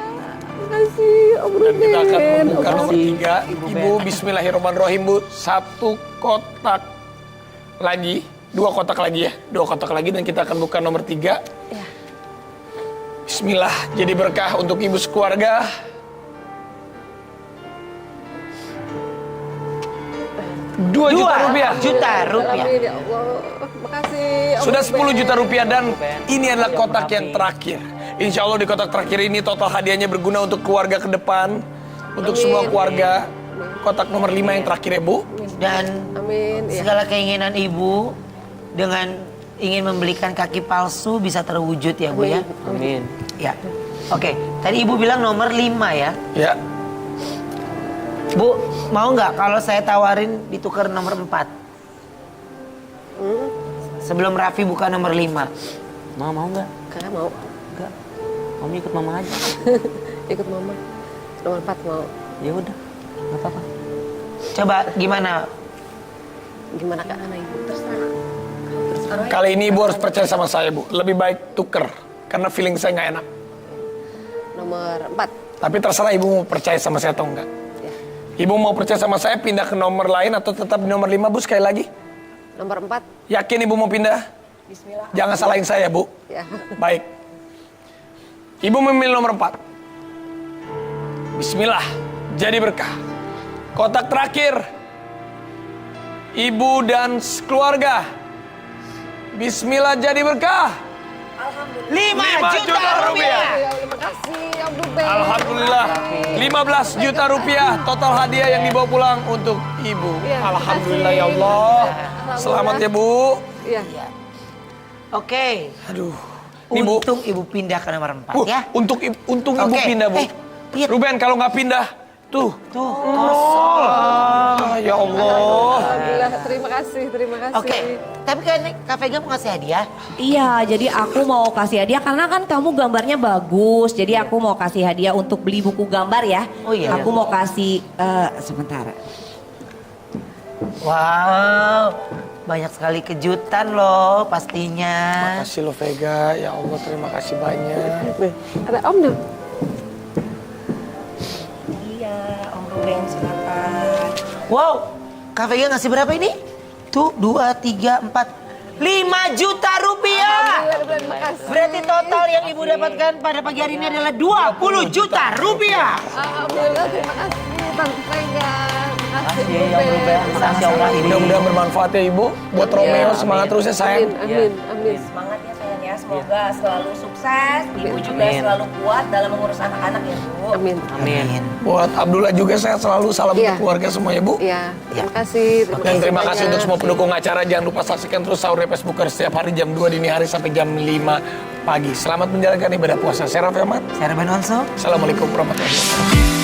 makasih Om Dan kita akan Ruben. membuka nomor 3. Ibu, bismillahirrahmanirrahim, Bu. 1 kotak lagi. 2 kotak lagi ya. 2 kotak lagi dan kita akan buka nomor 3. Ya. Bismillah. Jadi berkah untuk ibu sekeluarga. 2 juta rupiah. Amin, ya Allah. Makasih Om Sudah Ruben. 10 juta rupiah dan ini adalah kotak yang terakhir. Insya Allah di kotak terakhir ini total hadiahnya berguna untuk keluarga ke depan. Untuk semua keluarga. Kotak nomor 5 yang terakhir ya Bu. Dan Amin. Ya. segala keinginan ibu dengan ingin membelikan kaki palsu bisa terwujud ya Bu ya. Amin. Ya. Oke, tadi ibu bilang nomor 5 ya. Ya. Bu, mau nggak kalau saya tawarin ditukar nomor 4? Sebelum Raffi buka nomor 5. Mau nggak? Kakak mau. Enggak. Kamu ikut mama aja. Ikut mama. Nomor 4 mau. Ya udah, nggak apa-apa. Coba gimana? Gimana Kak? Mana Ibu? Terserah. Kali ini ibu harus percaya sama saya Bu. Lebih baik tuker. Karena feeling saya nggak enak. Nomor 4. Tapi terserah ibu mau percaya sama saya atau enggak. Ibu mau percaya sama saya pindah ke nomor lain atau tetap di nomor 5 Bu sekali lagi? Nomor 4. Yakin ibu mau pindah? Bismillah. Jangan salahin saya Bu. Ya. Baik. Ibu memilih nomor 4. Bismillah. Jadi berkah. Kotak terakhir. Ibu dan keluarga. Bismillah jadi berkah. 5 juta rupiah. Terima kasih Om Ruben. Alhamdulillah. 15 juta rupiah total hadiah yang dibawa pulang untuk ibu. Ya, Alhamdulillah makasih. ya Allah. Alhamdulillah. Selamat ya Bu. Iya. Oke. Aduh. Nih, Bu. Untung ibu pindah ke nomor 4 ya. Untung ibu Oke. pindah Bu. Lihat. Ruben kalau nggak pindah, tuh. Kosong. Ya Allah. Alhamdulillah, terima kasih. Oke, tapi kan Kak Vega mau ngasih hadiah. Iya, jadi aku mau kasih hadiah karena kan kamu gambarnya bagus. Jadi aku mau kasih hadiah untuk beli buku gambar ya. Oh iya. Aku mau kasih sebentar. Wow, banyak sekali kejutan loh pastinya. Makasih lo Vega, ya Allah terima kasih banyak. Ada Om dong. Iya, Om Ruben silakan. Wow, Kak Vega ngasih berapa ini? Tuh, 2, 3, 4, 5 juta rupiah. Terima kasih. Berarti total yang ibu dapatkan pada pagi hari ini adalah 20 juta rupiah. Alhamdulillah, terima kasih Tante Vega. Terima kasih Om Ruben. Masya Allah ini. Mudah-mudahan bermanfaat ya Ibu. Buat Romeo semangat terus ya sayang. Amin. Semangat ya sayang ya, semoga selalu sukses. Ibu juga selalu kuat dalam mengurus anak-anak ya Bu. Amin. Buat Abdullah juga saya selalu salam untuk keluarga semua ya Bu. Iya, terima kasih. Dan terima kasih banyak. untuk semua pendukung acara. Jangan lupa saksikan terus sahur Facebooker setiap hari jam 2 dini hari sampai jam 5 pagi. Selamat menjalankan ibadah puasa. Saya Raffi Ahmad. Saya Ruben Onso. Assalamualaikum warahmatullahi wabarakatuh.